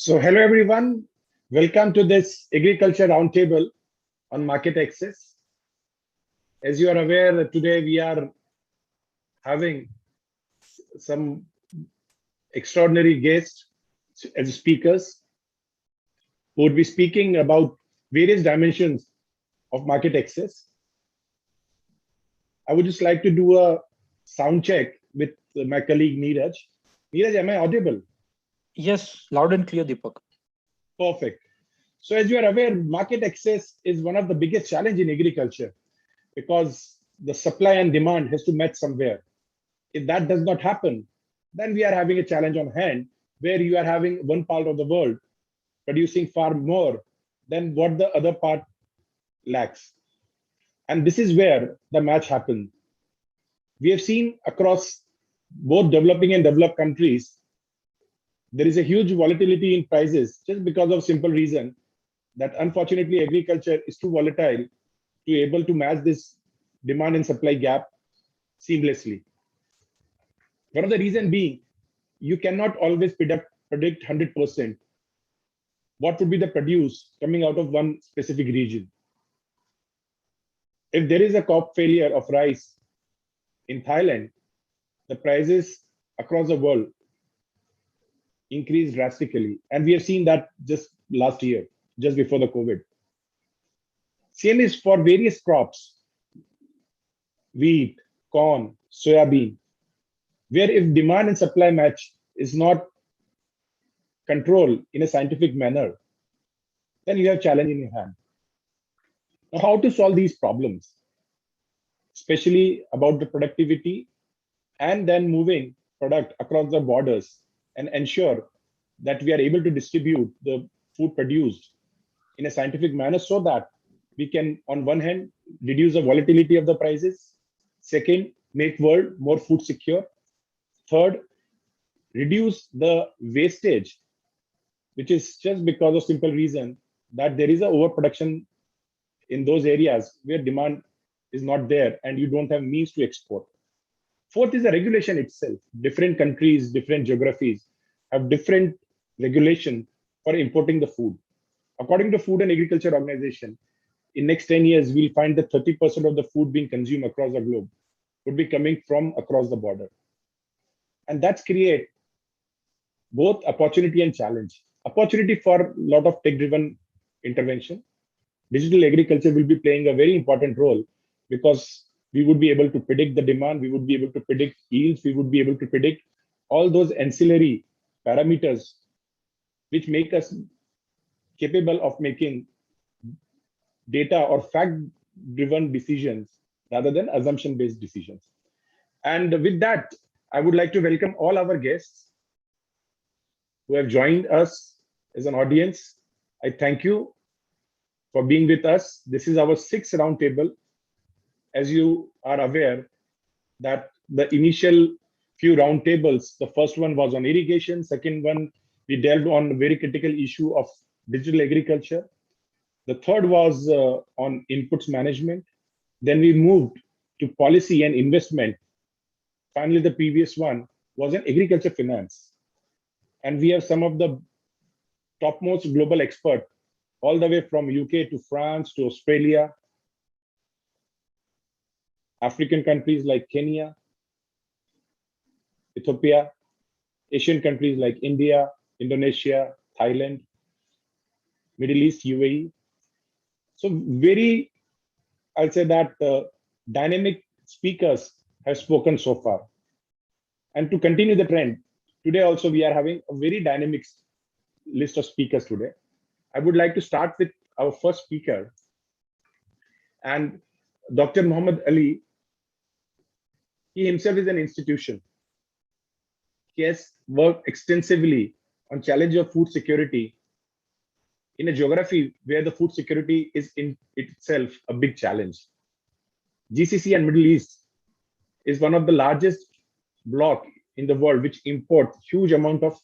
So hello everyone, welcome to this Agriculture Roundtable on market access. As you are aware, today we are having some extraordinary guests as speakers who would be speaking about various dimensions of market access. I would just like to do a sound check with my colleague Neeraj. Neeraj, am I audible? Yes, loud and clear, Deepak. Perfect. So as you are aware, market access is one of the biggest challenges in agriculture because the supply and demand has to match somewhere. If that does not happen, then we are having a challenge on hand where you are having one part of the world producing far more than what the other part lacks. And this is where the match happens. We have seen across both developing and developed countries, there is a huge volatility in prices just because of simple reason that unfortunately agriculture is too volatile to be able to match this demand and supply gap seamlessly. One of the reasons being, you cannot always predict 100% what would be the produce coming out of one specific region. If there is a crop failure of rice in Thailand, the prices across the world increased drastically. And we have seen that just last year, just before the COVID. Same is for various crops, wheat, corn, soybean, where if demand and supply match is not controlled in a scientific manner, then you have challenge in your hand. Now, how to solve these problems, especially about the productivity and then moving product across the borders and ensure that we are able to distribute the food produced in a scientific manner so that we can, on one hand, reduce the volatility of the prices. Second, make world more food secure. Third, reduce the wastage, which is just because of simple reason that there is an overproduction in those areas where demand is not there and you don't have means to export. Fourth is the regulation itself. Different countries, different geographies have different regulation for importing the food. According to Food and Agriculture Organization, in next 10 years, we'll find that 30% of the food being consumed across the globe would be coming from across the border. And that's create both opportunity and challenge. Opportunity for a lot of tech-driven intervention. Digital agriculture will be playing a very important role because we would be able to predict the demand, we would be able to predict yields, we would be able to predict all those ancillary parameters which make us capable of making data or fact-driven decisions rather than assumption-based decisions. And with that, I would like to welcome all our guests who have joined us as an audience. I thank you for being with us. This is our 6th roundtable. As you are aware that the initial few roundtables, the first one was on irrigation, second one, we delved on a very critical issue of digital agriculture. The third was on inputs management. Then we moved to policy and investment. Finally, the previous one was on agriculture finance. And we have some of the topmost global experts, all the way from UK to France to Australia, African countries like Kenya, Ethiopia, Asian countries like India, Indonesia, Thailand, Middle East, UAE. So very, I'll say that dynamic speakers have spoken so far. And to continue the trend, today also we are having a very dynamic list of speakers today. I would like to start with our first speaker. And Dr. Mohamed Ali, he himself is an institution. He has worked extensively on challenge of food security in a geography where the food security is in itself a big challenge. GCC and Middle East is one of the largest bloc in the world which import huge amount of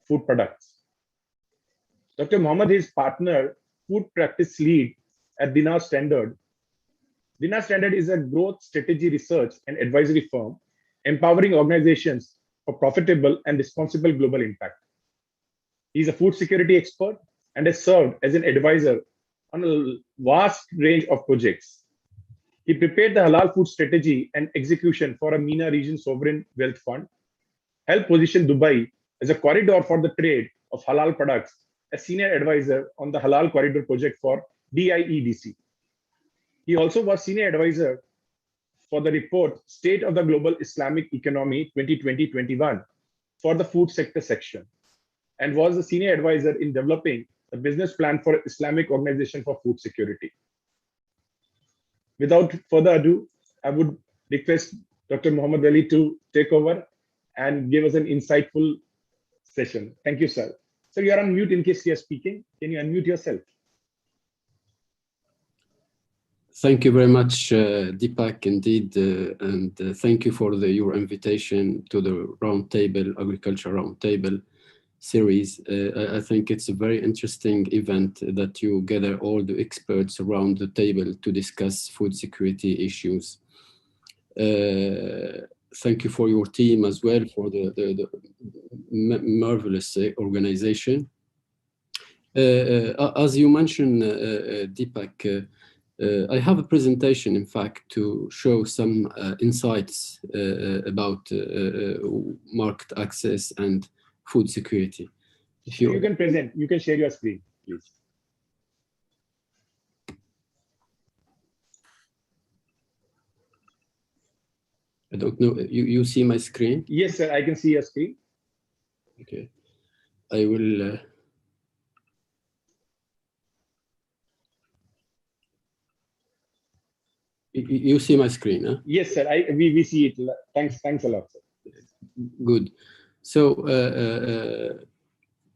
food products. Dr. Mohamed is partner, food practice lead at DinarStandard. DinarStandard is a growth strategy research and advisory firm empowering organizations for profitable and responsible global impact. He's a food security expert and has served as an advisor on a vast range of projects. He prepared the halal food strategy and execution for a MENA region sovereign wealth fund, helped position Dubai as a corridor for the trade of halal products, as senior advisor on the halal corridor project for DIEDC. He also was senior advisor for the report State of the Global Islamic Economy 2020-21 for the food sector section, and was the senior advisor in developing the business plan for Islamic Organization for Food Security. Without further ado, I would request Dr. Mohamed Ali to take over and give us an insightful session. Thank you, sir. So you are on mute in case you are speaking. Can you unmute yourself? Thank you very much, Deepak, indeed, and thank you for your invitation to the Roundtable, Agriculture Roundtable Series. I think it's a very interesting event that you gather all the experts around the table to discuss food security issues. Thank you for your team as well for the marvelous organization. As you mentioned, Deepak, I have a presentation, in fact, to show some insights about market access and food security. If you can present, you can share your screen, please. I don't know, you see my screen? Yes, sir, I can see your screen. Okay, I will... You see my screen, huh? Yes, sir. We see it. Thanks a lot, sir. Good. So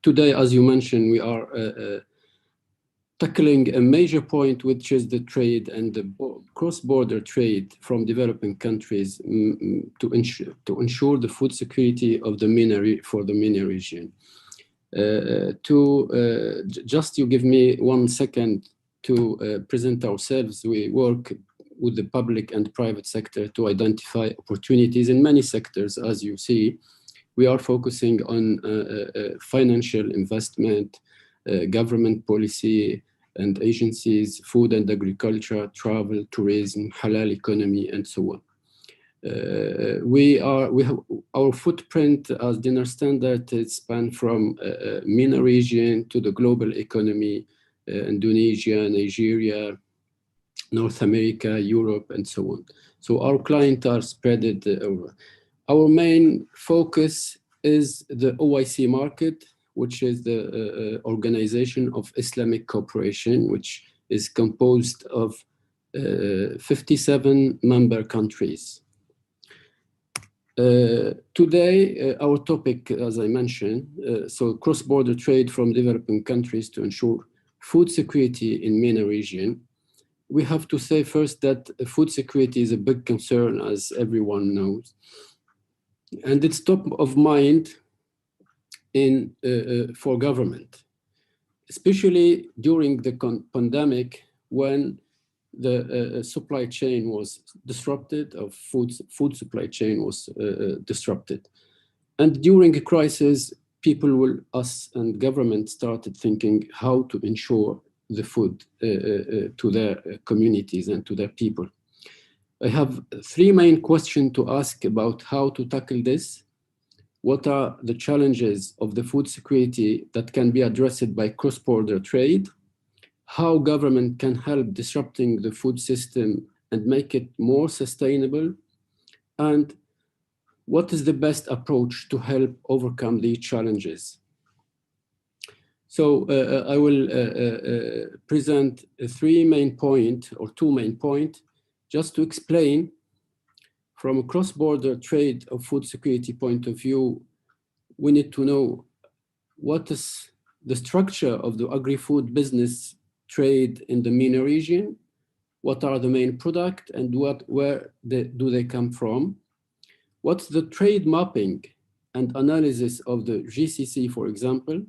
today, as you mentioned, we are tackling a major point, which is the trade and the cross-border trade from developing countries to ensure the food security of the MENA for the MENA region. Just you give me 1 second to present ourselves. We work with the public and private sector to identify opportunities in many sectors. As you see, we are focusing on financial investment, government policy and agencies, food and agriculture, travel, tourism, halal economy, and so on. We have our footprint as DinarStandard. It spans from MENA region to the global economy, Indonesia, Nigeria, North America, Europe, and so on. So our clients are spread over. Our main focus is the OIC market, which is the Organization of Islamic Cooperation, which is composed of 57 member countries. Today, our topic, as I mentioned, so cross-border trade from developing countries to ensure food security in MENA region. We have to say first that food security is a big concern, as everyone knows. And it's top of mind for government, especially during the pandemic, when the supply chain was disrupted, or food supply chain was disrupted. And during a crisis, us and government started thinking how to ensure the food to their communities and to their people. I have 3 main questions to ask about how to tackle this. What are the challenges of the food security that can be addressed by cross-border trade? How government can help disrupting the food system and make it more sustainable? And what is the best approach to help overcome these challenges? So I will present 3 main points, or 2 main points, just to explain from a cross-border trade of food security point of view. We need to know what is the structure of the agri-food business trade in the MENA region, what are the main products, and where do they come from? What's the trade mapping and analysis of the GCC, for example,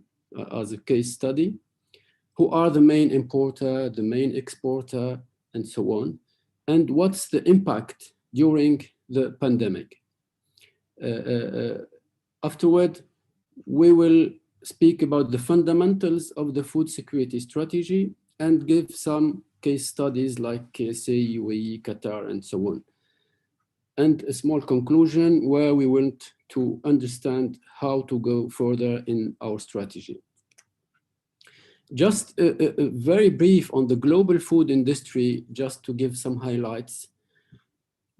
as a case study? Who are the main importer, the main exporter, and so on? And what's the impact during the pandemic? Afterward, we will speak about the fundamentals of the food security strategy and give some case studies like KSA, UAE, Qatar, and so on. And a small conclusion where we want to understand how to go further in our strategy. Just a very brief on the global food industry, just to give some highlights.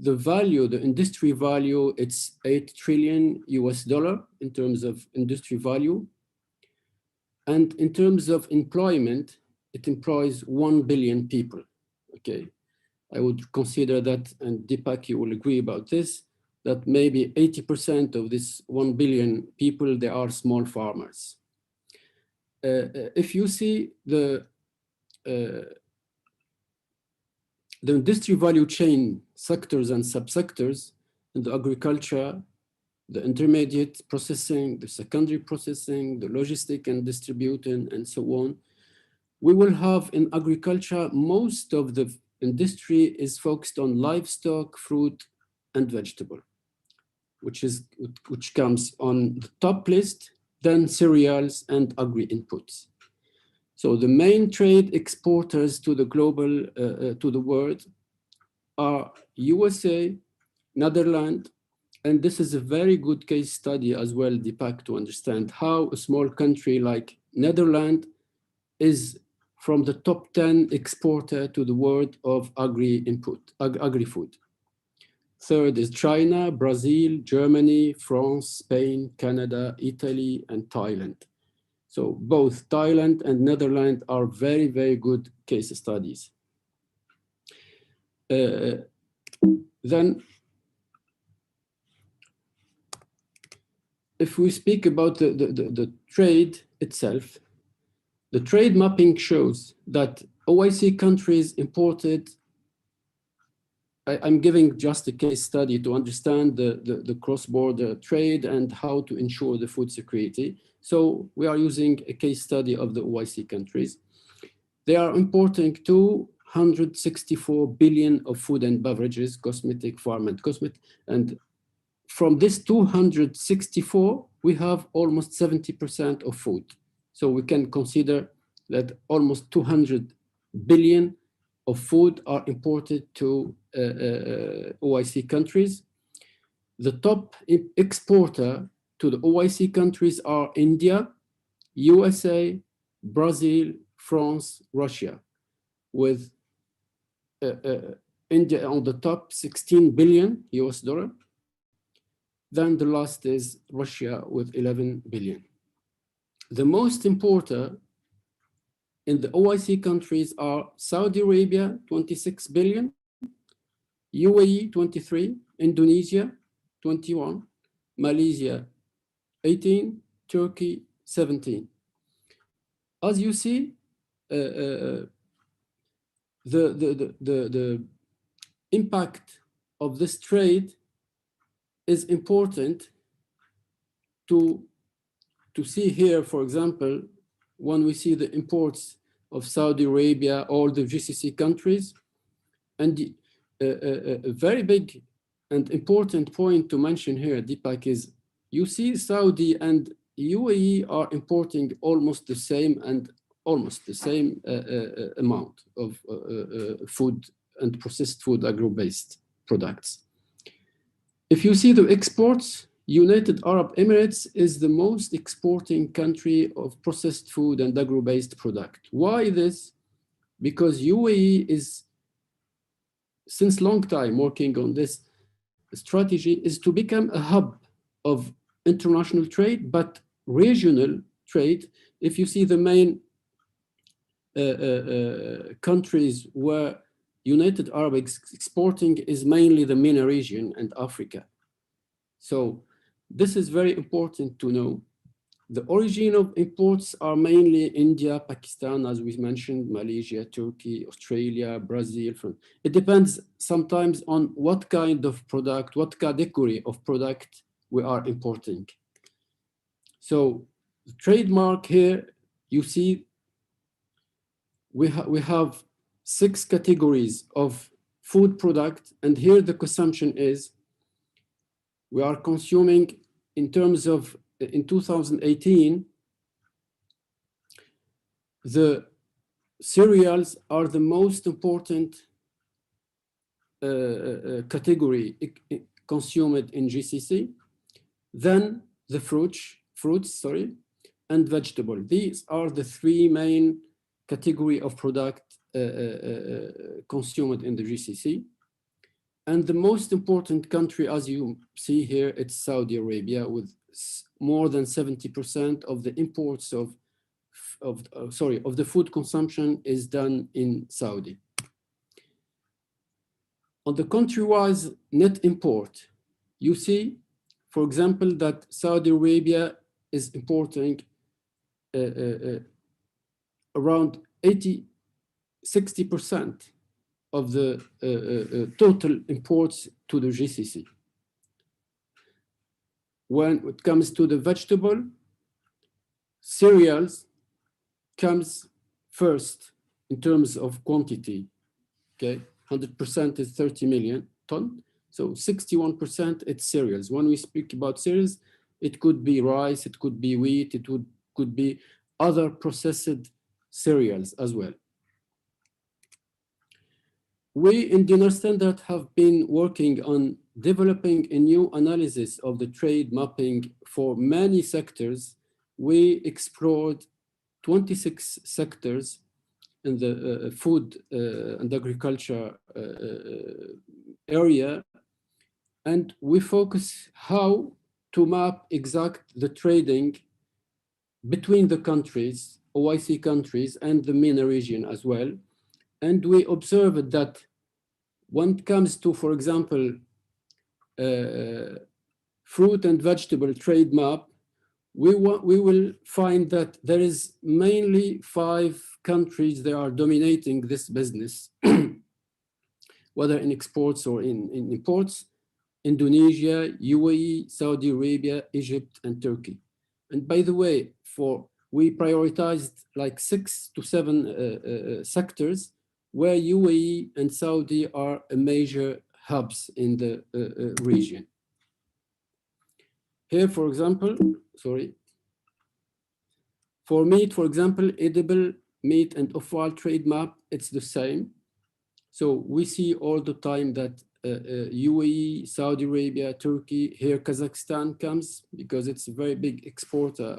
The value, the industry value, it's $8 trillion in terms of industry value. And in terms of employment, it employs 1 billion people, okay? I would consider that, and Deepak, you will agree about this, that maybe 80% of this 1 billion people, they are small farmers. If you see the industry value chain sectors and subsectors in the agriculture, the intermediate processing, the secondary processing, the logistic and distributing, and so on, we will have in agriculture, most of the industry is focused on livestock, fruit, and vegetable, which comes on the top list, then cereals and agri-inputs. So the main trade exporters to the global, to the world are USA, Netherlands, and this is a very good case study as well, Deepak, to understand how a small country like Netherlands is from the top 10 exporter to the world of agri-food. Third is China, Brazil, Germany, France, Spain, Canada, Italy, and Thailand. So both Thailand and Netherlands are very, very good case studies. Then, if we speak about the trade itself, the trade mapping shows that OIC countries imported, I'm giving just a case study to understand the cross-border trade and how to ensure the food security. So we are using a case study of the OIC countries. They are importing 264 billion of food and beverages, cosmetic, farm and cosmetic. And from this 264, we have almost 70% of food. So we can consider that almost 200 billion of food are imported to OIC countries. The top exporter to the OIC countries are India, USA, Brazil, France, Russia, with India on the top, 16 billion US dollar. Then the last is Russia with 11 billion. The most importer in the OIC countries are Saudi Arabia, 26 billion, UAE, 23, Indonesia, 21, Malaysia, 18, Turkey, 17. As you see, the impact of this trade is important to see here, for example, when we see the imports of Saudi Arabia, all the GCC countries, and a very big and important point to mention here, Deepak, is you see Saudi and UAE are importing almost the same amount of food and processed food, agro-based products. If you see the exports, United Arab Emirates is the most exporting country of processed food and agro-based product. Why this? Because UAE is, since long time, working on this strategy, is to become a hub of international trade, but regional trade. If you see the main countries where United Arab exporting is mainly the MENA region and Africa. So this is very important to know. The origin of imports are mainly India, Pakistan, as we mentioned, Malaysia, Turkey, Australia, Brazil. It depends sometimes on what kind of product, what category of product we are importing. So the trademark here, you see, we have 6 categories of food product, and here the consumption is, we are consuming in terms of, in 2018, the cereals are the most important category consumed in GCC, then the fruits, and vegetable. These are the three main category of product consumed in the GCC. And the most important country, as you see here, it's Saudi Arabia, with more than 70% of the imports of the food consumption is done in Saudi. On the country-wise net import, you see, for example, that Saudi Arabia is importing around 60% of the total imports to the GCC. When it comes to the vegetable, cereals comes first in terms of quantity, okay? 100% is 30 million ton, so 61% it's cereals. When we speak about cereals, it could be rice, it could be wheat, it could be other processed cereals as well. We in DinarStandard have been working on developing a new analysis of the trade mapping for many sectors. We explored 26 sectors in the food and agriculture area, and we focus how to map exact the trading between the countries, OIC countries, and the MENA region as well. And we observed that when it comes to, for example, fruit and vegetable trade map, we will find that there is mainly 5 countries that are dominating this business, whether in exports or in imports: Indonesia, UAE, Saudi Arabia, Egypt, and Turkey. And by the way, we prioritized like 6 to 7 sectors where UAE and Saudi are major hubs in the region. Here, for example, for meat, for example, edible meat and offal trade map, it's the same. So we see all the time that UAE, Saudi Arabia, Turkey, here Kazakhstan comes because it's a very big exporter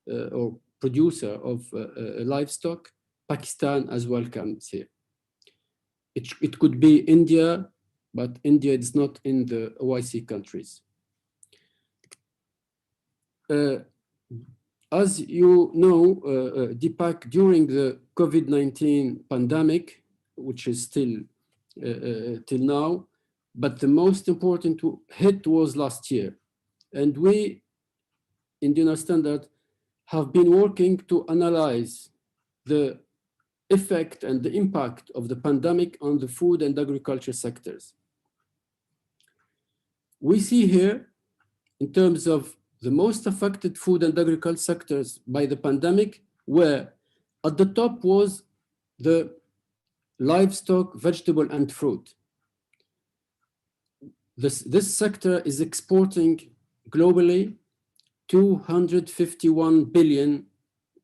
or producer of livestock. Pakistan as well comes here. It could be India, but India is not in the OIC countries. As you know, Deepak, during the COVID-19 pandemic, which is still till now, but the most important hit was last year. And we, in DinarStandard, have been working to analyze the effect and the impact of the pandemic on the food and agriculture sectors. We see here, in terms of the most affected food and agriculture sectors by the pandemic, where at the top was the livestock, vegetable, and fruit. This sector is exporting globally 251 billion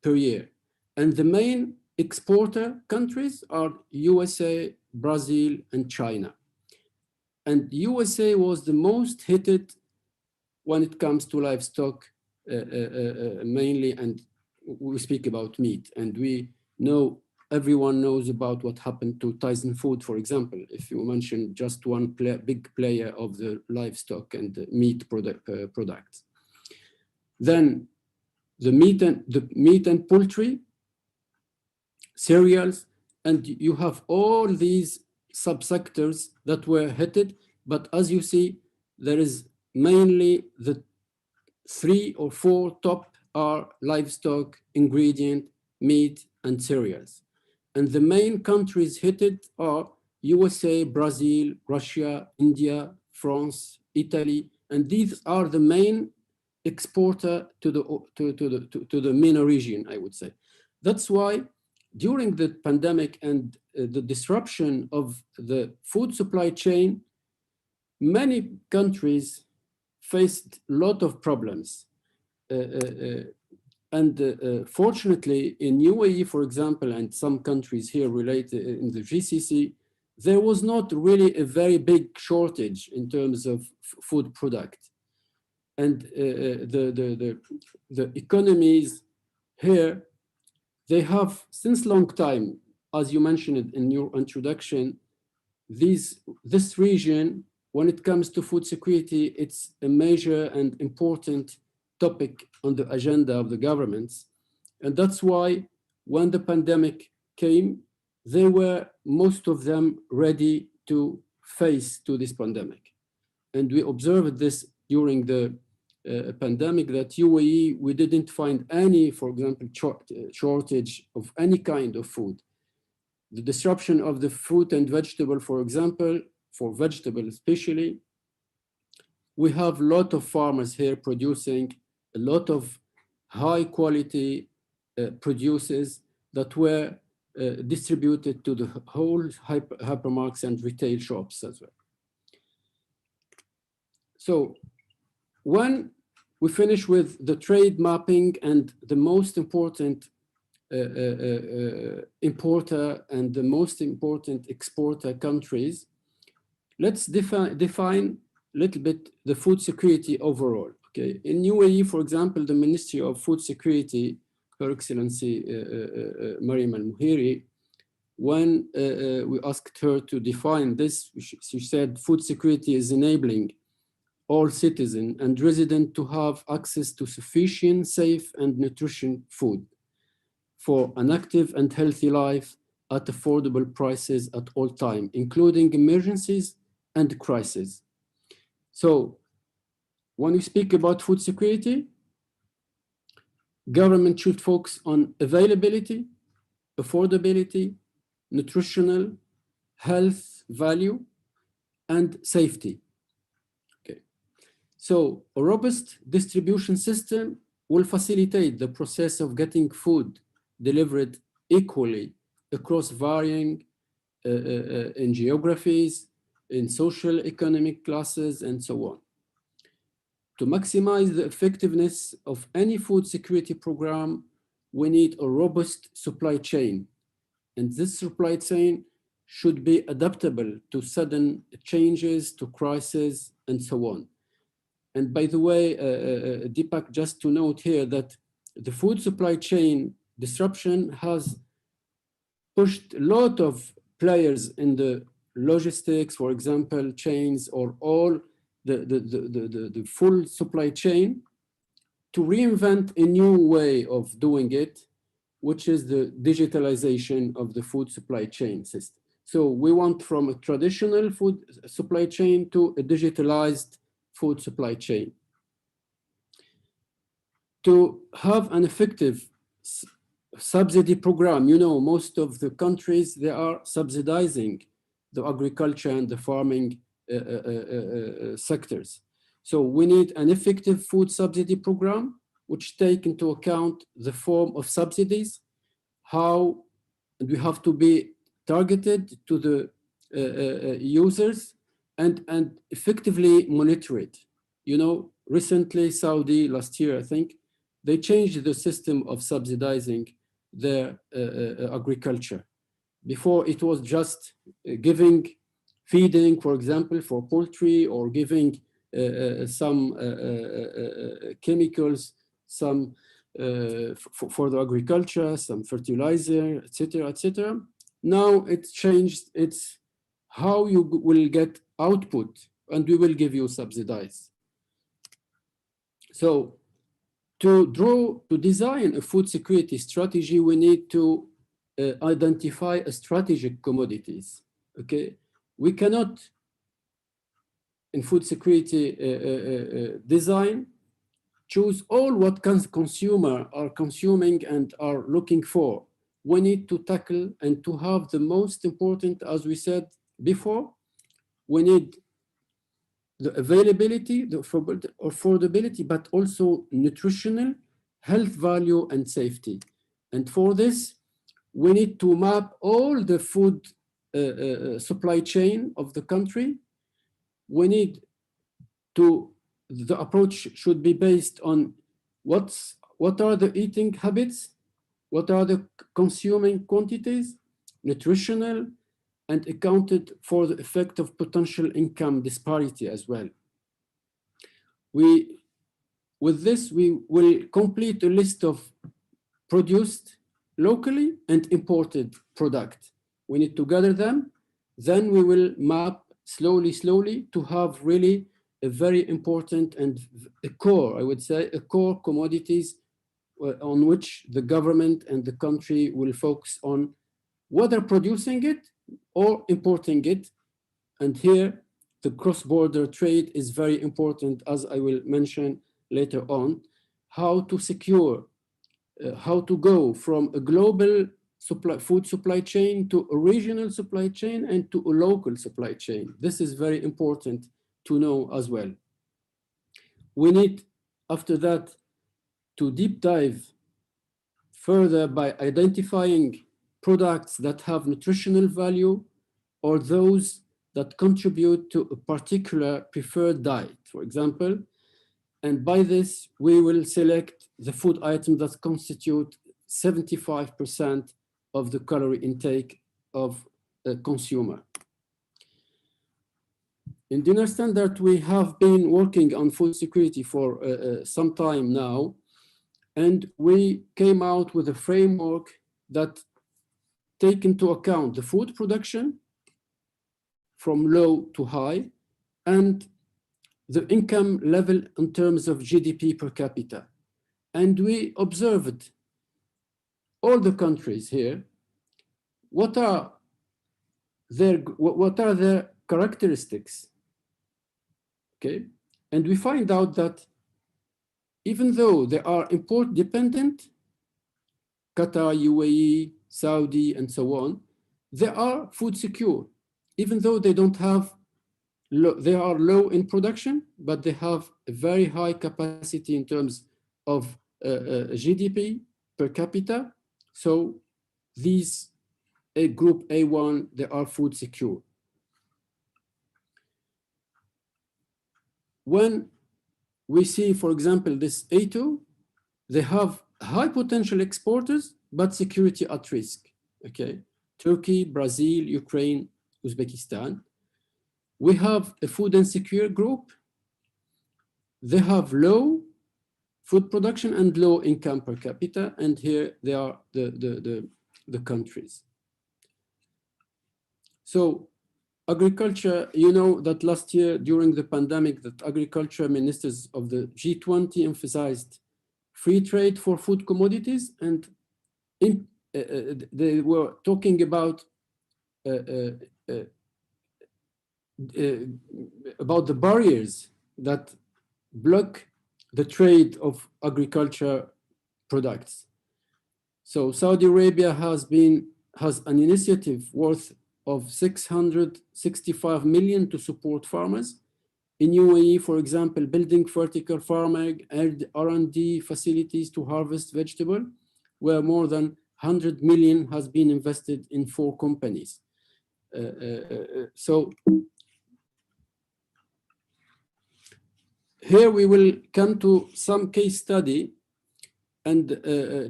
per year. And the main exporter countries are USA, Brazil, and China. And USA was the most hit when it comes to livestock mainly, and we speak about meat. And we know, everyone knows about what happened to Tyson Food, for example, if you mention just one big player of the livestock and the meat products. Then the meat and poultry, cereals, and you have all these subsectors that were hit. But as you see, there is mainly the 3 or 4 top are livestock, ingredient, meat, and cereals. And the main countries hit are USA, Brazil, Russia, India, France, Italy, and these are the main exporter to the MENA region, I would say. That's why during the pandemic and the disruption of the food supply chain, many countries faced a lot of problems. Fortunately, in UAE, for example, and some countries here related in the GCC, there was not really a very big shortage in terms of food product. And the economies here, they have since long time, as you mentioned in your introduction, this region, when it comes to food security, it's a major and important topic on the agenda of the governments. And that's why when the pandemic came, they were, most of them, ready to face to this pandemic. And we observed this during the pandemic, that UAE, we didn't find any, for example, shortage of any kind of food. The disruption of the fruit and vegetable, for example, for vegetable especially, we have a lot of farmers here producing a lot of high quality produces that were distributed to the whole hypermarkets and retail shops as well. So when we finish with the trade mapping and the most important importer and the most important exporter countries, let's define a little bit the food security overall. Okay, in UAE, for example, the Ministry of Food Security, Her Excellency Mariam Al-Muhiri, when we asked her to define this, she said food security is enabling all citizens and residents to have access to sufficient, safe, and nutritious food for an active and healthy life at affordable prices at all times, including emergencies and crises. So when we speak about food security, government should focus on availability, affordability, nutritional, health value, and safety. Okay. So a robust distribution system will facilitate the process of getting food delivered equally across varying in geographies, in social economic classes, and so on. To maximize the effectiveness of any food security program, we need a robust supply chain. And this supply chain should be adaptable to sudden changes, to crises, and so on. And by the way, Deepak, just to note here that the food supply chain disruption has pushed a lot of players in the logistics, for example, chains, or all the full supply chain to reinvent a new way of doing it, which is the digitalization of the food supply chain system. So we want from a traditional food supply chain to a digitalized food supply chain. To have an effective subsidy program, you know, most of the countries, they are subsidizing the agriculture and the farming sectors. So we need an effective food subsidy program, which take into account the form of subsidies, how we have to be targeted to the users and effectively monitor it. You know, recently Saudi, last year, I think, they changed the system of subsidizing their agriculture. Before it was just giving feeding, for example, for poultry, or giving some chemicals, some for the agriculture, some fertilizer, etc., etc. Now it's changed. It's how you will get output, and we will give you subsidize. So to design a food security strategy, we need to identify a strategic commodities. Okay, we cannot in food security design choose all what consumers are consuming and are looking for. We need to tackle and to have the most important, as we said before, we need the availability, the affordability, but also nutritional, health value, and safety. And for this, we need to map all the food supply chain of the country. We need to, the approach should be based on what what are the eating habits? What are the consuming quantities, nutritional, and accounted for the effect of potential income disparity as well. With this, we will complete a list of produced locally and imported product. We need to gather them. Then we will map slowly to have really a very important and a core, I would say, a core commodities on which the government and the country will focus on whether producing it or importing it. And here, the cross-border trade is very important, as I will mention later on, how to secure, how to go from a global food supply chain to a regional supply chain and to a local supply chain. This is very important to know as well. We need, after that, to deep dive further by identifying products that have nutritional value or those that contribute to a particular preferred diet, for example. And by this, we will select the food items that constitute 75% of the calorie intake of a consumer. In DinarStandard, we have been working on food security for some time now, and we came out with a framework that take into account the food production from low to high and the income level in terms of GDP per capita. And we observed all the countries here, what are their characteristics, okay? And we find out that even though they are import dependent, Qatar, UAE, Saudi, and so on, they are food secure, even though they don't have, they are low in production, but they have a very high capacity in terms of GDP per capita. So these group A1, they are food secure. When we see, for example, this A2, they have high potential exporters, but security at risk, okay? Turkey, Brazil, Ukraine, Uzbekistan. We have a food insecure group. They have low food production and low income per capita, and here they are the countries. So agriculture, you know that last year during the pandemic, that agriculture ministers of the G20 emphasized free trade for food commodities, and they were talking about the barriers that block the trade of agriculture products. So Saudi Arabia has an initiative worth of 665 million to support farmers. In UAE, for example, building vertical farming and R&D facilities to harvest vegetable, where more than 100 million has been invested in 4 companies. So here we will come to some case study, and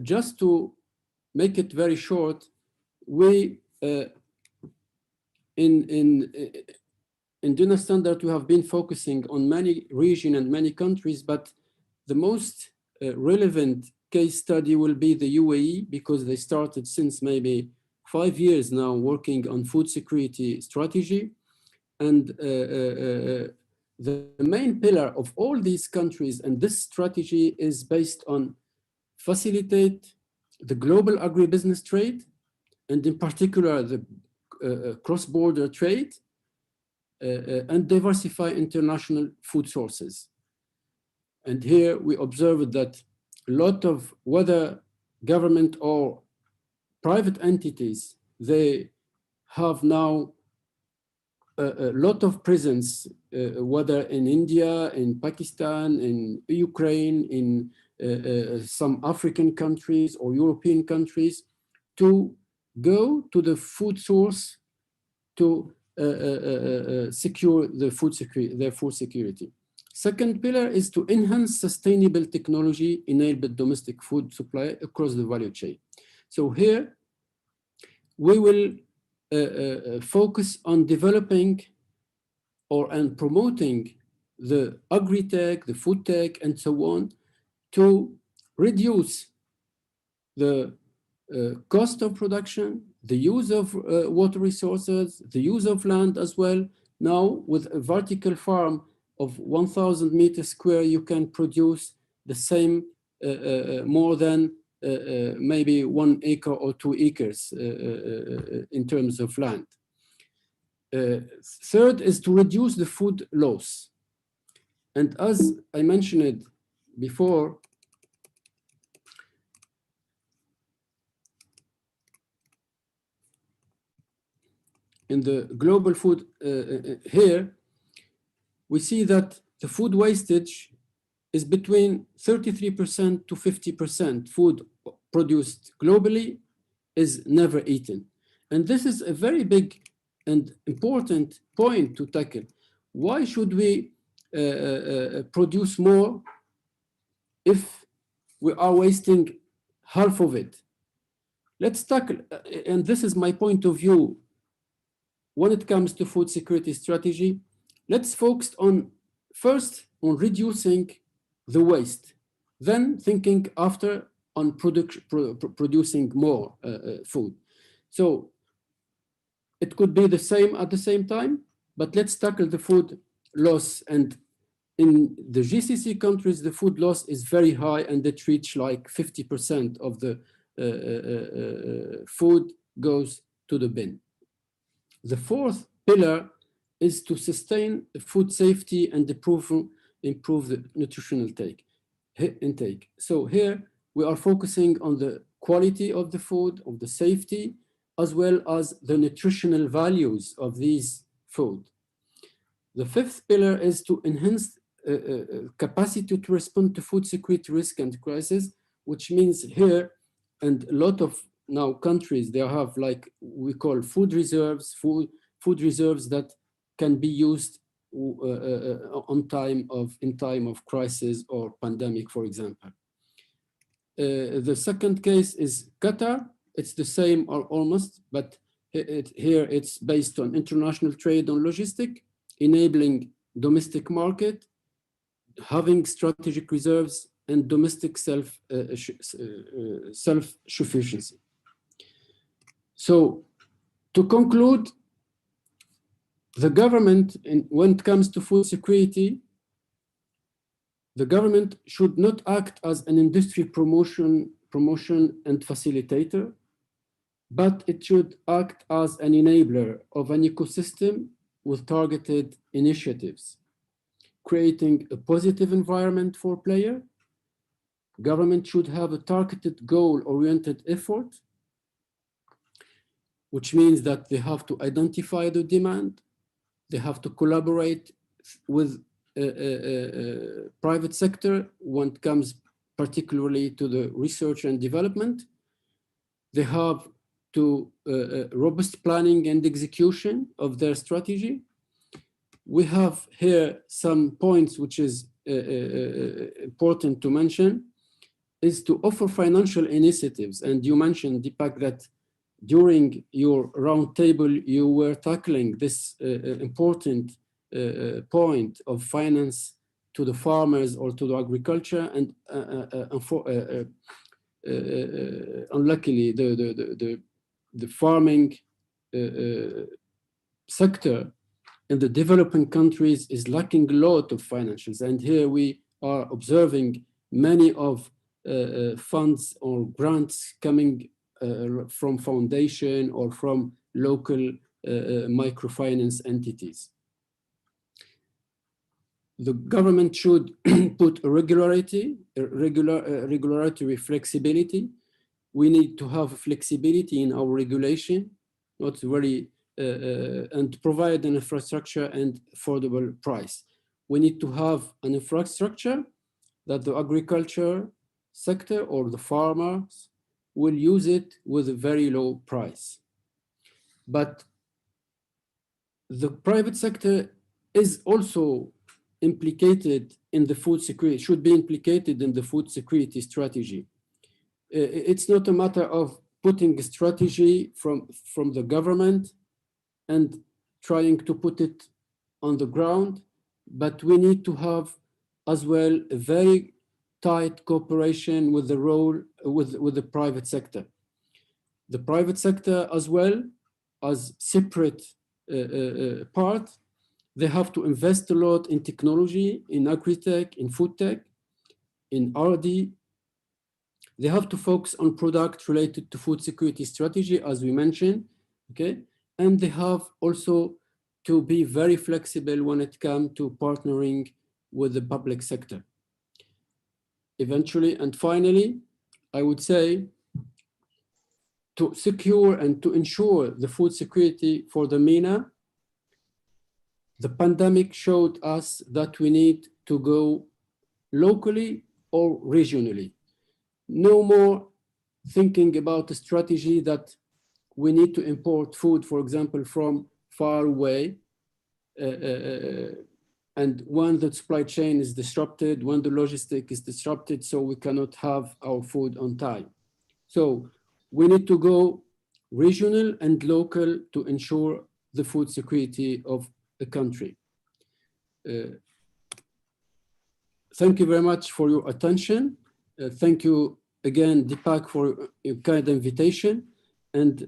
just to make it very short, we in DinarStandard, we have been focusing on many regions and many countries, but the most relevant case study will be the UAE, because they started since maybe 5 years now working on food security strategy. And the main pillar of all these countries and this strategy is based on facilitate the global agribusiness trade, and in particular the cross-border trade, and diversify international food sources. And here we observed that a lot of, whether government or private entities, they have now a lot of presence, whether in India, in Pakistan, in Ukraine, in some African countries or European countries, to go to the food source to secure the food security, their food security. Second pillar is to enhance sustainable technology enabled domestic food supply across the value chain. So here we will focus on developing and promoting the agri-tech, the food tech, and so on, to reduce the cost of production, the use of water resources, the use of land as well. Now, with a vertical farm of 1,000 meters square, you can produce the same more than maybe 1 acre or 2 acres in terms of land. Third is to reduce the food loss. And as I mentioned before, in the global food here, we see that the food wastage is between 33% to 50%. Food produced globally is never eaten. And this is a very big and important point to tackle. Why should we produce more if we are wasting half of it? Let's tackle, and this is my point of view, when it comes to food security strategy, let's focus on first on reducing the waste, then thinking after on producing more food. So it could be the same at the same time, but let's tackle the food loss. And in the GCC countries, the food loss is very high, and it reach like 50% of the food goes to the bin. The fourth pillar is to sustain food safety and improve the nutritional intake. So here we are focusing on the quality of the food, of the safety, as well as the nutritional values of these food. The fifth pillar is to enhance capacity to respond to food security risk and crisis, which means here, and a lot of now countries, they have like we call food reserves, food reserves that can be used in time of crisis or pandemic, for example. The second case is Qatar. It's the same or almost, but here it's based on international trade and logistic, enabling domestic market, having strategic reserves, and domestic self-sufficiency. So to conclude, the government, when it comes to food security, the government should not act as an industry promotion and facilitator, but it should act as an enabler of an ecosystem with targeted initiatives, creating a positive environment for players. Government should have a targeted goal-oriented effort, which means that they have to identify the demand, they have to collaborate with private sector when it comes particularly to the research and development. They have to robust planning and execution of their strategy. We have here some points which is important to mention, is to offer financial initiatives. And you mentioned, Deepak, that during your roundtable, you were tackling this important point of finance to the farmers or to the agriculture. And unluckily, the farming sector in the developing countries is lacking a lot of financials. And here we are observing many of funds or grants coming from foundation or from local microfinance entities. The government should put a regulatory flexibility. We need to have flexibility in our regulation, not very, and provide an infrastructure and affordable price. We need to have an infrastructure that the agriculture sector or the farmers will use it with a very low price. But the private sector is also implicated in the food security, should be implicated in the food security strategy. It's not a matter of putting a strategy from the government and trying to put it on the ground, but we need to have as well a very tight cooperation with the role with the private sector. The private sector as well as separate part, they have to invest a lot in technology, in Agritech, in food tech, in R&D. They have to focus on products related to food security strategy, as we mentioned, okay? And they have also to be very flexible when it comes to partnering with the public sector. Eventually, and finally, I would say to secure and to ensure the food security for the MENA, the pandemic showed us that we need to go locally or regionally. No more thinking about a strategy that we need to import food, for example, from far away. And when the supply chain is disrupted, when the logistic is disrupted, so we cannot have our food on time. So we need to go regional and local to ensure the food security of the country. Thank you very much for your attention. Thank you again, Deepak, for your kind invitation. And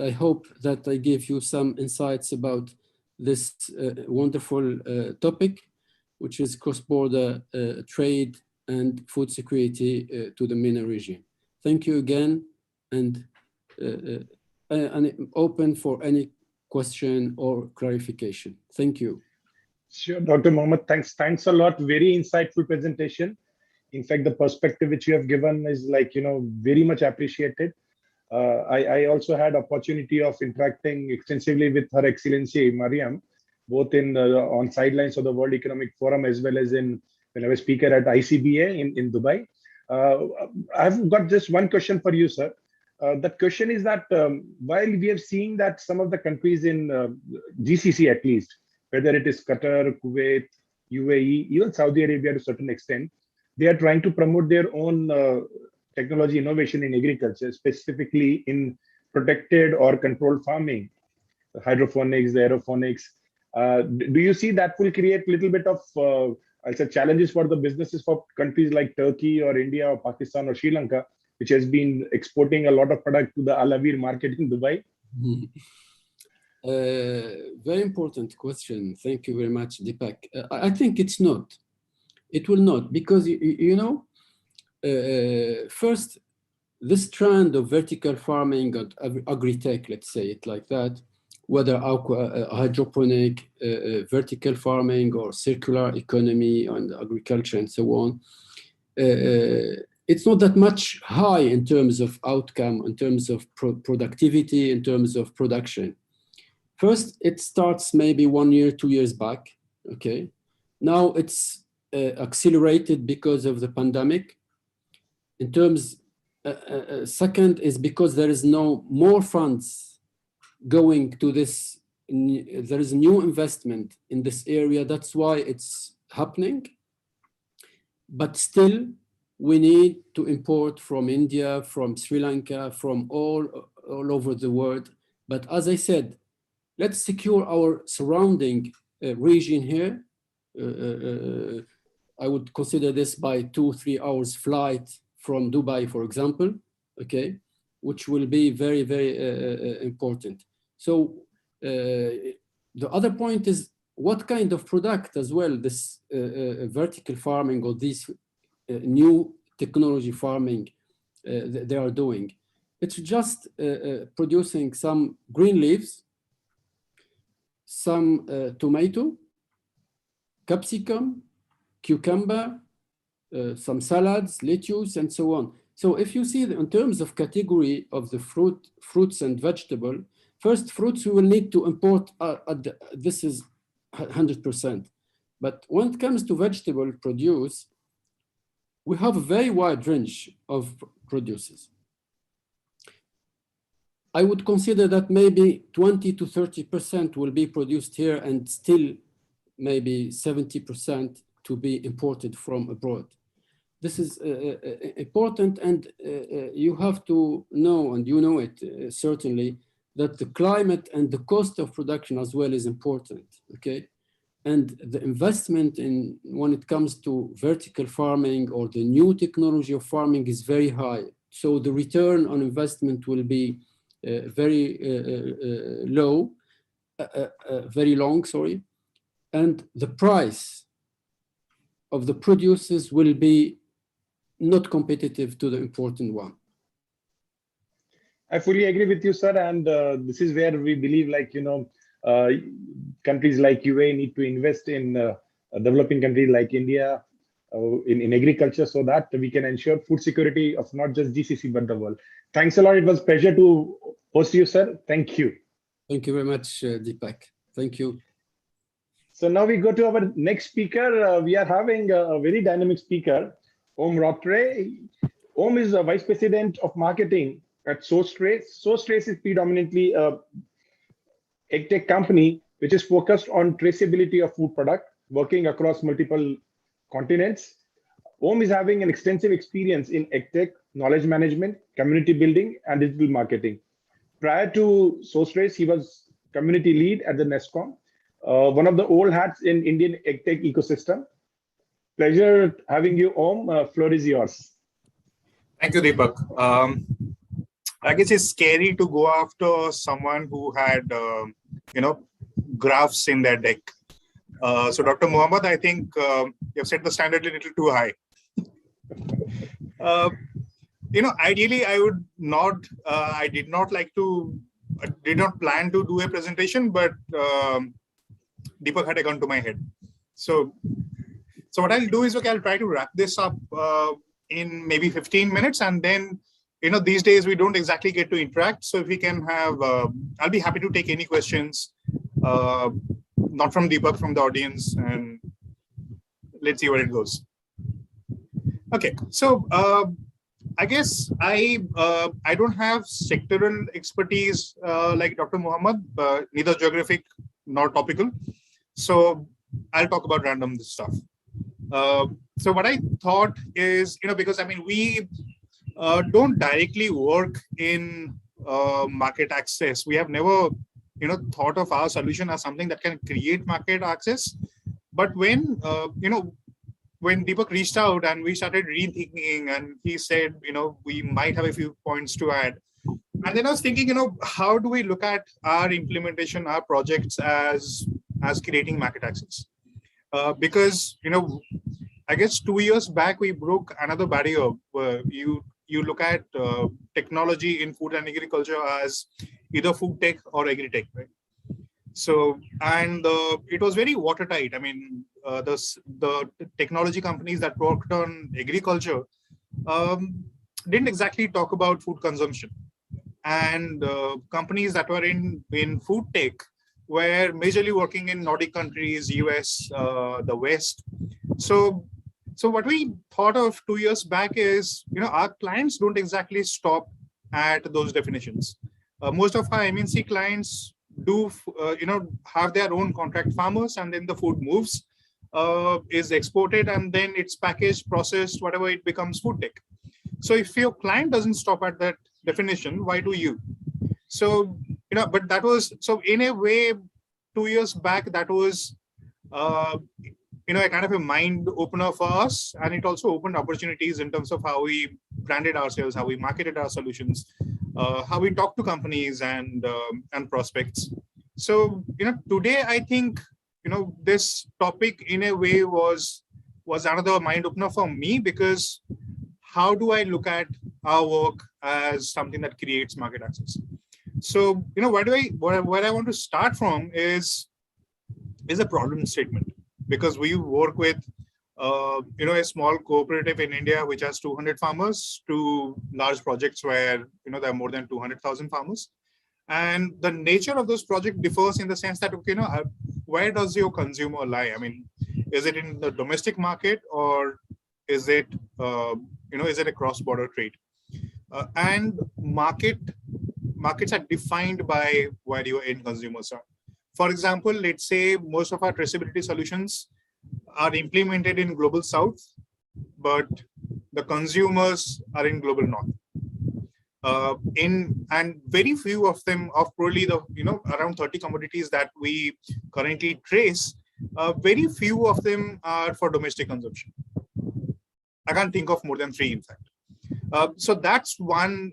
I hope that I gave you some insights about this wonderful topic, which is cross-border trade and food security to the MENA region. Thank you again, and I'm open for any question or clarification. Thank you. Sure, Dr. Mohamed, thanks a lot. Very insightful presentation. In fact, the perspective which you have given is very much appreciated. I also had opportunity of interacting extensively with Her Excellency Priyam, both on sidelines of the World Economic Forum as well as when I was speaker at ICBA in Dubai. I've got just one question for you, sir. That question is that while we have seen that some of the countries in GCC at least, whether it is Qatar, Kuwait, UAE, even Saudi Arabia to a certain extent, they are trying to promote their own technology innovation in agriculture, specifically in protected or controlled farming, hydroponics, aeroponics. Do you see that will create a little bit of I'll say challenges for the businesses for countries like Turkey or India or Pakistan or Sri Lanka, which has been exporting a lot of product to the Al Awir market in Dubai? Very important question. Thank you very much, Deepak. I think it's not. It will not, because first, this trend of vertical farming and agri-tech, let's say it like that, whether hydroponic, vertical farming, or circular economy and agriculture and so on, it's not that much high in terms of outcome, in terms of productivity, in terms of production. First, it starts maybe 1 year, 2 years back, okay? Now it's accelerated because of the pandemic. In terms, second is because there is no more funds going to this, there is new investment in this area, that's why it's happening. But still, we need to import from India, from Sri Lanka, from all over the world. But as I said, let's secure our surrounding region here. I would consider this by 2-3 hours flight from Dubai, for example, okay, which will be very, very important. So the other point is what kind of product as well, this vertical farming or this new technology farming they are doing. It's just producing some green leaves, some tomato, capsicum, cucumber, some salads, lettuce, and so on. So if you see in terms of category of the fruits and vegetable, first fruits we will need to import, this is 100%. But when it comes to vegetable produce, we have a very wide range of produces. I would consider that maybe 20 to 30% will be produced here and still maybe 70% to be imported from abroad. This is important, and you have to know, and you know it certainly, that the climate and the cost of production as well is important, okay? And the investment in, when it comes to vertical farming or the new technology of farming is very high. So the return on investment will be very low, very long, sorry. And the price of the producers will be not competitive to the important one. I fully agree with you, sir. And this is where we believe, like, countries like UAE need to invest in developing countries like India in agriculture, so that we can ensure food security of not just GCC, but the world. Thanks a lot. It was a pleasure to host you, sir. Thank you. Thank you very much, Deepak. Thank you. So now we go to our next speaker. We are having a very dynamic speaker, Routray. Is a Vice President of Marketing at SourceTrace. SourceTrace is predominantly a EdTech company which is focused on traceability of food product, working across multiple continents. Is having an extensive experience in EdTech, knowledge management, community building, and digital marketing. Prior to SourceTrace, he was community lead at the NESCOM, one of the old hats in Indian EdTech ecosystem. Pleasure having you, Floor is yours. Thank you, Deepak. I guess it's scary to go after someone who had, graphs in their deck. So, Dr. Mohamed, I think you've set the standard a little too high. Ideally, I would not. I did not plan to do a presentation, but Deepak had a gun to my head. So what I'll do is, I'll try to wrap this up in maybe 15 minutes, and then, these days we don't exactly get to interact. So if we can have, I'll be happy to take any questions, not from Deepak, from the audience, and let's see where it goes. Okay, so I guess I don't have sectoral expertise like Dr. Mohamed, neither geographic nor topical. So I'll talk about random stuff. So what I thought is, because we don't directly work in market access. We have never, thought of our solution as something that can create market access. But when, when Deepak reached out and we started rethinking, and he said, we might have a few points to add. And then I was thinking, how do we look at our implementation, our projects as creating market access? Because, I guess 2 years back, we broke another barrier where you look at technology in food and agriculture as either food tech or agri-tech, right? So, and it was very watertight. The technology companies that worked on agriculture didn't exactly talk about food consumption. And companies that were in food tech were majorly working in Nordic countries, US, the West. So what we thought of 2 years back is, our clients don't exactly stop at those definitions. Most of our MNC clients do, have their own contract farmers, and then the food moves, is exported, and then it's packaged, processed, whatever, it becomes food tech. So if your client doesn't stop at that definition, why do you? So, but that was, so in a way, 2 years back, that was, a kind of a mind opener for us. And it also opened opportunities in terms of how we branded ourselves, how we marketed our solutions, how we talk to companies and prospects. So, today, I think, this topic in a way was another mind opener for me, because how do I look at our work as something that creates market access? So, where I want to start from is a problem statement, because we work with, a small cooperative in India, which has 200 farmers, to large projects where, there are more than 200,000 farmers. And the nature of those projects differs in the sense that, where does your consumer lie? Is it in the domestic market, or is it, is it a cross-border trade? And markets are defined by where your end consumers are. For example, let's say most of our traceability solutions are implemented in global south, but the consumers are in global north. And very few of them, of probably the around 30 commodities that we currently trace, very few of them are for domestic consumption. I can't think of more than 3, in fact. So that's one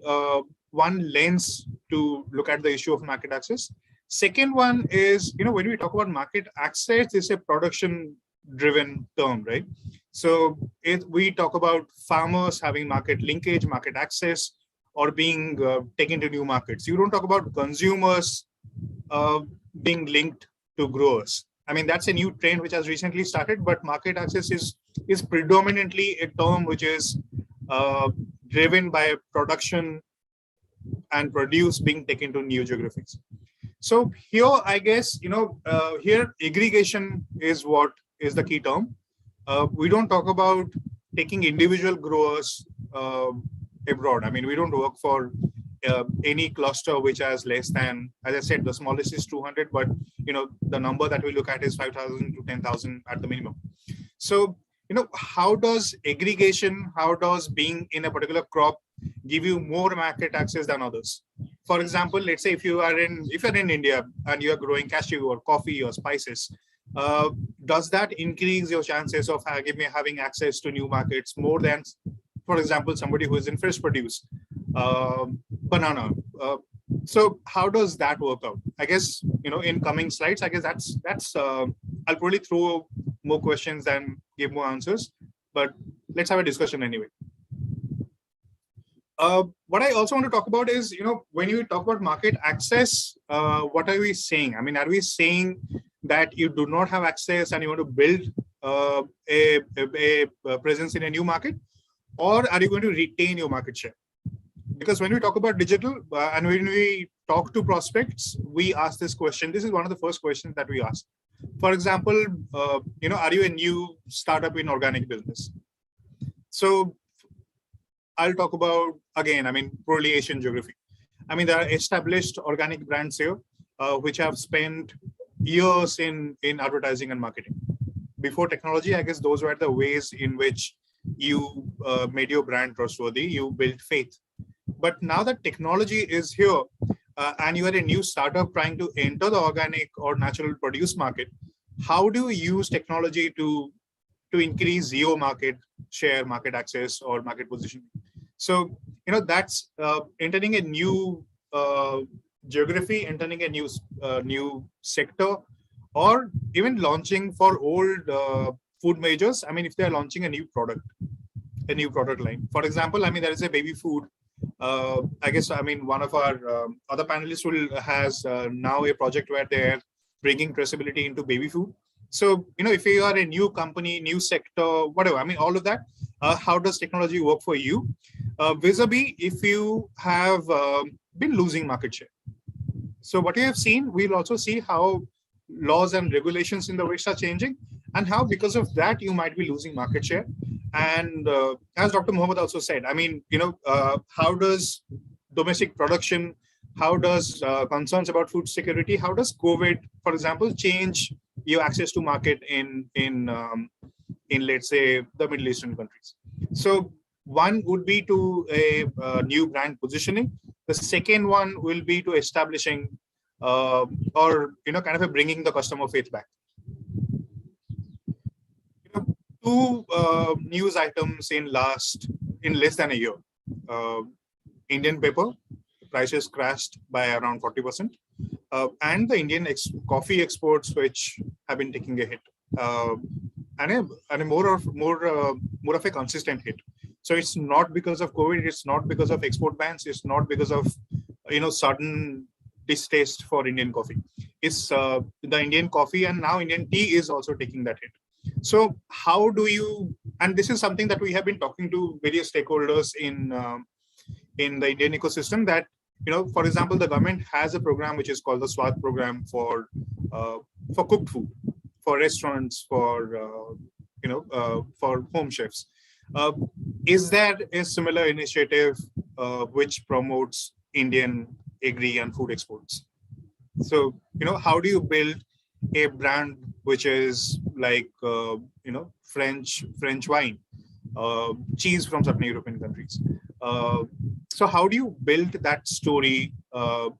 lens to look at the issue of market access. Second one is, when we talk about market access, it's a production-driven term, right? So if we talk about farmers having market linkage, market access, or being taken to new markets, you don't talk about consumers being linked to growers. I mean, that's a new trend which has recently started, but market access is predominantly a term which is driven by production and produce being taken to new geographies. So here, I guess, here aggregation is what is the key term. We don't talk about taking individual growers abroad. I mean, we don't work for any cluster which has less than, as I said, the smallest is 200, but the number that we look at is 5,000 to 10,000 at the minimum. So, how does aggregation, how does being in a particular crop give you more market access than others? For example, let's say if you're in India and you are growing cashew or coffee or spices, does that increase your chances of having access to new markets more than, for example, somebody who is in fresh produce, banana? So how does that work out? I guess, in coming slides, I guess that's I'll probably throw more questions than give more answers, but let's have a discussion anyway. What I also want to talk about is, when you talk about market access, what are we saying? I mean, are we saying that you do not have access and you want to build a presence in a new market? Or are you going to retain your market share? Because when we talk about digital and when we talk to prospects, we ask this question. This is one of the first questions that we ask. For example, are you a new startup in organic business? So I'll talk about, again, I mean, probably Asian geography. I mean, there are established organic brands here, which have spent years in advertising and marketing. Before technology, I guess those were the ways in which you made your brand trustworthy, you built faith. But now that technology is here and you are a new startup trying to enter the organic or natural produce market, how do you use technology to increase your market share, market access, or market position? So, that's entering a new geography, entering a new sector, or even launching for old food majors. I mean, if they're launching a new product line. For example, I mean, there is a baby food. I guess, I mean, one of our other panelists has now a project where they're bringing traceability into baby food. So, if you are a new company, new sector, whatever, I mean, all of that, how does technology work for you? Vis-a-vis if you have been losing market share. So what you have seen, we'll also see how laws and regulations in the West are changing and how because of that, you might be losing market share. And as Dr. Mohamed also said, I mean, how does domestic production, how does concerns about food security, how does COVID, for example, change your access to market in let's say, the Middle Eastern countries? So one would be to a new brand positioning. The second one will be to establishing or, kind of bringing the customer faith back. Two news items in less than a year. Indian paper prices crashed by around 40%, and the Indian coffee exports, which have been taking a hit, and a more of a consistent hit. So it's not because of COVID, it's not because of export bans, it's not because of sudden distaste for Indian coffee. It's the Indian coffee, and now Indian tea is also taking that hit. So how do you, and this is something that we have been talking to various stakeholders in the Indian ecosystem, that for example, the government has a program which is called the SWAD program for cooked food, for restaurants, for home chefs. Is there a similar initiative which promotes Indian agri and food exports? So, how do you build a brand which is like, French wine, cheese from certain European countries? So how do you build that story,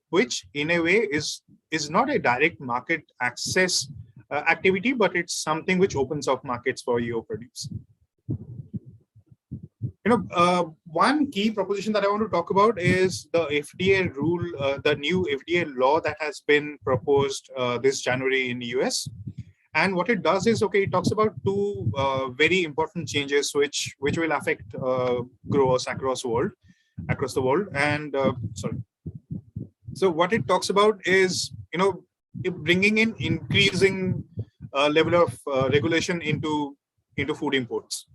which in a way is not a direct market access activity, but it's something which opens up markets for your produce? One key proposition that I want to talk about is the FDA rule, the new FDA law that has been proposed this January in the US. And what it does is, it talks about two very important changes which will affect growers across the world. And so what it talks about is, bringing in increasing level of regulation into food imports.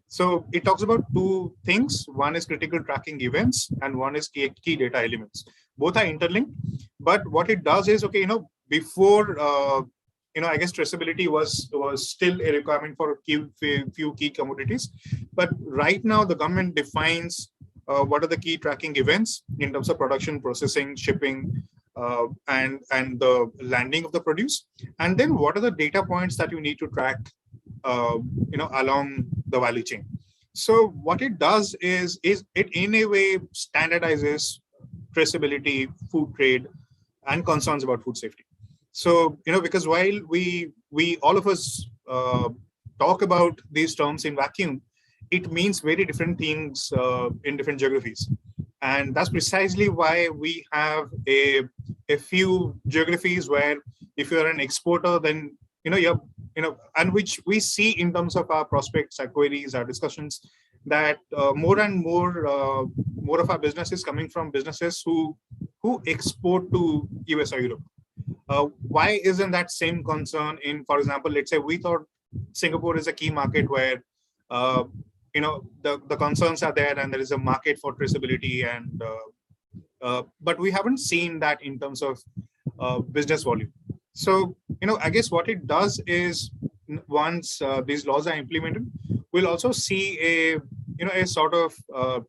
So it talks about two things. One is critical tracking events, and one is key data elements. Both are interlinked. But what it does is, before, I guess traceability was still a requirement for a few key commodities. But right now, the government defines what are the key tracking events in terms of production, processing, shipping, and the landing of the produce. And then what are the data points that you need to track along the value chain. So what it does is it in a way standardizes traceability, food trade, and concerns about food safety. So, because while we all of us talk about these terms in vacuum, it means very different things in different geographies. And that's precisely why we have a few geographies where if you're an exporter, then, and which we see in terms of our prospects, our queries, our discussions, that more and more of our business is coming from businesses who export to US or Europe. Why isn't that same concern in, for example, let's say we thought Singapore is a key market where, the concerns are there and there is a market for traceability, and but we haven't seen that in terms of business volume. So, I guess what it does is once these laws are implemented, we'll also see a sort of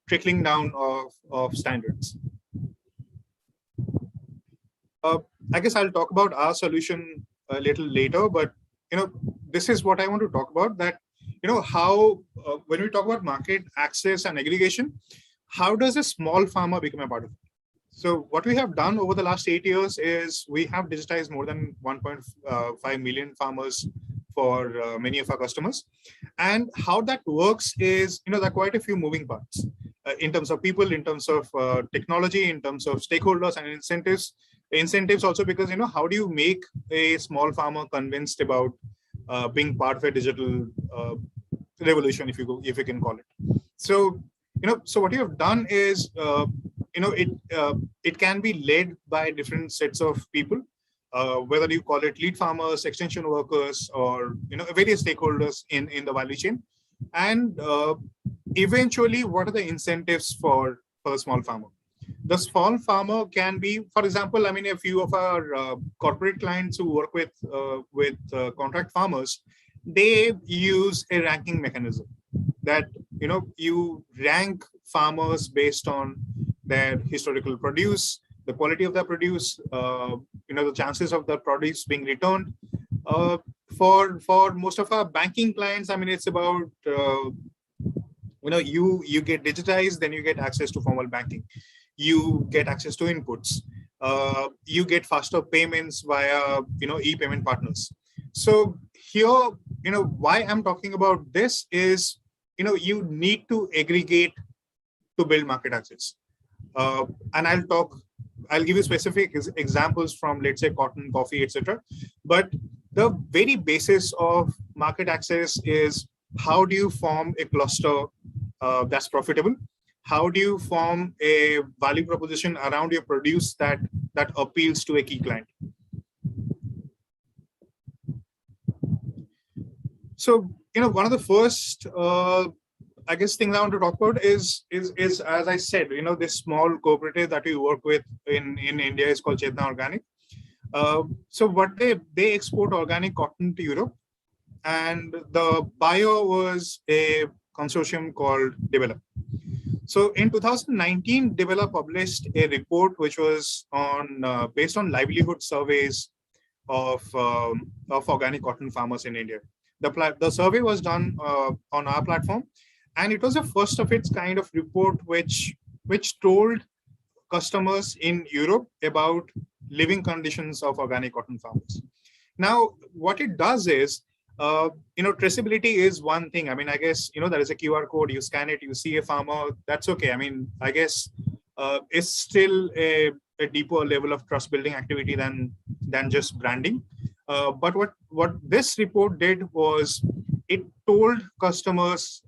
trickling down of standards. I guess I'll talk about our solution a little later, but this is what I want to talk about, that how when we talk about market access and aggregation, how does a small farmer become a part of it? So what we have done over the last 8 years is we have digitized more than 1.5 million farmers for many of our customers. And how that works is, there are quite a few moving parts in terms of people, in terms of technology, in terms of stakeholders and incentives. Incentives also because, how do you make a small farmer convinced about being part of a digital revolution, if you can call it. So, so what you have done is, it can be led by different sets of people, whether you call it lead farmers, extension workers, or various stakeholders in the value chain. And eventually, what are the incentives for the small farmer? The small farmer can be, for example, a few of our corporate clients who work with contract farmers, they use a ranking mechanism that, you rank farmers based on their historical produce, the quality of their produce, the chances of the produce being returned. For most of our banking clients, it's about, you get digitized, then you get access to formal banking. You get access to inputs. You get faster payments via, e-payment partners. So here, why I'm talking about this is, you need to aggregate to build market access. And I'll give you specific examples from, let's say, cotton, coffee, etc. But the very basis of market access is, how do you form a cluster that's profitable? How do you form a value proposition around your produce that appeals to a key client? So, one of the first, I guess, things I want to talk about is as I said, this small cooperative that we work with in India is called Chetna Organic. So what they export organic cotton to Europe, and the buyer was a consortium called Develop. So in 2019, Developer published a report which was on based on livelihood surveys of organic cotton farmers in India. The survey was done on our platform, and it was a first of its kind of report which told customers in Europe about living conditions of organic cotton farmers. Now, what it does is, traceability is one thing. I mean, I guess, there is a QR code, you scan it, you see a farmer, that's okay. I mean, I guess it's still a deeper level of trust building activity than just branding. But what this report did was it told customers,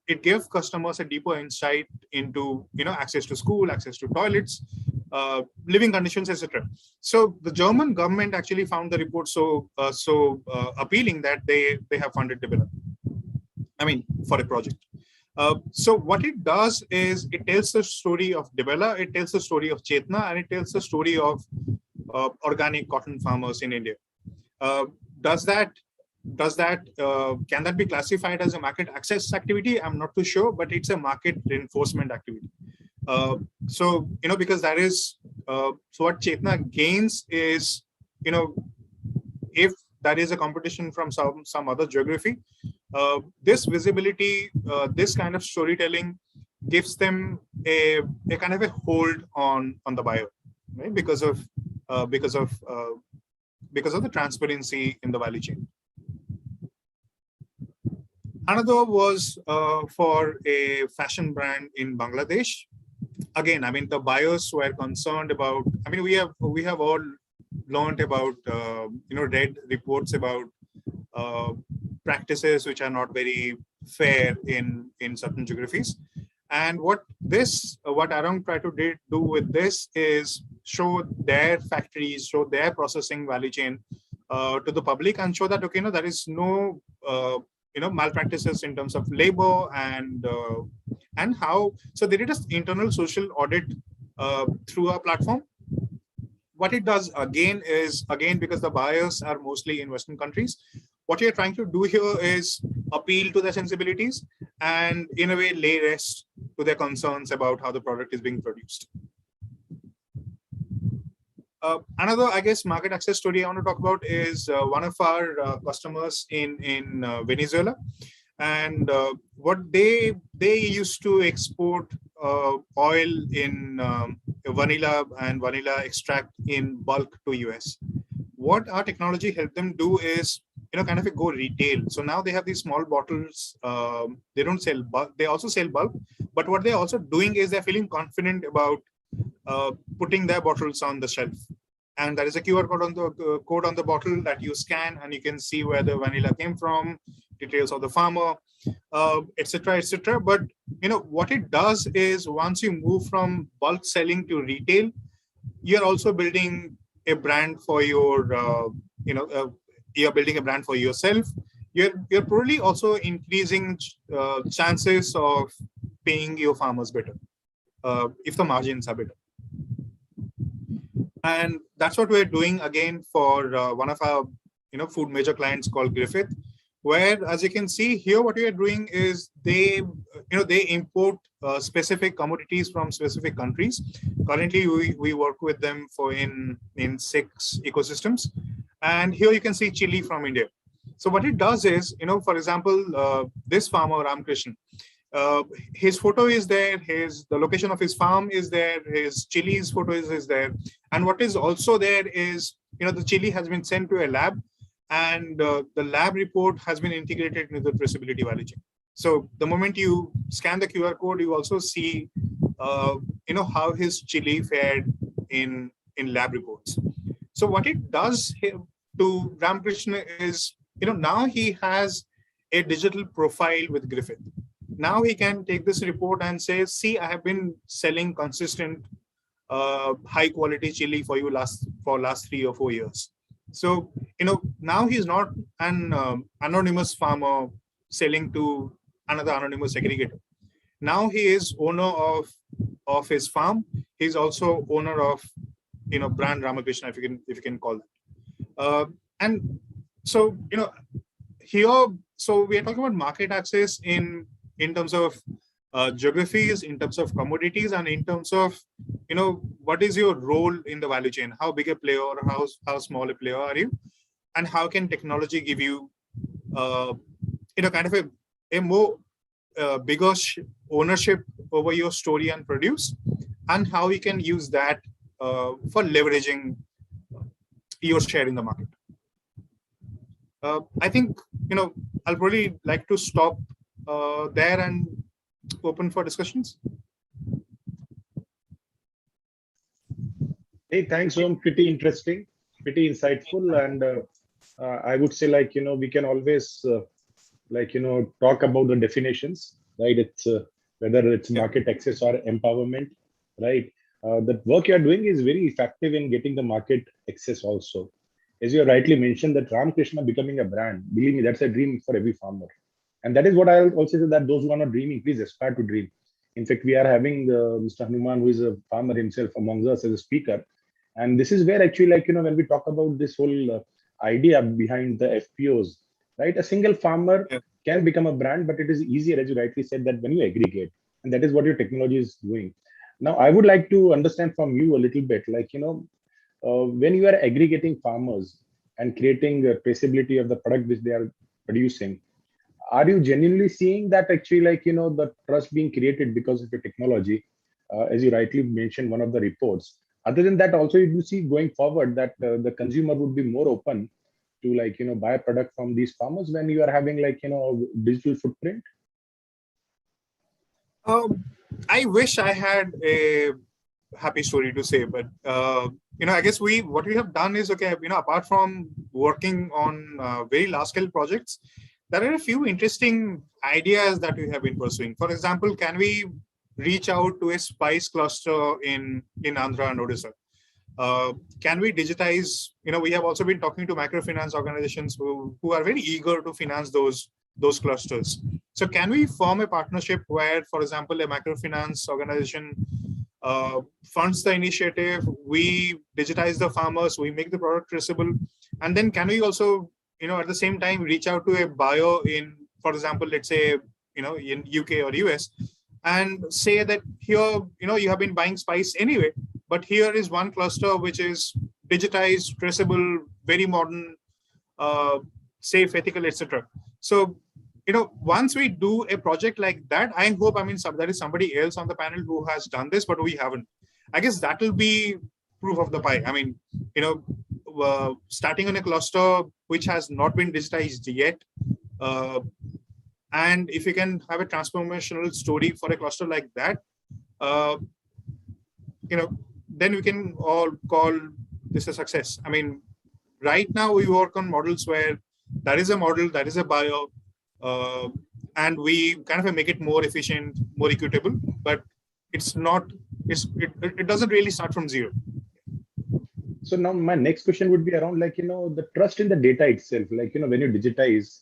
it gave customers a deeper insight into, access to school, access to toilets, living conditions, etc. So the German government actually found the report so appealing that they have funded development. I mean, for a project. So what it does is it tells the story of Debella, it tells the story of Chetna, and it tells the story of organic cotton farmers in India. Can that be classified as a market access activity? I'm not too sure, but it's a market reinforcement activity. So because that is so what Chetna gains is, if that is a competition from some other geography, this visibility, this kind of storytelling gives them a kind of a hold on the buyer, right? Because of the transparency in the value chain. Another was for a fashion brand in Bangladesh. Again, I mean, the buyers were concerned about, I mean, we have all learned about, read reports about practices which are not very fair in certain geographies. And what Arang tried to do with this is show their factories, show their processing value chain to the public, and show that, okay, there is no malpractices in terms of labor and how. So they did an internal social audit through our platform. What it does again is, because the buyers are mostly in Western countries, what you're trying to do here is appeal to their sensibilities and in a way lay rest to their concerns about how the product is being produced. Another, I guess, market access story I want to talk about is one of our customers in Venezuela, and what they used to export oil in vanilla and vanilla extract in bulk to US. What our technology helped them do is, kind of go retail. So now they have these small bottles. They don't sell bulk. They also sell bulk. But what they're also doing is they're feeling confident about putting their bottles on the shelf. And there is a QR code on the bottle that you scan, and you can see where the vanilla came from, details of the farmer, etc., etc. But what it does is, once you move from bulk selling to retail, you're also building a brand for your, you're building a brand for yourself. You're probably also increasing chances of paying your farmers better if the margins are better. And that's what we're doing again for one of our food major clients called Griffith, where, as you can see here, what we are doing is they import specific commodities from specific countries. Currently, we work with them in 6 ecosystems, and here you can see chili from India. So what it does is, for example, this farmer Ramkrishna, his photo is there, the location of his farm is there, his chili's photo is there, and what is also there is, the chili has been sent to a lab, and the lab report has been integrated into the traceability value chain. So the moment you scan the QR code, you also see, how his chili fared in lab reports. So what it does here to Ramkrishna is, now he has a digital profile with Griffith. Now he can take this report and say, see, I have been selling consistent, high quality chili for you for last 3 or 4 years. So, now he's not an anonymous farmer selling to another anonymous aggregator. Now he is owner of his farm. He's also owner of, brand Ramakrishna, if you can call that. And so, here, so we are talking about market access in terms of geographies, in terms of commodities, and in terms of, what is your role in the value chain? How big a player or how small a player are you? And how can technology give you, kind of a more bigger ownership over your story and produce, and how we can use that for leveraging your share in the market. I think, I'll probably like to stop there and open for discussions. Hey, thanks, Om. Pretty interesting, pretty insightful. And I would say, we can always, talk about the definitions, right? It's whether it's market access or empowerment, right? The work you're doing is very effective in getting the market access also. As you rightly mentioned, that Ramakrishna becoming a brand, believe me, that's a dream for every farmer. And that is what I also say, that those who are not dreaming, please aspire to dream. In fact, we are having Mr. Hanuman, who is a farmer himself, amongst us as a speaker. And this is where actually, when we talk about this whole idea behind the FPOs, right? A single farmer can become a brand, but it is easier, as you rightly said, that when you aggregate. And that is what your technology is doing. Now, I would like to understand from you a little bit, when you are aggregating farmers and creating the traceability of the product which they are producing, are you genuinely seeing that actually, the trust being created because of your technology, as you rightly mentioned, one of the reports? Other than that, also, you see going forward that the consumer would be more open to buy a product from these farmers when you are having digital footprint? I wish I had a happy story to say, but I guess what we have done is, okay, apart from working on very large scale projects, there are a few interesting ideas that we have been pursuing. For example, can we reach out to a spice cluster in Andhra and Odisha? Can we digitize? We have also been talking to microfinance organizations who are very eager to finance those clusters. So can we form a partnership where, for example, a microfinance organization funds the initiative, we digitize the farmers, we make the product traceable, and then can we also, at the same time, reach out to a buyer in, for example, let's say, in UK or US, and say that here, you have been buying spice anyway, but here is one cluster which is digitized, traceable, very modern, safe, ethical, etc. So, once we do a project like that, I hope, there is somebody else on the panel who has done this, but we haven't. I guess that will be proof of the pie. Starting on a cluster which has not been digitized yet, and if you can have a transformational story for a cluster like that, then we can all call this a success. Right now we work on models where there is a model, there is a buyer, and we kind of make it more efficient, more equitable, but it doesn't really start from zero. So now my next question would be around the trust in the data itself, when you digitize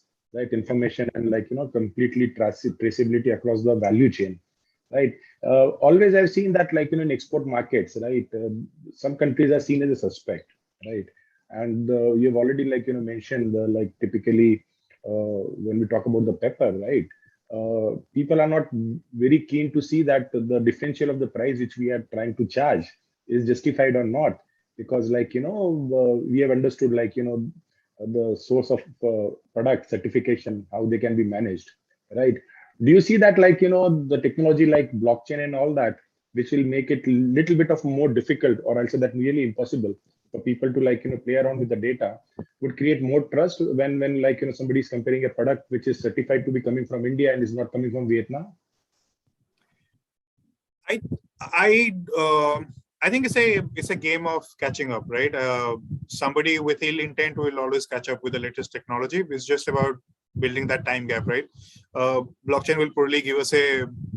information and completely traceability across the value chain, right? Always I've seen that in export markets, right? Some countries are seen as a suspect, right? And you've already mentioned typically when we talk about the pepper, right? People are not very keen to see that the differential of the price which we are trying to charge is justified or not, because we have understood the source of product certification, how they can be managed, right? Do you see that the technology like blockchain and all that, which will make it a little bit of more difficult, or also that really impossible for people to play around with the data, would create more trust when somebody is comparing a product which is certified to be coming from India and is not coming from Vietnam? I think it's a game of catching up, right? Somebody with ill intent will always catch up with the latest technology. It's just about building that time gap, right? Blockchain will probably give us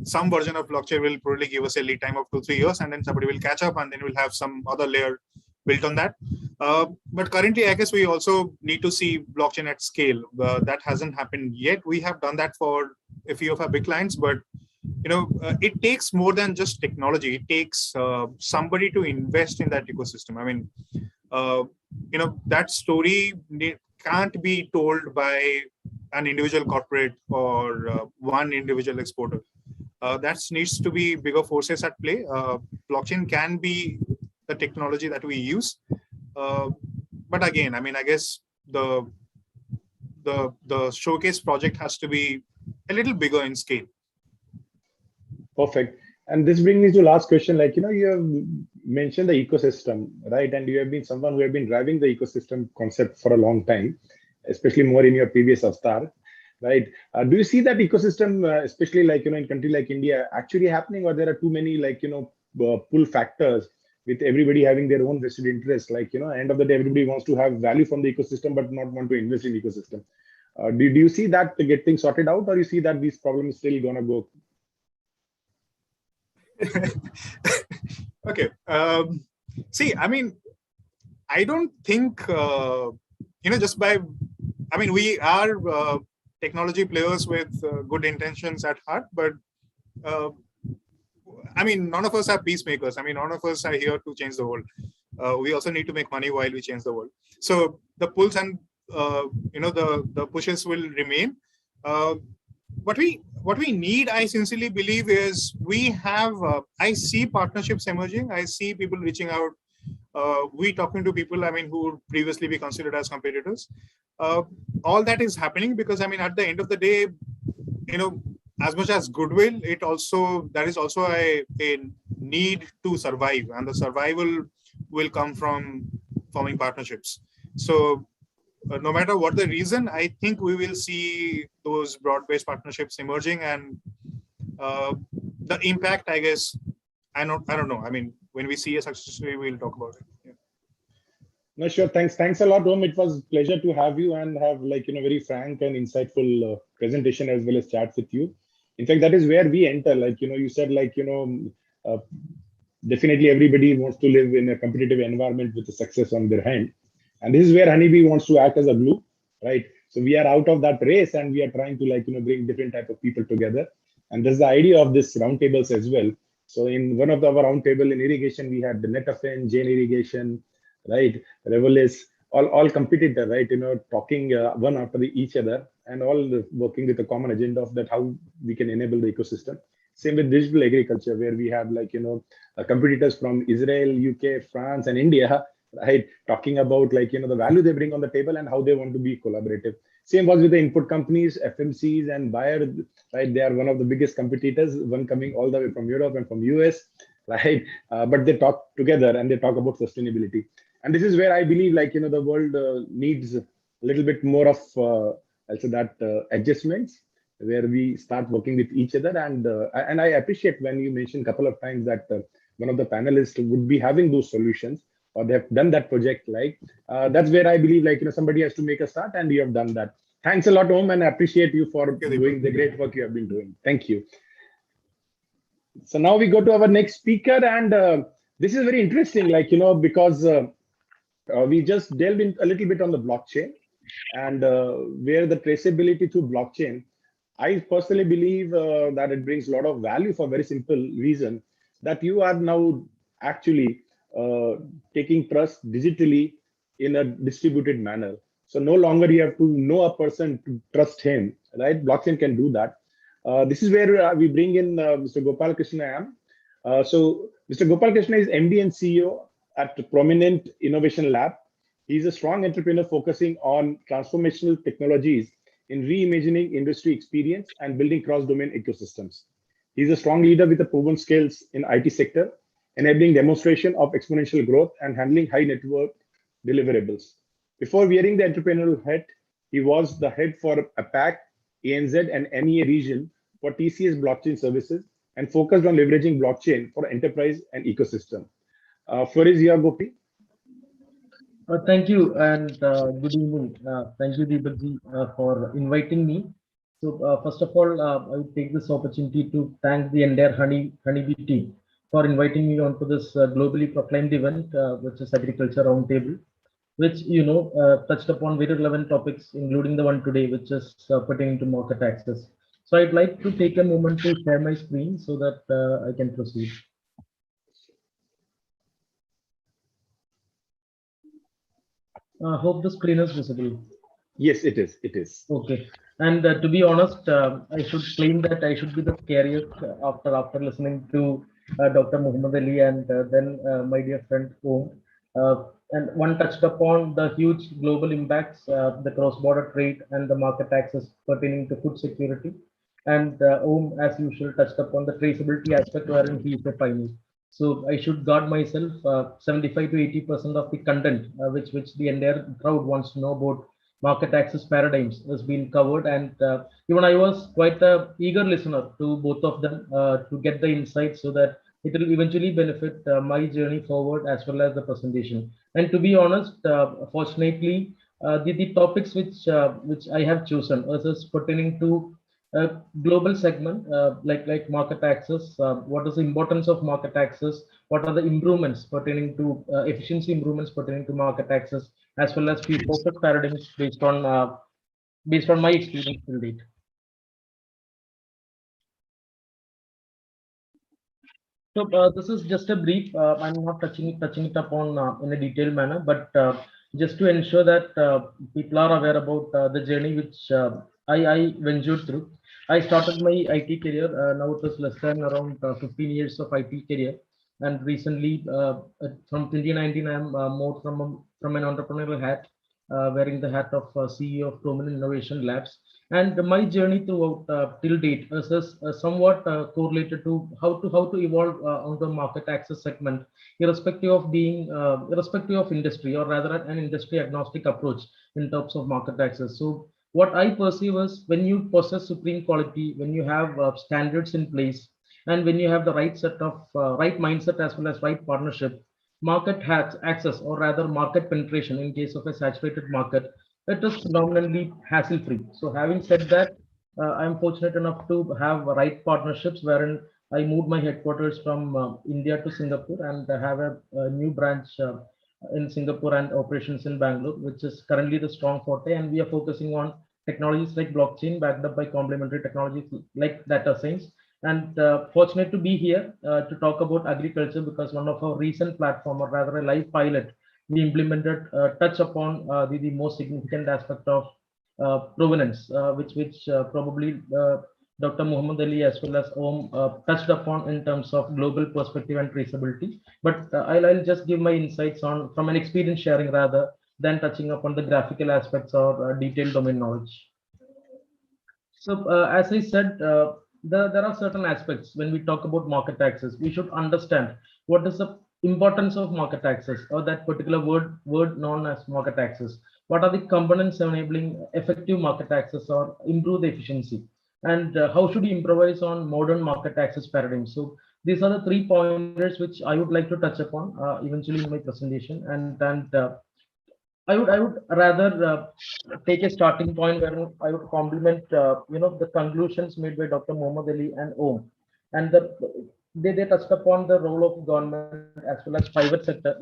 some version of blockchain will probably give us a lead time of 2-3 years, and then somebody will catch up, and then we'll have some other layer built on that. But currently, I guess we also need to see blockchain at scale. That hasn't happened yet. We have done that for a few of our big clients, but it takes more than just technology. It takes somebody to invest in that ecosystem. That story can't be told by an individual corporate or one individual exporter. that needs to be bigger forces at play. Blockchain can be the technology that we use, but again, I mean, I guess the showcase project has to be a little bigger in scale. Perfect. And this brings me to last question. Like, you have mentioned the ecosystem, right? And you have been someone who have been driving the ecosystem concept for a long time, especially more in your previous avatar, right? Do you see that ecosystem, especially like, in a country like India, actually happening, or there are too many like, pull factors with everybody having their own vested interest? Like, end of the day, everybody wants to have value from the ecosystem, but not want to invest in ecosystem. Do you see that to get things sorted out, or you see that these problems still gonna go? Okay. See, I mean, I don't think, just by, I mean, we are technology players with good intentions at heart, but I mean, none of us are peacemakers. I mean, none of us are here to change the world. We also need to make money while we change the world. So the pulls and, the pushes will remain. What we need, I sincerely believe, is we have, I see partnerships emerging. I see people reaching out. We talking to people, I mean, who would previously be considered as competitors. All that is happening because, I mean, at the end of the day, as much as goodwill, there is also a need to survive, and the survival will come from forming partnerships. So no matter what the reason, I think we will see those broad-based partnerships emerging, and the impact, I guess, I don't know. I mean, when we see a success story, we'll talk about it. Yeah. No, sure. Thanks a lot, Om. It was a pleasure to have you and have very frank and insightful presentation as well as chat with you. In fact, that is where we enter. Like, you said, definitely everybody wants to live in a competitive environment with the success on their hand. And this is where HnyB wants to act as a glue, right? So we are out of that race and we are trying to bring different type of people together. And that's the idea of this roundtables as well. So in one of our roundtable in irrigation, we had the Netafin, Jain Irrigation, right? Revelis, all competitor, right? Talking one after each other and all working with a common agenda of that how we can enable the ecosystem. Same with digital agriculture, where we have competitors from Israel, UK, France, and India, right? Talking about the value they bring on the table and how they want to be collaborative. Same was with the input companies, FMCs and Bayer, right? They are one of the biggest competitors, one coming all the way from Europe and from US, right? But they talk together and they talk about sustainability. And this is where I believe the world needs a little bit more of also that adjustments, where we start working with each other. And I appreciate when you mentioned a couple of times that one of the panelists would be having those solutions, or they have done that project. That's where I believe somebody has to make a start, and you have done that. Thanks a lot, Om, and I appreciate you for doing the great work you have been doing. Thank you. So now we go to our next speaker, and this is very interesting, because we just delved in a little bit on the blockchain and where the traceability through blockchain. I personally believe that it brings a lot of value for a very simple reason, that you are now actually taking trust digitally in a distributed manner. So no longer you have to know a person to trust him, right? Blockchain can do that. This is where we bring in Mr. Gopikrishna. So Mr. Gopikrishna is MD and CEO at Promenant Innovation Lab. He's a strong entrepreneur focusing on transformational technologies in reimagining industry experience and building cross-domain ecosystems. He's a strong leader with a proven skills in IT sector, enabling demonstration of exponential growth and handling high network deliverables. Before wearing the entrepreneurial hat, he was the head for APAC, ANZ, and MEA region for TCS blockchain services and focused on leveraging blockchain for enterprise and ecosystem. Floor is yours, Gopi. Thank you and good evening. Thank you, Deepakji, for inviting me. So first of all, I would take this opportunity to thank the entire HnyB team for inviting me onto this globally proclaimed event, which is Agriculture Roundtable, which touched upon very relevant topics, including the one today, which is pertaining to market access. So I'd like to take a moment to share my screen so that I can proceed. Hope the screen is visible. Yes, it is. It is. Okay. And to be honest, I should claim that I should be the scariest after listening to Dr. Muhammad Ali and then my dear friend Om. And one touched upon the huge global impacts, the cross-border trade and the market access pertaining to food security. And Om, as usual, touched upon the traceability aspect wherein he is a pioneer. So I should guard myself. 75 to 80% of the content which the entire crowd wants to know about market access paradigms has been covered, and even I was quite a eager listener to both of them to get the insights so that it will eventually benefit my journey forward as well as the presentation. And to be honest, fortunately, the topics which I have chosen is pertaining to global segment, like market access. What is the importance of market access? What are the improvements pertaining to efficiency improvements pertaining to market access, as well as few focus paradigms based on my experience till date. So this is just a brief. I'm not touching it upon in a detailed manner, but just to ensure that people are aware about the journey which I ventured through. I started my IT career. Now it is less than around 15 years of IT career, and recently from 2019 I'm more from an entrepreneurial hat, wearing the hat of CEO of Promenant Innovation Labs. And my journey throughout till date is somewhat correlated to how to evolve on the market access segment, irrespective of being irrespective of industry, or rather an industry agnostic approach in terms of market access. So what I perceive is, when you possess supreme quality, when you have standards in place, and when you have the right set of right mindset as well as right partnership, market has access, or rather market penetration in case of a saturated market, it is phenomenally hassle free. So having said that, I'm fortunate enough to have right partnerships wherein I moved my headquarters from India to Singapore, and I have a new branch in Singapore and operations in Bangalore, which is currently the strong forte. And we are focusing on technologies like blockchain backed up by complementary technologies like data science. And fortunate to be here to talk about agriculture, because one of our recent platform, or rather a live pilot, we implemented touch upon the most significant aspect of provenance, which probably Dr. Muhammad Ali as well as Om touched upon in terms of global perspective and traceability. But I'll just give my insights on from an experience sharing rather than touching upon the graphical aspects or detailed domain knowledge. So as I said, there are certain aspects when we talk about market access. We should understand what is the importance of market access, or that particular word known as market access. What are the components enabling effective market access or improve the efficiency? And how should we improvise on modern market access paradigms? So these are the 3 pointers which I would like to touch upon eventually in my presentation. And I would rather take a starting point where I would complement the conclusions made by Dr. Muhammad Ali and Om, and they touched upon the role of government as well as private sector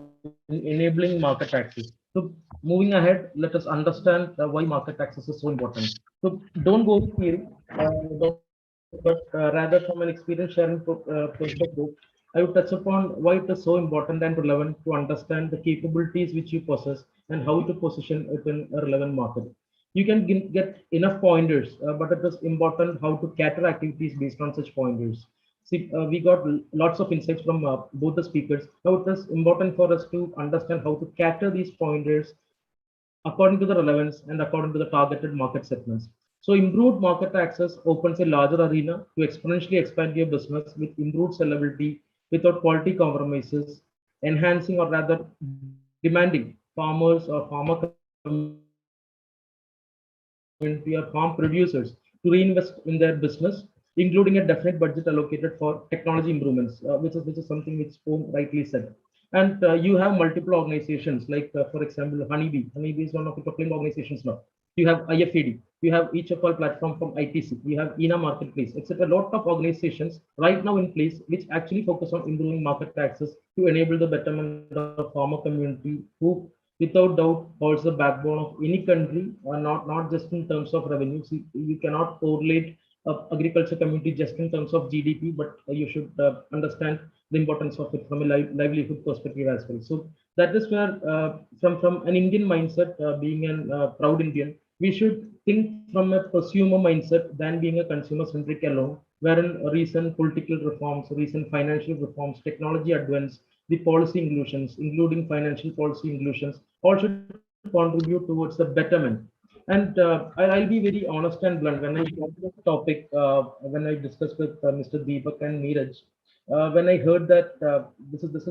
in enabling market access. So moving ahead, let us understand why market access is so important. So don't go with theory, but rather from an experience sharing perspective, I would touch upon why it is so important and relevant to understand the capabilities which you possess and how to position it in a relevant market. You can get enough pointers, but it is important how to cater activities based on such pointers. See, we got lots of insights from both the speakers. Now it is important for us to understand how to cater these pointers according to the relevance and according to the targeted market segments. So improved market access opens a larger arena to exponentially expand your business with improved sellability without quality compromises, enhancing or rather demanding farmers or farmer community or farm producers to reinvest in their business, including a definite budget allocated for technology improvements, which is something which Om rightly said. And you have multiple organizations like, for example, HnyB. HnyB is one of the proclaimed organizations now. You have IFAD. You have each of our platform from ITC. You have ENA Marketplace, etc. A lot of organizations right now in place which actually focus on improving market access to enable the betterment of farmer community, who without doubt holds the backbone of any country, or not just in terms of revenue. See, you cannot correlate agriculture community just in terms of GDP, but you should understand the importance of it from a livelihood perspective as well. So that is where from an Indian mindset, being a proud Indian, we should think from a prosumer mindset than being a consumer-centric alone, wherein recent political reforms, recent financial reforms, technology advance, the policy inclusions, including financial policy inclusions, all should contribute towards the betterment. And I'll be very honest and blunt when I talk about the topic, when I discussed with Mr. Deepak and Neeraj, when I heard that this is the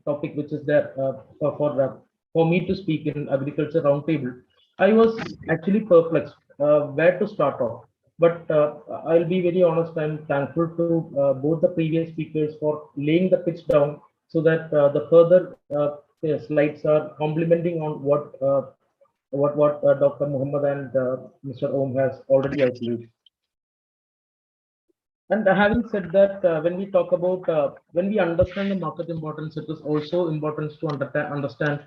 topic which is there for me to speak in agriculture roundtable, I was actually perplexed where to start off. But I'll be very honest. I'm thankful to both the previous speakers for laying the pitch down so that the further slides are complementing on what Dr. Mohammed and Mr. Om has already outlined. And having said that, when we talk about, when we understand the market importance, it is also important to understand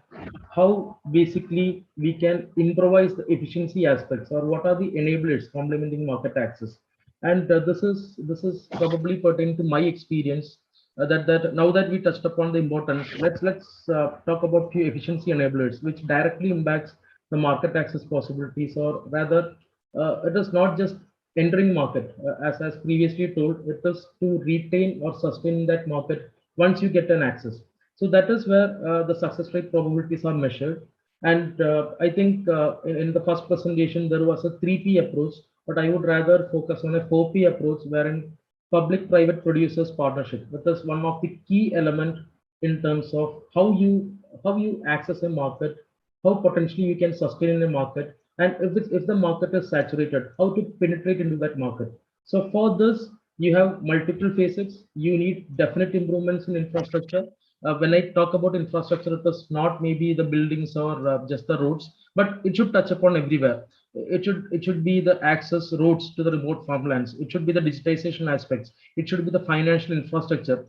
how basically we can improvise the efficiency aspects, or what are the enablers complementing market access. And this is probably pertaining to my experience. That now that we touched upon the importance, let's talk about few efficiency enablers which directly impacts the market access possibilities, or rather, it is not just entering market, as previously told, it is to retain or sustain that market once you get an access. So that is where the success rate probabilities are measured. And I think in the first presentation there was a 3P approach, but I would rather focus on a 4P approach, wherein public-private producers partnership. That is one of the key element in terms of how you access a market, how potentially you can sustain in a market, and if the market is saturated, how to penetrate into that market. So for this, you have multiple facets. You need definite improvements in infrastructure. When I talk about infrastructure, it is not maybe the buildings or just the roads, but it should touch upon everywhere. It should be the access roads to the remote farmlands. It should be the digitization aspects. It should be the financial infrastructure.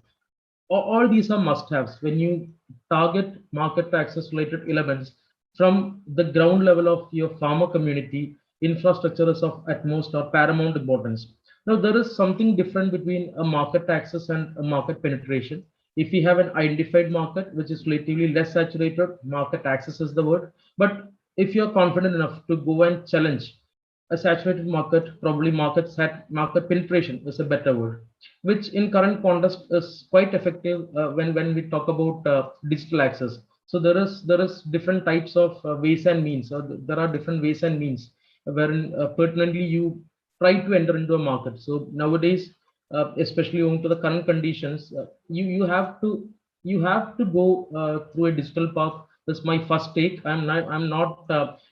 All these are must-haves when you target market access related elements from the ground level of your farmer community. Infrastructure is of utmost or paramount importance. Now, there is something different between a market access and a market penetration. If we have an identified market, which is relatively less saturated, market access is the word. But if you're confident enough to go and challenge a saturated market, probably market penetration is a better word, which in current context is quite effective when we talk about digital access. So there is different types of ways and means, or there are different ways and means wherein pertinently you try to enter into a market. So nowadays, especially owing to the current conditions, you have to go through a digital path. This is my first take. I'm not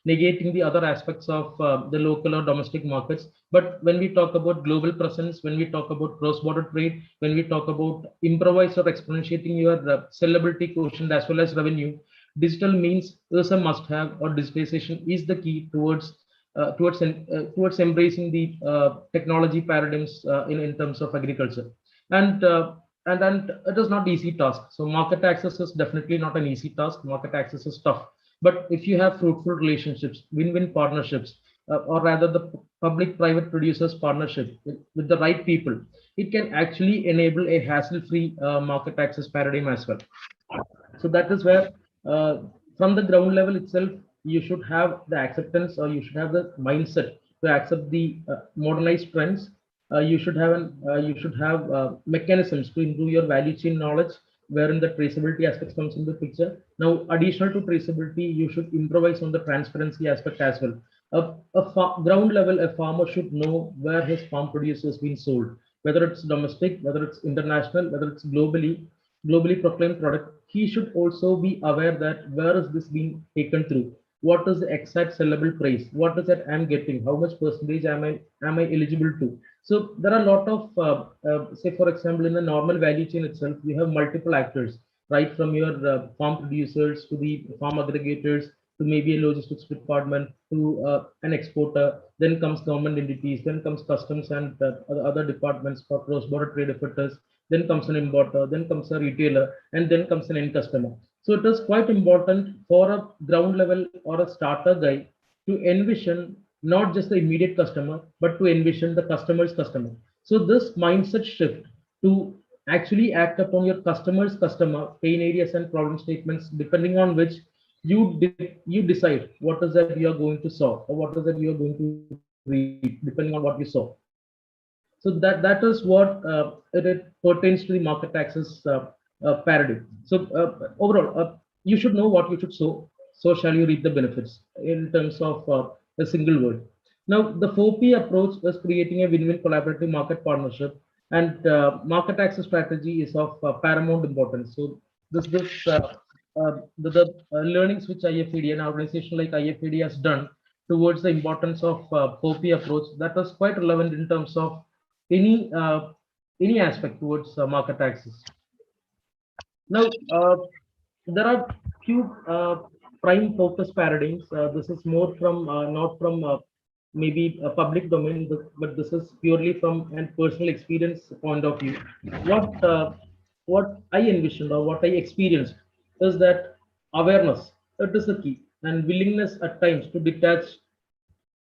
negating the other aspects of the local or domestic markets. But when we talk about global presence, when we talk about cross-border trade, when we talk about improvise or exponentiating your sellability quotient as well as revenue, digital means is a must-have, or digitization is the key towards embracing the technology paradigms in terms of agriculture. And it is not easy task. So market access is definitely not an easy task. Market access is tough. But if you have fruitful relationships, win-win partnerships, or rather the public-private producers partnership with the right people, it can actually enable a hassle-free market access paradigm as well. So that is where from the ground level itself, you should have the acceptance, or you should have the mindset to accept the modernized trends. You should have mechanisms to improve your value chain knowledge, wherein the traceability aspect comes into the picture. Now, additional to traceability, you should improvise on the transparency aspect as well. Ground level, a farmer should know where his farm produce has been sold, whether it's domestic, whether it's international, whether it's globally proclaimed product. He should also be aware that where is this being taken through, what is the exact sellable price, what is that I'm getting, how much percentage am I eligible to. So there are a lot of say for example, in the normal value chain itself, you have multiple actors, right from your farm producers to the farm aggregators to maybe a logistics department to an exporter. Then comes government entities, then comes customs and other departments for cross-border trade efforters. Then comes an importer, then comes a retailer, and then comes an end customer. So it is quite important for a ground level or a starter guy to envision not just the immediate customer, but to envision the customer's customer. So this mindset shift to actually act upon your customer's customer pain areas and problem statements, depending on which you decide what is that you are going to solve or what is that you are going to read depending on what you saw. So that is what it pertains to the market access paradigm. So overall, you should know what you should sow, so shall you reap the benefits in terms of a single word. Now, the 4P approach is creating a win-win collaborative market partnership, and market access strategy is of paramount importance. So the learnings which IFAD, an organization like IFAD, has done towards the importance of 4P approach, that was quite relevant in terms of any uh, any aspect towards market access. Now, there are few prime focus paradigms. This is more from not from maybe a public domain, but this is purely from a personal experience point of view. What uh, what I envisioned or what I experienced is that awareness, that is the key, and willingness at times to detach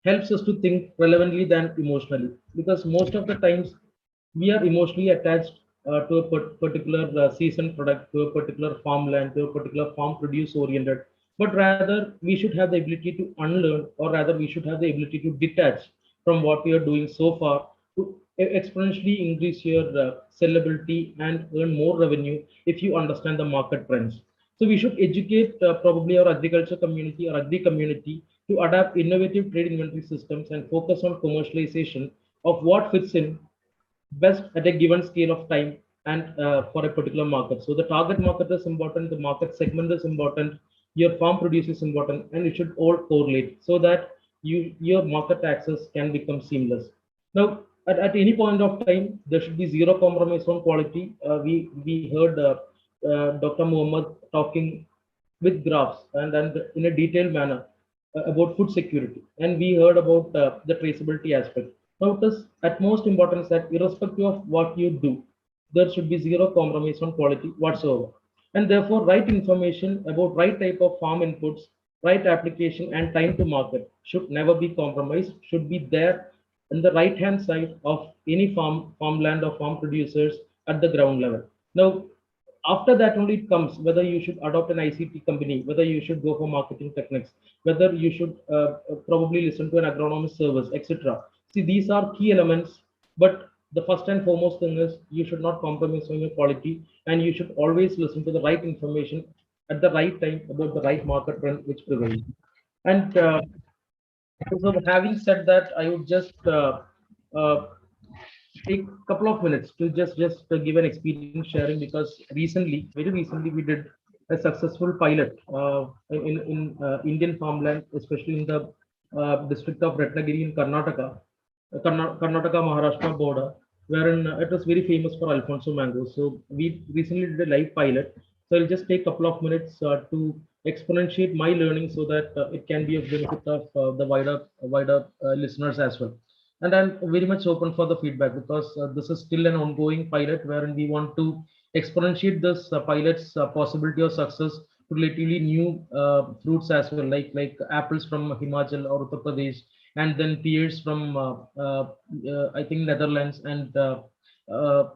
helps us to think relevantly than emotionally, because most of the times we are emotionally attached to a particular season product, to a particular farmland, to a particular farm produce oriented, but rather we should have the ability to unlearn, or rather we should have the ability to detach from what we are doing so far to exponentially increase your sellability and earn more revenue if you understand the market trends. So we should educate probably our agriculture community or agri community to adapt innovative trade inventory systems and focus on commercialization of what fits in best at a given scale of time and for a particular market. So the target market is important, the market segment is important, your farm produce is important, and it should all correlate so that your market access can become seamless. Now, at any point of time, there should be zero compromise on quality. We heard Dr. Mohamed talking with graphs and in a detailed manner about food security, and we heard about the traceability aspect. Now, it is at most importance that irrespective of what you do, there should be zero compromise on quality whatsoever. And therefore, right information about right type of farm inputs, right application, and time to market should never be compromised, should be there in the right hand side of any farmland or farm producers at the ground level. Now, after that only it comes whether you should adopt an ICT company, whether you should go for marketing techniques, whether you should probably listen to an agronomist service, etc. See, these are key elements, but the first and foremost thing is you should not compromise on your quality, and you should always listen to the right information at the right time about the right market trend which prevails. And so having said that, I would just uh, take a couple of minutes to just give an experience sharing, because recently, very recently, we did a successful pilot in Indian farmland, especially in the district of Ratnagiri in Karnataka, Karnataka Maharashtra border, wherein it was very famous for Alfonso mango. So we recently did a live pilot. So I'll just take a couple of minutes to exponentiate my learning so that it can be of benefit of the wider listeners as well. And I'm very much open for the feedback, because this is still an ongoing pilot wherein we want to exponentiate this pilot's possibility of success to relatively new fruits as well, like apples from Himachal or Uttar Pradesh, and then pears from I think Netherlands and uh,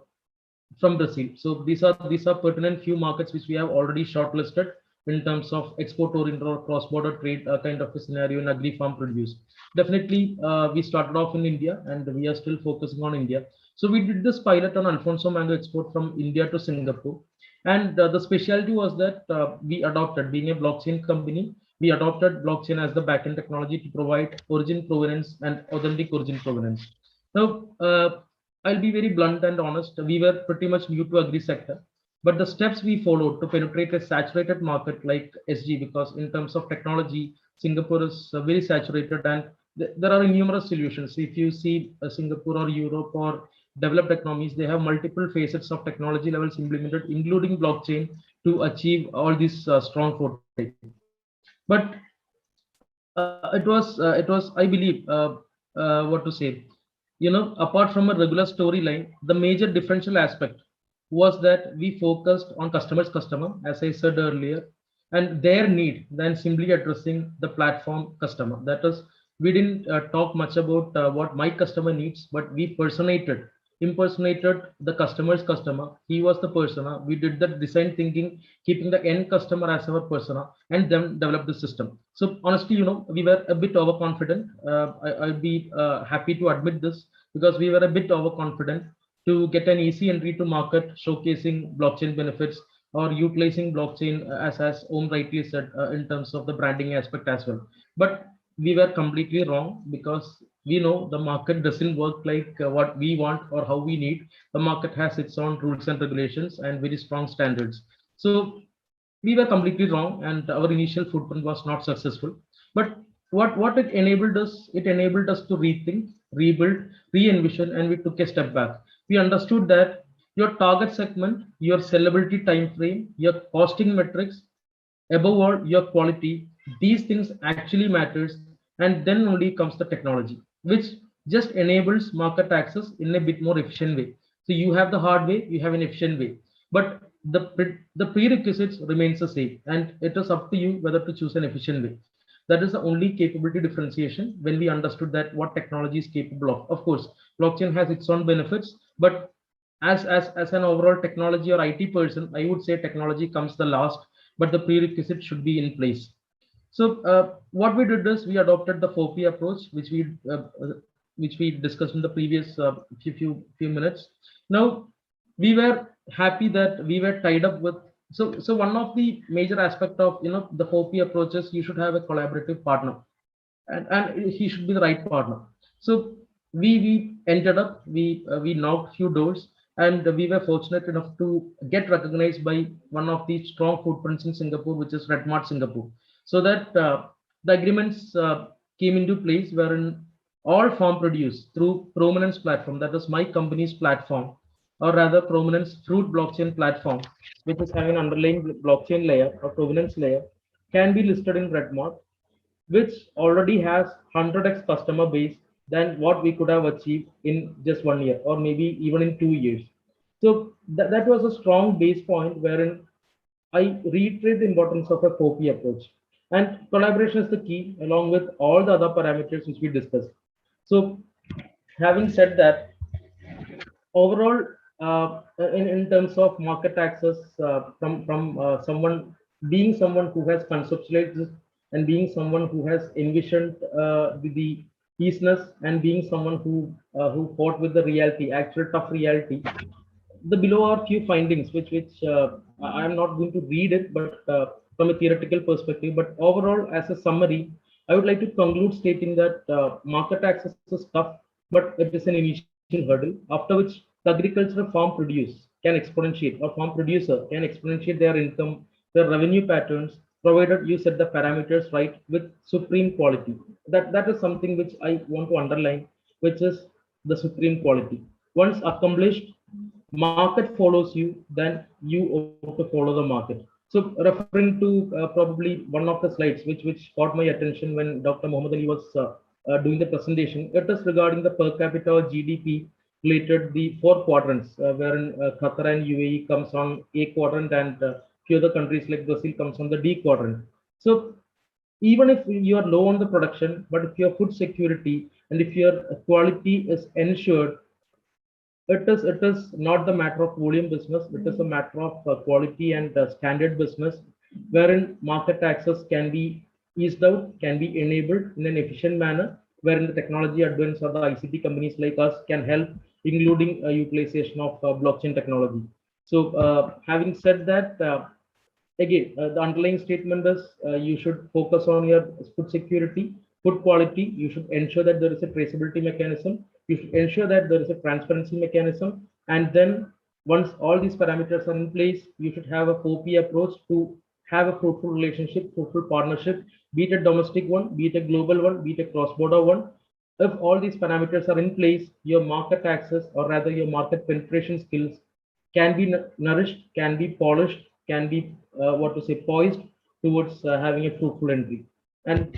from Brazil. So these are pertinent few markets which we have already shortlisted in terms of export oriented or cross-border trade kind of a scenario in agri farm produce. Definitely, we started off in India and we are still focusing on India. So we did this pilot on Alfonso mango export from India to Singapore. And the specialty was that we adopted, being a blockchain company, we adopted blockchain as the backend technology to provide origin provenance and authentic origin provenance. Now, I'll be very blunt and honest. We were pretty much new to agri sector, but the steps we followed to penetrate a saturated market like SG, because in terms of technology, Singapore is very saturated, and there are numerous solutions. If you see Singapore or Europe or developed economies, they have multiple facets of technology levels implemented, including blockchain, to achieve all these strong forte. But it was, I believe, what to say, apart from a regular storyline, the major differential aspect was that we focused on customer, as I said earlier, and their need than simply addressing the platform customer. That is, we didn't talk much about what my customer needs, but we personated impersonated the customer's customer. He was the persona. We did the design thinking, keeping the end customer as our persona, and then develop the system. So honestly, we were a bit overconfident. I'd be happy to admit this, because we were a bit overconfident to get an easy entry to market, showcasing blockchain benefits or utilizing blockchain, as Om rightly said, in terms of the branding aspect as well. But we were completely wrong, because we know the market doesn't work like what we want or how we need. The market has its own rules and regulations and very strong standards. So we were completely wrong, and our initial footprint was not successful. But what it enabled us, it enabled us to rethink, rebuild, re-envision, and we took a step back. We understood that your target segment, your sellability time frame, your costing metrics, above all your quality, these things actually matters. And then only comes the technology, which just enables market access in a bit more efficient way. So you have the hard way, you have an efficient way, but the prerequisites remains the same, and it is up to you whether to choose an efficient way. That is the only capability differentiation when we understood that what technology is capable of. Of course, blockchain has its own benefits, but as an overall technology or IT person, I would say technology comes the last, but the prerequisite should be in place. So what we did is we adopted the 4P approach, which we discussed in the previous few minutes. Now we were happy that we were tied up with. So one of the major aspect of the 4P approaches, you should have a collaborative partner, and he should be the right partner. So we ended up, we knocked few doors, and we were fortunate enough to get recognized by one of the strong footprints in Singapore, which is Red Mart Singapore. So that the agreements came into place, wherein all farm produce through Promenant's platform, that is my company's platform, or rather Promenant's fruit blockchain platform, which is having an underlying blockchain layer or provenance layer, can be listed in Red Mart, which already has 100x customer base than what we could have achieved in just 1 year, or maybe even in 2 years. So that was a strong base point, wherein I reiterate the importance of a 4P approach. And collaboration is the key, along with all the other parameters which we discussed. So having said that, overall, in terms of market access, from someone who has conceptualized this, and being someone who has envisioned the easiness, and being someone who fought with the reality, actual tough reality. The below are few findings which I'm not going to read it, but from a theoretical perspective. But overall, as a summary, I would like to conclude stating that market access is tough, but it is an initial hurdle, after which the agricultural farm produce can exponentiate, or farm producer can exponentiate their income, their revenue patterns, provided you set the parameters right with supreme quality. That is something which I want to underline, which is the supreme quality. Once accomplished, market follows you, then you ought to follow the market. So referring to probably one of the slides which caught my attention when Dr. Mohamed Ali was doing the presentation, it is regarding the per capita GDP related the 4 quadrants, wherein Qatar and UAE comes on A quadrant, and few other countries like Brazil comes on the D quadrant. So even if you are low on the production, but if your food security and if your quality is ensured, it is not the matter of volume business. It is a matter of quality and standard business, wherein market access can be eased out, can be enabled in an efficient manner, wherein the technology advance or the ICT companies like us can help, including utilization of blockchain technology. So having said that, again, the underlying statement is you should focus on your food security, food quality. You should ensure that there is a traceability mechanism. You should ensure that there is a transparency mechanism. And then once all these parameters are in place, you should have a 4P approach to have a fruitful relationship, fruitful partnership, be it a domestic one, be it a global one, be it a cross-border one. If all these parameters are in place, your market access, or rather your market penetration skills, can be nourished, can be polished, can be poised towards having a fruitful entry. And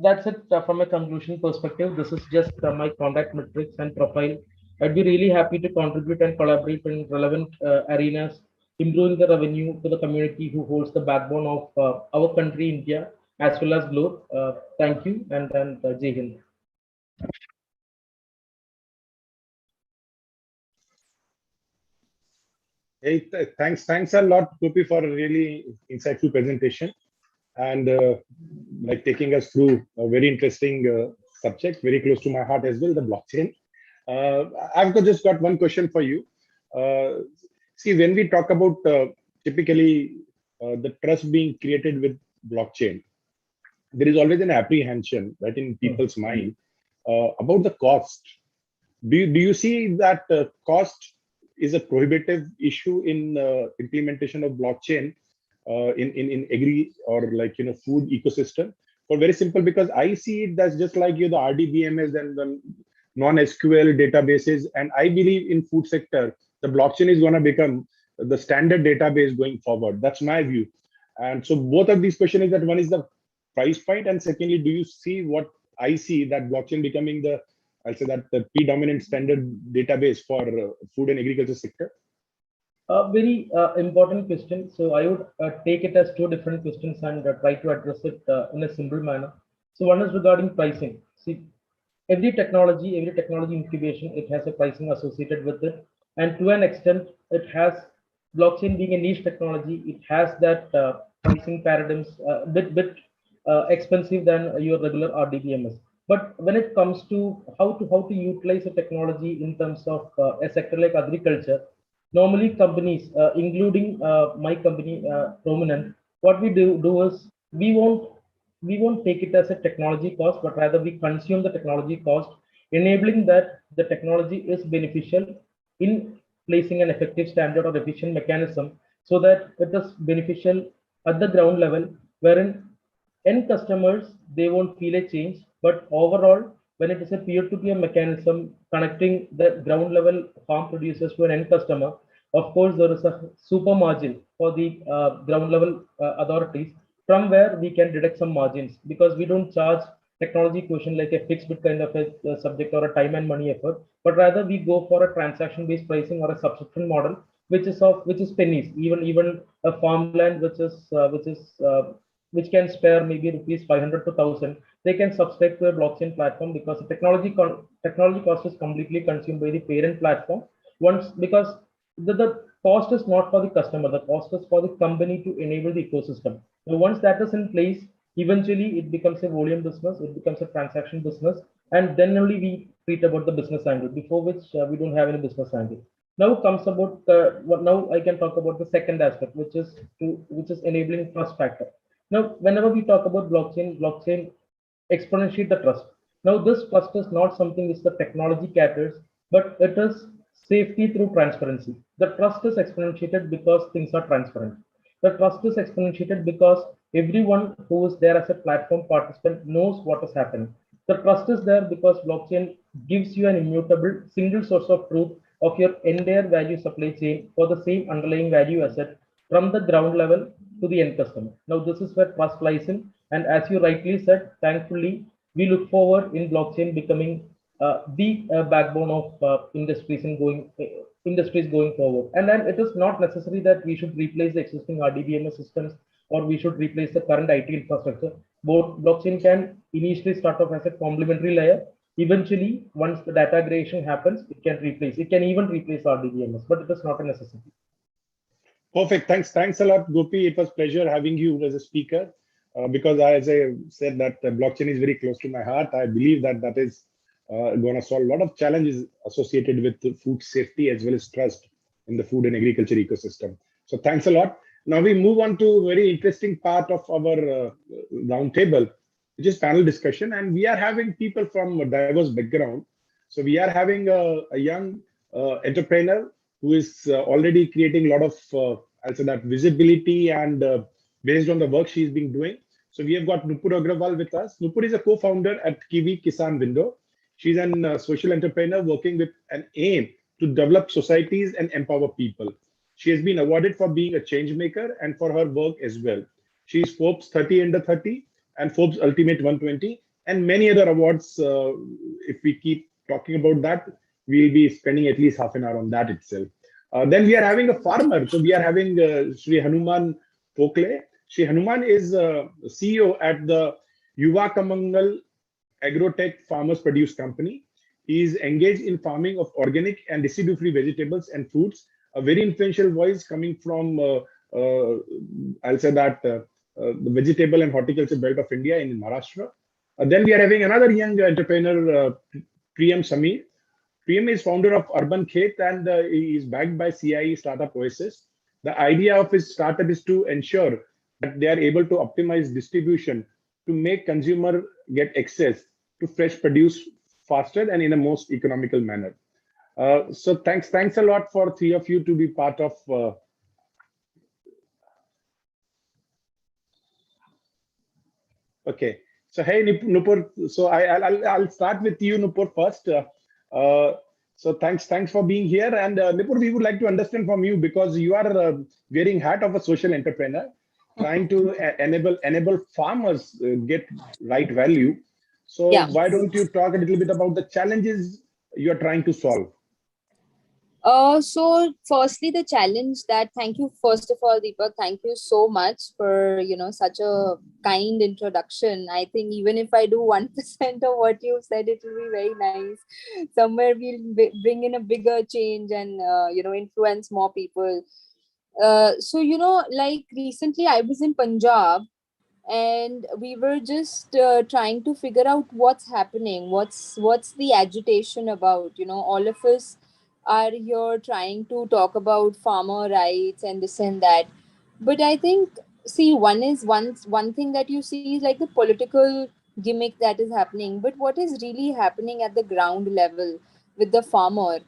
that's it from a conclusion perspective. This is just my contact metrics and profile. I'd be really happy to contribute and collaborate in relevant arenas, improving the revenue to the community who holds the backbone of our country, India, as well as globe. Thank you, and Jai Hind. Hey, thanks a lot, Gopi, for a really insightful presentation and like taking us through a very interesting subject, very close to my heart as well, the blockchain. Just got one question for you. See, when we talk about typically the trust being created with blockchain, there is always an apprehension right in people's mind about the cost. Do you see that cost is a prohibitive issue in implementation of blockchain in agri or like food ecosystem? For very simple, because I see it as just like the RDBMS and the non-SQL databases, and I believe in food sector the blockchain is going to become the standard database going forward. That's my view. And so both of these questions is that one is the price point, and secondly, do you see what I see that blockchain becoming the, I'll say that the predominant standard database for food and agriculture sector? A very important question. So I would take it as two different questions and try to address it in a simple manner. So one is regarding pricing. See, every technology incubation, it has a pricing associated with it. And to an extent, it has, blockchain being a niche technology, it has that pricing paradigms a bit expensive than your regular RDBMS. But when it comes to how to utilize a technology in terms of a sector like agriculture, normally companies, including my company, Promenant, what we do is we won't take it as a technology cost, but rather we consume the technology cost, enabling that the technology is beneficial in placing an effective standard or efficient mechanism, so that it is beneficial at the ground level, wherein end customers, they won't feel a change, but overall, when it is a peer-to-peer mechanism connecting the ground level farm producers to an end customer, of course there is a super margin for the ground level authorities, from where we can deduct some margins, because we don't charge technology quotient like a fixed bit kind of a subject or a time and money effort, but rather we go for a transaction based pricing or a subscription model, which is pennies. Even a farmland which can spare maybe rupees 500 to 1000, they can subscribe to a blockchain platform, because the technology cost is completely consumed by the parent platform. Once, because the cost is not for the customer, the cost is for the company to enable the ecosystem. So once that is in place, eventually it becomes a volume business, it becomes a transaction business, and then only we treat about the business angle, before which we don't have any business angle. Now comes about now I can talk about the second aspect, which is enabling trust factor. Now, whenever we talk about blockchain exponentiate the trust. Now, this trust is not something which the technology caters, but it is safety through transparency. The trust is exponentiated because things are transparent. The trust is exponentiated because everyone who is there as a platform participant knows what is happening. The trust is there because blockchain gives you an immutable single source of truth of your entire value supply chain for the same underlying value asset, from the ground level to the end customer. Now, this is where trust lies in. And as you rightly said, thankfully, we look forward in blockchain becoming the backbone of industries going forward. And then it is not necessary that we should replace the existing RDBMS systems, or we should replace the current IT infrastructure. Both blockchain can initially start off as a complementary layer. Eventually, once the data aggregation happens, it can even replace RDBMS, but it is not a necessity. Perfect. Thanks a lot, Gopi. It was pleasure having you as a speaker, because as I said that blockchain is very close to my heart. I believe that is going to solve a lot of challenges associated with food safety as well as trust in the food and agriculture ecosystem. So thanks a lot. Now we move on to a very interesting part of our roundtable, which is panel discussion, and we are having people from a diverse background. So we are having a young entrepreneur who is already creating a lot of, I'll say that, visibility, and based on the work she's been doing. So we have got Nupur Agarwal with us. Nupur is a co-founder at KIWI Kisan Window. She's a social entrepreneur working with an aim to develop societies and empower people. She has been awarded for being a change maker and for her work as well. She is Forbes 30 Under 30 and Forbes Ultimate 120 and many other awards. If we keep talking about that, we'll be spending at least half an hour on that itself. Then we are having a farmer. So we are having Sri Hanuman Pokale. Sri Hanuman is CEO at the Yuvakmangal Agrotech Farmers Produce Company. He is engaged in farming of organic and residue-free vegetables and fruits a very influential voice coming from, I'll say that, the vegetable and horticulture belt of India in Maharashtra. Then we are having another young entrepreneur, Priyam. Priyam is founder of UrbanKhet, and he is backed by CIE Startup Oasis. The idea of his startup is to ensure that they are able to optimize distribution to make consumer get access to fresh produce faster and in a most economical manner. So thanks a lot for three of you to be part of. Okay, so hey Nupur, so I'll start with you, Nupur, first. So thanks for being here, and Nupur, we would like to understand from you, because you are wearing hat of a social entrepreneur, trying to enable farmers get right value. So Yeah. why don't you talk a little bit about the challenges you are trying to solve? So firstly, the challenge that, thank you, first of all, Deepak, thank you so much for, such a kind introduction. I think even if I do 1% of what you've said, it will be very nice. Somewhere we'll bring in a bigger change and, influence more people. So, like recently I was in Punjab, and we were just trying to figure out what's happening, what's the agitation about. All of us are here trying to talk about farmer rights and this and that, but I think, see, one thing that you see is like the political gimmick that is happening, but what is really happening at the ground level with the farmer?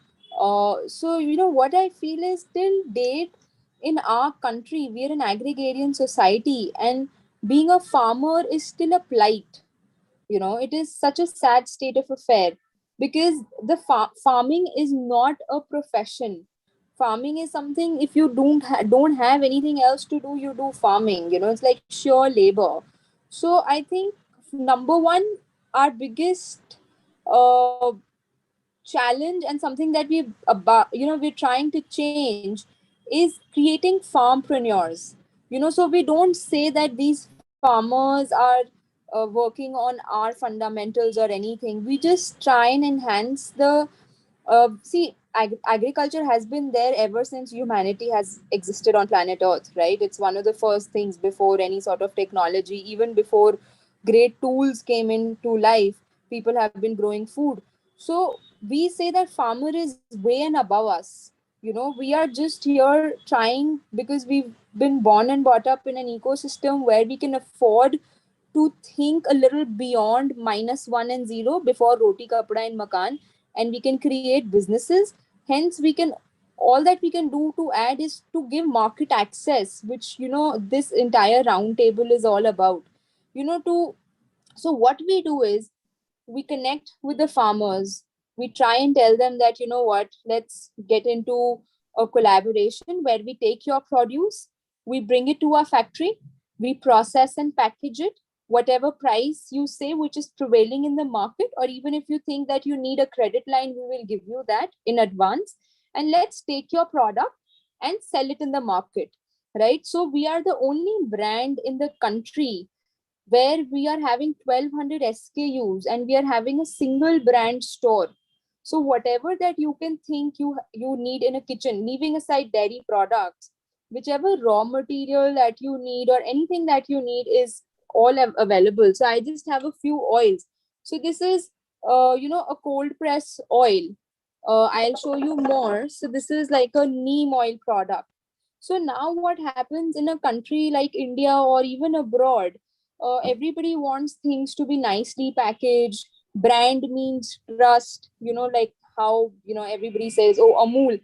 So what I feel is, till date in our country, we are an agrarian society, and being a farmer is still a plight. It is such a sad state of affair, because the farming is not a profession. Farming is something, if you don't have anything else to do, you do farming. It's like sheer labor. So I think, number one, our biggest uh, challenge, and something that we're trying to change, is creating farmpreneurs. So we don't say that these farmers are working on our fundamentals or anything. We just try and enhance the see, agriculture has been there ever since humanity has existed on planet Earth, right? It's one of the first things before any sort of technology, even before great tools came into life. People have been growing food. So we say that farmer is way and above us. We are just here trying, because we've been born and brought up in an ecosystem where we can afford to think a little beyond -1 and 0 before roti, kapda, and makan, and we can create businesses. Hence, we can all that we can do to add is to give market access, which this entire roundtable is all about. To So what we do is, we connect with the farmers. We try and tell them that, what, let's get into a collaboration where we take your produce, we bring it to our factory, we process and package it, whatever price you say, which is prevailing in the market, or even if you think that you need a credit line, we will give you that in advance. And let's take your product and sell it in the market, right? So we are the only brand in the country where we are having 1200 SKUs, and we are having a single brand store. So whatever that you can think you need in a kitchen, leaving aside dairy products, whichever raw material that you need or anything that you need is all available. So I just have a few oils. So this is a cold press oil. I'll show you more. So this is like a neem oil product. So now what happens in a country like India or even abroad, everybody wants things to be nicely packaged. Brand means trust, like how everybody says, oh, Amul,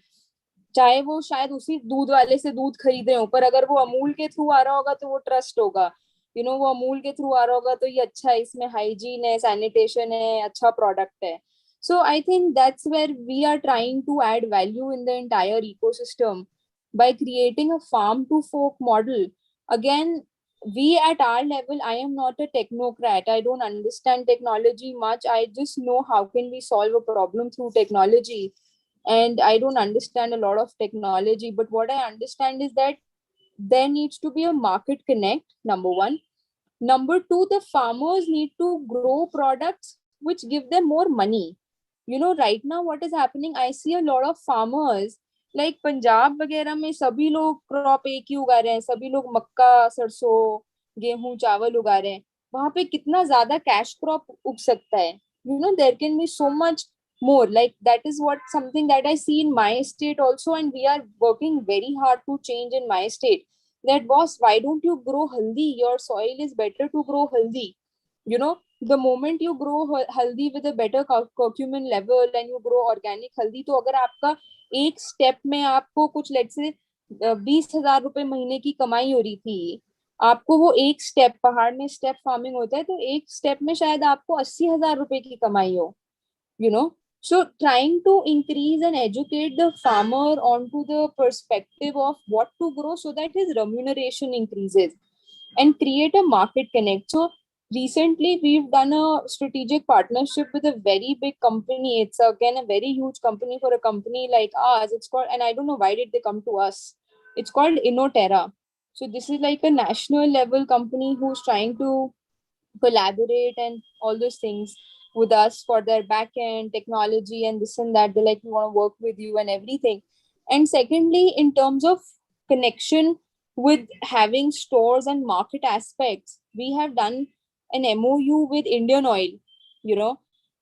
चाहे वो शायद उसी दूध वाले से दूध खरीद रहे हो, पर अगर वो अमूल के थ्रू आ रहा होगा तो वो ट्रस्ट होगा. वो अमूल के थ्रू आ रहा होगा तो ये अच्छा है, इसमें हाइजीन है, सैनिटेशन है, अच्छा प्रोडक्ट है. So I think that's where we are trying to add value in the entire ecosystem by creating a farm to fork model. Again, we at our level, I am not a technocrat. I don't understand technology much. I just know how can we solve a problem through technology. And I don't understand a lot of technology, but what I understand is that there needs to be a market connect, number one. Number two, the farmers need to grow products which give them more money. Right now, what is happening, I see a lot of farmers like Punjab वगैरह में सभी लोग crop एक ही उगा रहे हैं, सभी लोग मक्का, सरसों, गेहूं, चावल उगा रहे हैं. वहां पे कितना ज्यादा कैश क्रॉप उग सकता है. There can be so much more. Like that is what something that I see in my state also, and we are working very hard to change in my state. That boss, why don't you grow healthy? Your soil is better to grow healthy. The moment you grow healthy with a better curcumin level and you grow organic healthy, तो अगर आपका एक step में आपको कुछ late से 20,000 रुपए महीने की कमाई हो रही थी, आपको वो एक स्टेप, पहाड़ में स्टेप फार्मिंग होता है, तो एक स्टेप में शायद आपको 80,000 रुपए की कमाई हो. So trying to increase and educate the farmer onto the perspective of what to grow so that his remuneration increases and create a market connect. So recently we've done a strategic partnership with a very big company. It's again a very huge company for a company like ours. It's called, and I don't know why did they come to us. It's called Innoterra. So this is like a national level company who's trying to collaborate and all those things with us for their back end technology and this and that. They like, we want to work with you and everything. And secondly, in terms of connection with having stores and market aspects, we have done an MOU with Indian Oil,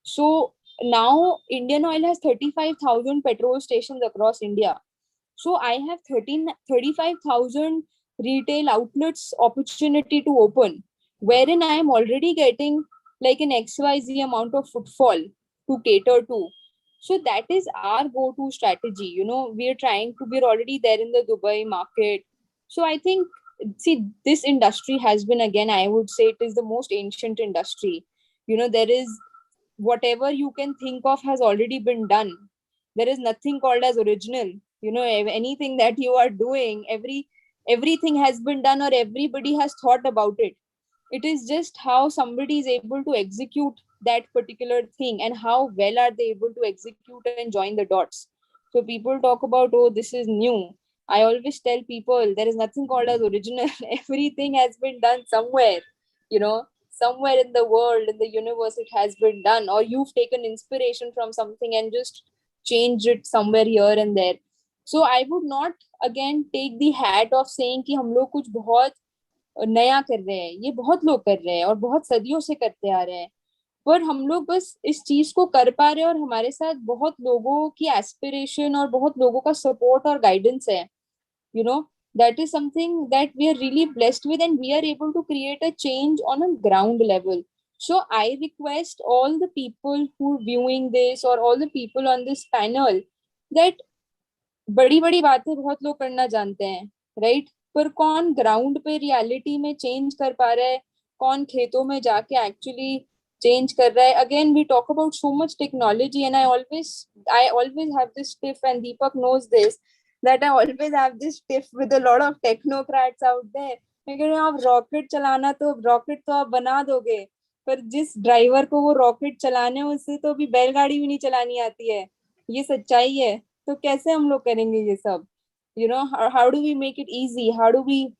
So now Indian Oil has 35,000 petrol stations across India. So I have 35,000 retail outlets opportunity to open, wherein I am already getting like an XYZ amount of footfall to cater to. So that is our go-to strategy. We're already there in the Dubai market. So I think, see, this industry has been, again, I would say it is the most ancient industry. There is whatever you can think of has already been done. There is nothing called as original. Anything that you are doing, everything has been done or everybody has thought about it. It is just how somebody is able to execute that particular thing and how well are they able to execute and join the dots. So people talk about, oh, this is new. I always tell people there is nothing called as original. Everything has been done somewhere, somewhere in the world, in the universe, it has been done, or you've taken inspiration from something and just changed it somewhere here and there. So I would not again take the hat of saying कि हम लोग कुछ बहुत नया कर रहे हैं. ये बहुत लोग कर रहे हैं और बहुत सदियों से करते आ रहे हैं, पर हम लोग बस इस चीज को कर पा रहे हैं और हमारे साथ बहुत लोगों की एस्पिरेशन और बहुत लोगों का सपोर्ट और गाइडेंस है. That is something that we are really blessed with, and we are able to create a change on a ground level. So I request all the people who are viewing this or all the people on this panel that बड़ी बड़ी बातें बहुत लोग करना जानते हैं, right, पर कौन ग्राउंड पे रियलिटी में चेंज कर पा रहा है, कौन खेतों में जाके एक्चुअली चेंज कर रहा है. Again we talk about so much technology and I always have this tiff, and Deepak knows this, that I always have this tiff with a lot of technocrats out there. लेकिन आप rocket चलाना तो rocket तो आप बना दोगे, पर जिस ड्राइवर को वो रॉकेट चलाने उससे तो अभी बैलगाड़ी भी नहीं चलानी आती है. ये सच्चाई है. तो कैसे हम लोग करेंगे ये सब? How do we make it easy? How do we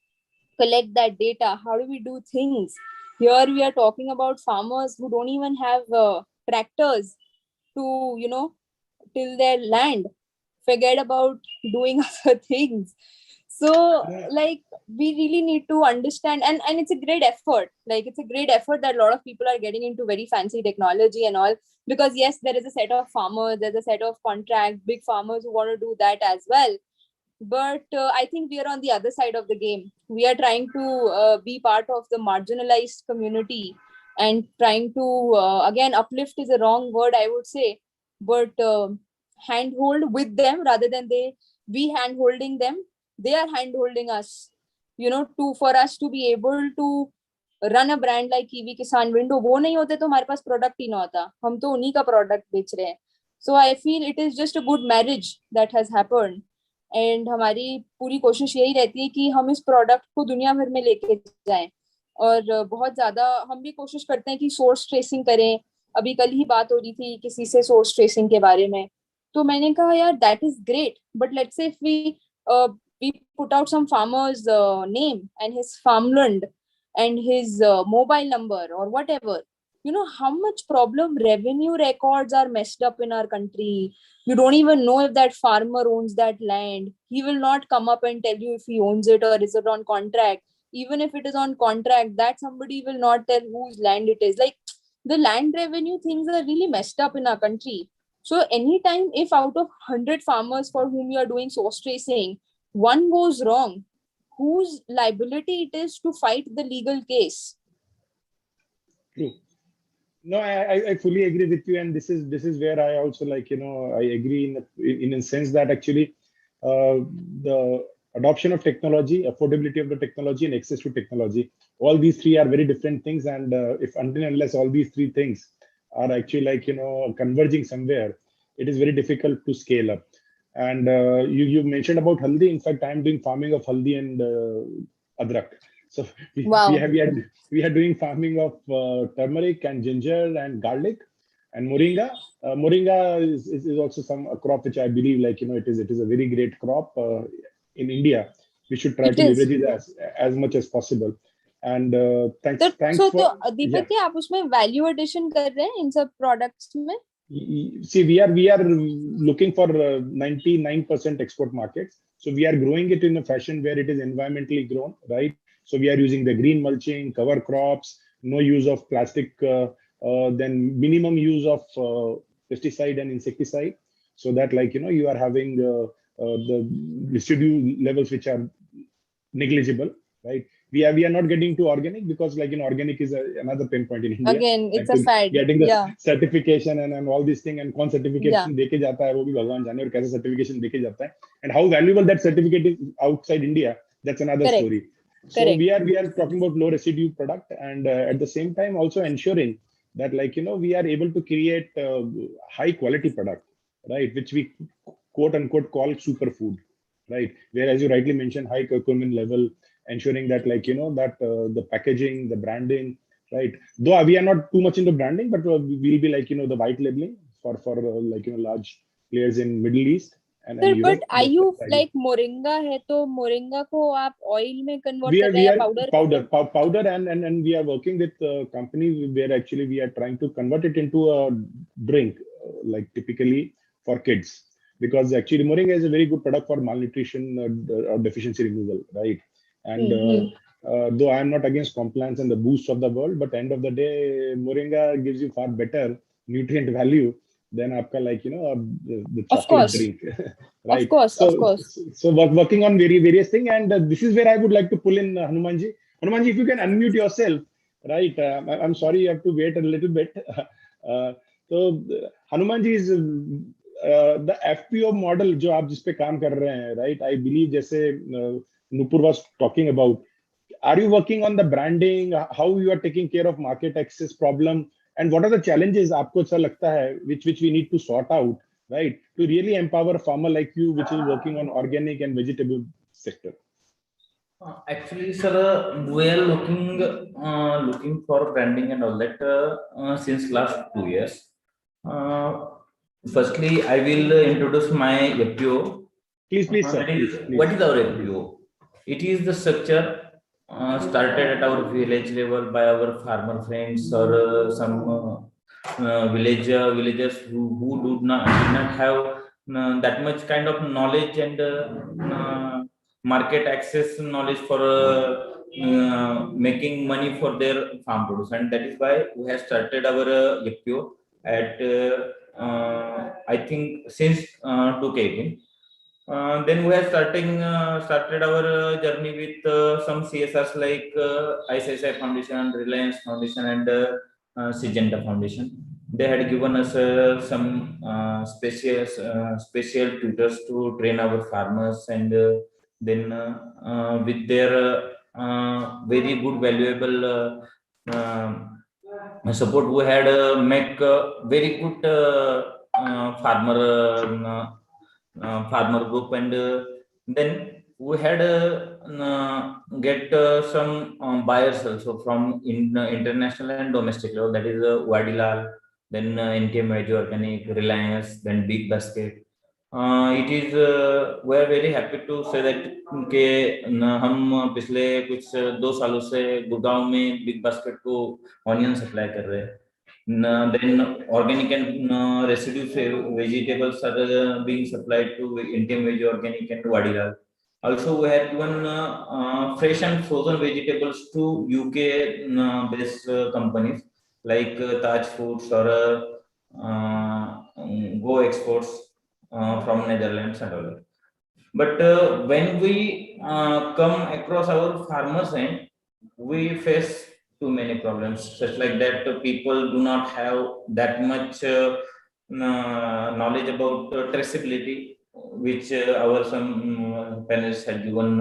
collect that data? How do we do things? Here we are talking about farmers who don't even have tractors to till their land. Forget about doing other things. So like we really need to understand, and it's a great effort. Like it's a great effort that a lot of people are getting into very fancy technology and all, because yes, there is a set of farmers, there's a set of contract big farmers who want to do that as well. But I think we are on the other side of the game. We are trying to be part of the marginalized community and trying to again, uplift is a wrong word, I would say, but handhold with them rather than we hand holding them. They are hand holding us, for us to be able to run a brand like KIWI Kisan window. वो नहीं होते तो हमारे पास product ही ना होता, हम तो उन्हीं का प्रोडक्ट बेच रहे हैं. So I feel it is just a good marriage that has happened, and हमारी पूरी कोशिश यही रहती है कि हम इस प्रोडक्ट को दुनिया भर में लेके जाएं. और बहुत ज्यादा हम भी कोशिश करते हैं कि सोर्स ट्रेसिंग करें. अभी कल ही बात हो रही थी किसी से सोर्स ट्रेसिंग के बारे में, तो मैंने कहा यार that is great, but let's say if we put out some farmer's name and his farmland and his mobile number or whatever, how much problem revenue records are messed up in our country. You don't even know if that farmer owns that land. He will not come up and tell you if he owns it or is it on contract. Even if it is on contract, that somebody will not tell whose land it is. Like, the land revenue things are really messed up in our country. So anytime if out of 100 farmers for whom you are doing source tracing, one goes wrong, whose liability it is to fight the legal case? True. No, I fully agree with you, and this is where I also I agree in a sense that actually the adoption of technology, affordability of the technology, and access to technology, all these three are very different things, and if until and unless all these three things are actually converging somewhere, it is very difficult to scale up. And you mentioned about haldi. In fact, I am doing farming of haldi and adrak. So Wow. we are doing farming of turmeric and ginger and garlic and moringa. Moringa is also a crop which I believe it is a very great crop in India. We should try to leverage it as much as possible. And thanks so for Deepak, क्या आप उसमें value addition कर रहे हैं इन सब products में? See, we are looking for 99% export markets. So we are growing it in a fashion where it is environmentally grown, right? So we are using the green mulching, cover crops, no use of plastic, then minimum use of pesticide and insecticide, so that you are having the residue levels which are negligible, right? We are not getting to organic because organic is another pain point in India. Again, it's a fad. Getting the certification and all these things, and कौन certification देके जाता है वो भी भगवान जाने, और कैसे certification देके जाता है, and how valuable that certificate is outside India, that's another story. So we are talking about low residue product, and at the same time also ensuring that we are able to create high quality product, right, which we quote unquote call superfood, right, where, as you rightly mentioned, high curcumin level, ensuring that that the packaging, the branding, right, though we are not too much into branding, but we'll be the white labeling for large players in Middle East. Sir, but are you like moringa है तो moringa को आप oil में convert कर रहे हैं या powder and we are working with companies where actually we are trying to convert it into a drink, like typically for kids, because actually moringa is a very good product for malnutrition or deficiency removal, right? And though I am not against compliance and the boost of the world, but end of the day, moringa gives you far better nutrient value than aapka the chocolate drink, right? Of course. So working on various things, and this is where I would like to pull in Hanumanji. Hanumanji, if you can unmute yourself, right? I'm sorry you have to wait a little bit. So Hanumanji is the FPO model जो आप जिस पे काम कर रहे हैं, right? I believe जैसे Nupur was talking about. Are you working on the branding? How you are taking care of market access problem? And what are the challenges आपको अच्छा लगता है which we need to sort out, right, to really empower a farmer like you, which is working on organic and vegetable sector? Actually, sir, we are looking for branding and all that since last 2 years. Firstly, I will introduce my FPO. Please, sir. What is our FPO? It is the structure started at our village level by our farmer friends or some villagers who did not have that much kind of knowledge and market access knowledge for making money for their farm produce, and that is why we have started our FPO at I think since 2018. Then we have started our journey with some CSRs like ICICI Foundation, Reliance Foundation, and Syngenta Foundation. They had given us some special tutors to train our farmers, and then with their very good valuable support, we had make very good farmer group, and then we had get some buyers also from international and domestic level, that is Wadilal, then NTM Major Organic, Reliance, then Big Basket. It is we are very happy to say that कि हम पिछले कुछ 2 सालों से गुड़गांव में big basket को onion supply कर रहे हैं, Then organic and residue vegetables are being supplied to Indian Veg Organic and Vadilal. Also, we have given fresh and frozen vegetables to UK based companies like Taj Foods or Go Exports from Netherlands and all that. But when we come across our farmers end, we face too many problems, such like that people do not have that much knowledge about traceability, which our some panelists had given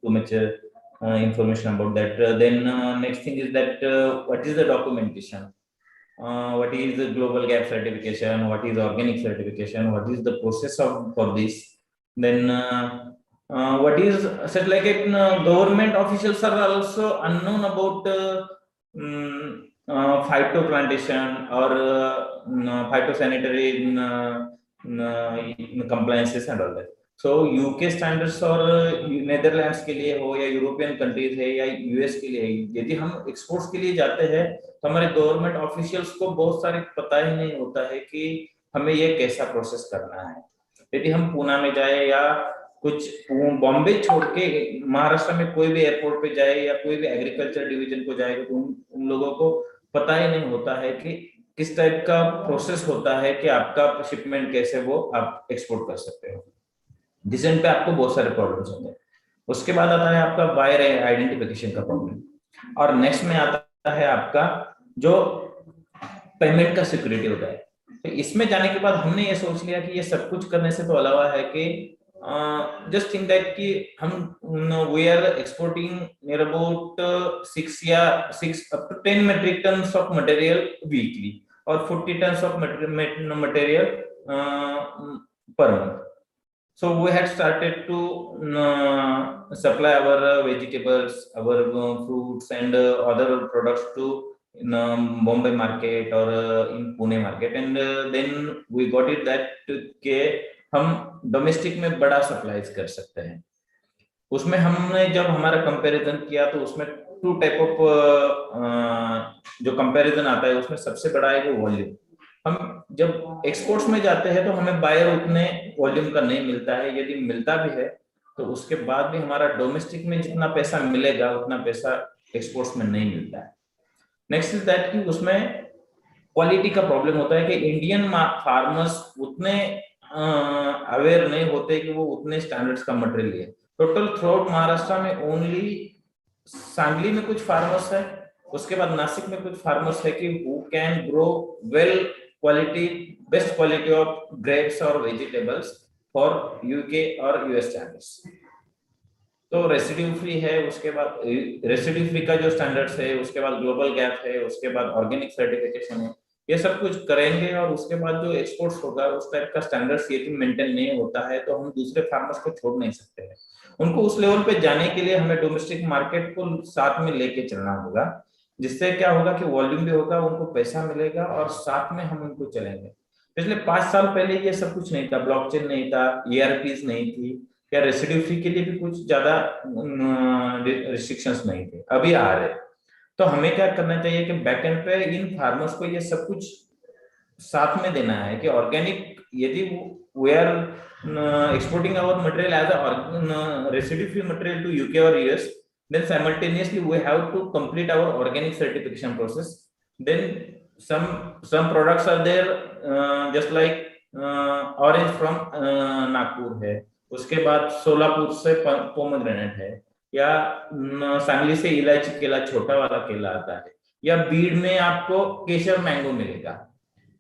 too much information about that. Then next thing is that what is the documentation? What is the global gap certification? What is organic certification? What is the process for this? Then what is such like it, government officials are also unknown about phytoplantation or phytosanitary compliances and all that. So UK standards और Netherlands के लिए हो या European countries है या US के लिए है, यदि हम एक्सपोर्ट्स के लिए जाते हैं तो हमारे गवर्नमेंट ऑफिशियल्स को बहुत सारे पता ही नहीं होता है कि हमें ये कैसा प्रोसेस करना है। यदि हम पूना में जाए या कुछ बॉम्बे छोड़ के महाराष्ट्र में कोई भी एयरपोर्ट पे जाए या कोई भी एग्रीकल्चर डिवीजन को जाए तो उन लोगों को पता ही नहीं होता है कि किस टाइप का प्रोसेस होता है कि आपका शिपमेंट कैसे वो आप एक्सपोर्ट कर सकते हो। जिस एंड पे आपको बहुत सारे प्रॉब्लम्स होंगे। उसके बाद आता है आपका बायर आइडेंटिफिकेशन का प्रॉब्लम और नेक्स्ट में आता है आपका जो पेमेंट का सिक्योरिटी होता है। तो इसमें जाने के बाद हमने ये सोच लिया कि ये सब कुछ करने से तो अलावा है कि जस्ट थिंक दैट कि हम we are exporting near about 6 up to 10 metric tons of material weekly or 40 tons of material per month. So we had started to supply our vegetables, our fruits and other products to Bombay market or in Pune market, and then we got it that के हम domestic में बड़ा supplies कर सकते हैं। उसमें हमने जब हमारा कंपैरिजन किया तो उसमें टू टाइप ऑफ जो कंपैरिजन आता है उसमें सबसे बड़ा है जो वॉल्यूम। हम जब एक्सपोर्ट्स में जाते हैं तो हमें बायर उतने वॉल्यूम का नहीं मिलता है, यदि मिलता भी है तो उसके बाद भी हमारा डोमेस्टिक में जितना पैसा मिलेगा उतना पैसा एक्सपोर्ट्स में नहीं मिलता है। नेक्स्ट इज दैट कि उसमें क्वालिटी का प्रॉब्लम होता है कि इंडियन फार्मर्स उतने अवेयर नहीं होते कि वो उतने स्टैंडर्ड्स का मटेरियल लिए। टोटल थ्रू आउट महाराष्ट्र में ओनली सांगली में कुछ फार्मर्स है, उसके बाद नासिक में कुछ फार्मर्स है कि who can grow well quality best quality of grapes और वेजिटेबल्स फॉर यूके और यूएस स्टैंडर्ड्स। तो रेसिड्यू फ्री है, उसके बाद रेसिड्यू फ्री का जो स्टैंडर्ड्स है, उसके बाद ग्लोबल गैप है, उसके बाद ऑर्गेनिक सर्टिफिकेशन है, ये सब कुछ करेंगे और उसके बाद जो एक्सपोर्ट्स होगा उस टाइप का स्टैंडर्ड्स यदि मेंटेन नहीं होता है तो हम दूसरे फार्मर्स को छोड़ नहीं सकते हैं। उनको उस लेवल पे जाने के लिए हमें डोमेस्टिक मार्केट को साथ में लेके चलना होगा, जिससे क्या होगा कि वॉल्यूम भी होगा, उनको पैसा मिलेगा और साथ में हम उनको चलेंगे। पिछले 5 साल पहले ये सब कुछ नहीं था, ब्लॉकचेन नहीं था, ERPs नहीं थी, या रेसिड्यू फ्री के लिए भी कुछ ज्यादा रिस्ट्रिक्शंस नहीं थे, अभी आ रहे। तो हमें क्या करना चाहिए कि बैकएंड पे इन फार्मर्स को ये सब कुछ साथ में देना है कि ऑर्गेनिक यदि we are exporting our material as a residue free material to UK or US, then simultaneously we have to complete our organic certification process. Then some products are there just like orange from Nupur है, उसके बाद सोलापुर से pomegranate है, या सांगली से इलायची केला छोटा वाला केला आता है, या बीड़ में आपको केशर मैंगो मिलेगा।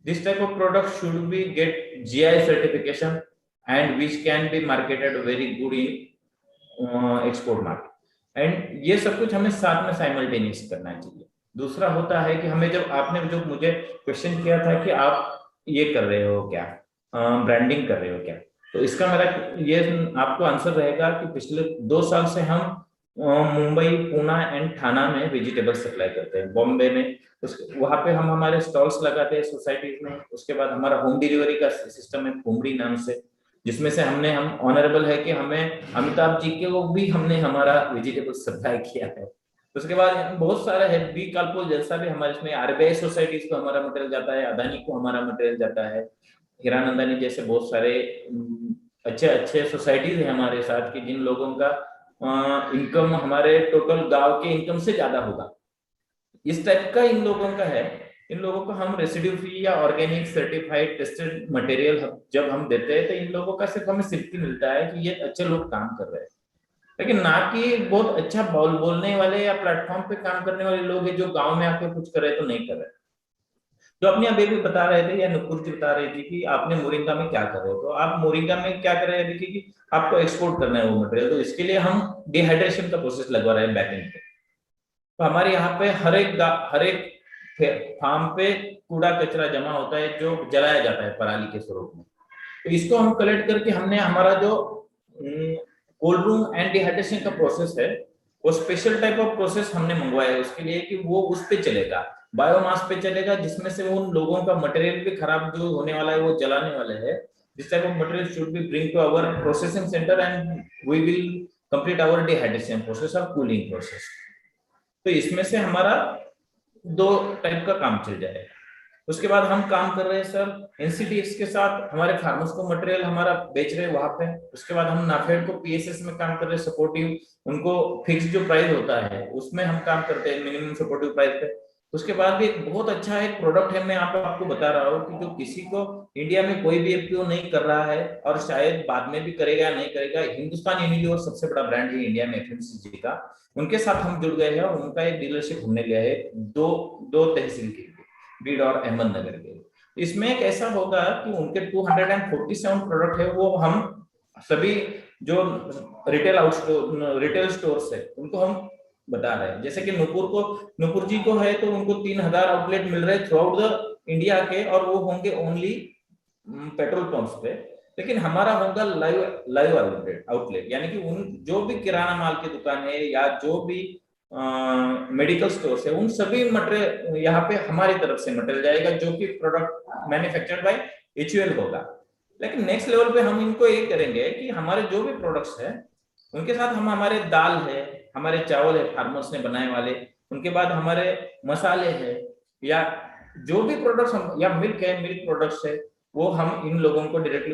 This type of product should be get GI certification and which can be marketed very good in export market. And ये सब कुछ हमें साथ में साइमल्टेनियस करना चाहिए। दूसरा होता है कि हमें जब आपने जो मुझे क्वेश्चन किया था कि आप ये कर रहे हो क्या, ब्रांडिंग कर रहे हो क्या, तो इसका मेरा ये आपको आंसर रहेगा कि पिछले 2 साल से हम मुंबई, पुणे एंड ठाणा में वेजिटेबल सप्लाई करते हैं। बॉम्बे में वहां पे हम हमारे स्टॉल्स लगाते हैं सोसाइटीज में। उसके बाद हमारा होम डिलीवरी का सिस्टम है कुमड़ी नाम से, जिसमें से हम ऑनरेबल है कि हमें अमिताभ जी के वो भी हमने हमारा वेजिटेबल सप्लाई किया है। उसके बाद बहुत सारे है, बी कालपुल जैसा भी हमारे इसमें आरबीआई सोसाइटीज को हमारा मटेरियल जाता है, अदानी को हमारा मटेरियल जाता है, हीरानंदानी जैसे बहुत सारे अच्छे अच्छे सोसाइटीज है हमारे साथ कि जिन लोगों का इनकम हमारे टोटल गांव के इनकम से ज्यादा होगा, इस टाइप का इन लोगों का है। इन लोगों को हम रेसिड्यू फ्री या ऑर्गेनिक सर्टिफाइड टेस्टेड मटेरियल जब हम देते हैं तो इन लोगों का सिर्फ हमें सिद्धि मिलता है कि ये अच्छे लोग काम कर रहे हैं, लेकिन ना कि बहुत अच्छा बोलने वाले या प्लेटफॉर्म पे काम करने वाले लोग हैं जो गांव में आके कुछ कर रहे तो नहीं कर रहे। जो अपने अभी भी बता रहे थे या नुपुर जी बता रही थी कि आपने मोरिंगा में क्या कर रहे हो, तो आप मोरिंगा में क्या कर रहे हैं देखिए कि आपको एक्सपोर्ट करना है वो मटेरियल, तो इसके लिए हम डिहाइड्रेशन का प्रोसेस लगवा रहे हैं बैकएंड पे। तो हमारे यहाँ पे हर एक फार्म पे कूड़ा कचरा जमा होता है जो जलाया जाता है पराली के स्वरूप में, तो इसको हम कलेक्ट करके हमने हमारा जो कोल्ड रूम एंड डिहाइड्रेशन का प्रोसेस है वो स्पेशल टाइप ऑफ प्रोसेस हमने मंगवाया है उसके लिए कि वो उस पे चलेगा, बायोमास पे चलेगा, जिसमें से उन लोगों का मटेरियल भी खराब जो होने वाला है वो जलाने वाले है। This type of material should be bring to our processing centre and we will complete our dehydration process और कूलिंग प्रोसेस। तो इसमें से हमारा 2 टाइप का काम चल जाएगा। उसके बाद हम काम कर रहे हैं सर एनसीडीएक्स के साथ, हमारे फार्मर्स को मटेरियल हमारा बेच रहे हैं वहां पे। उसके बाद हम नाफेड को पीएसएस में काम कर रहे हैं सपोर्टिव, उनको फिक्स जो प्राइस होता है उसमें हम काम करते हैं मिनिमम सपोर्टिव प्राइस पे। उसके बाद भी एक बहुत अच्छा एक प्रोडक्ट है, मैं आपको बता रहा हूँ कि जो किसी को इंडिया में कोई भी एफपीओ नहीं कर रहा है और शायद बाद में भी करेगा नहीं करेगा, हिंदुस्तान यूनिलीवर सबसे बड़ा ब्रांड है इंडिया में एफएमसीजी का, उनके साथ हम जुड़ गए हैं और उनका एक डीलरशिप हमने लिया है दो तहसील की, बीड और अहमदनगर के। इसमें एक ऐसा होगा कि उनके 247 प्रोडक्ट है वो हम सभी जो रिटेल स्टोर्स है उनको हम बता रहे हैं। जैसे कि नुपुर जी को है तो उनको 3000 आउटलेट मिल रहे थ्रू आउट द इंडिया के, और वो होंगे ओनली पेट्रोल पंप्स पे, लेकिन हमारा होगा लाइव आउटलेट, यानी कि उन जो भी किराना माल की दुकान है या जो भी मेडिकल स्टोर्स है उन सभी मटेरियल यहाँ पे हमारी तरफ से मटेरियल जाएगा जो कि प्रोडक्ट मैन्युफैक्चर्ड बाय HUL होगा। लेकिन नेक्स्ट लेवल पे हम इनको ये करेंगे कि हमारे जो भी प्रोडक्ट्स है उनके साथ हम हमारे दाल है, हमारे चावल है फार्मर्स ने बनाए वाले, उनके बाद हमारे मसाले है या जो भी प्रोडक्ट्स हम या मिल्क है, मिल्क प्रोडक्ट्स है, वो हम इन लोगों को डायरेक्टली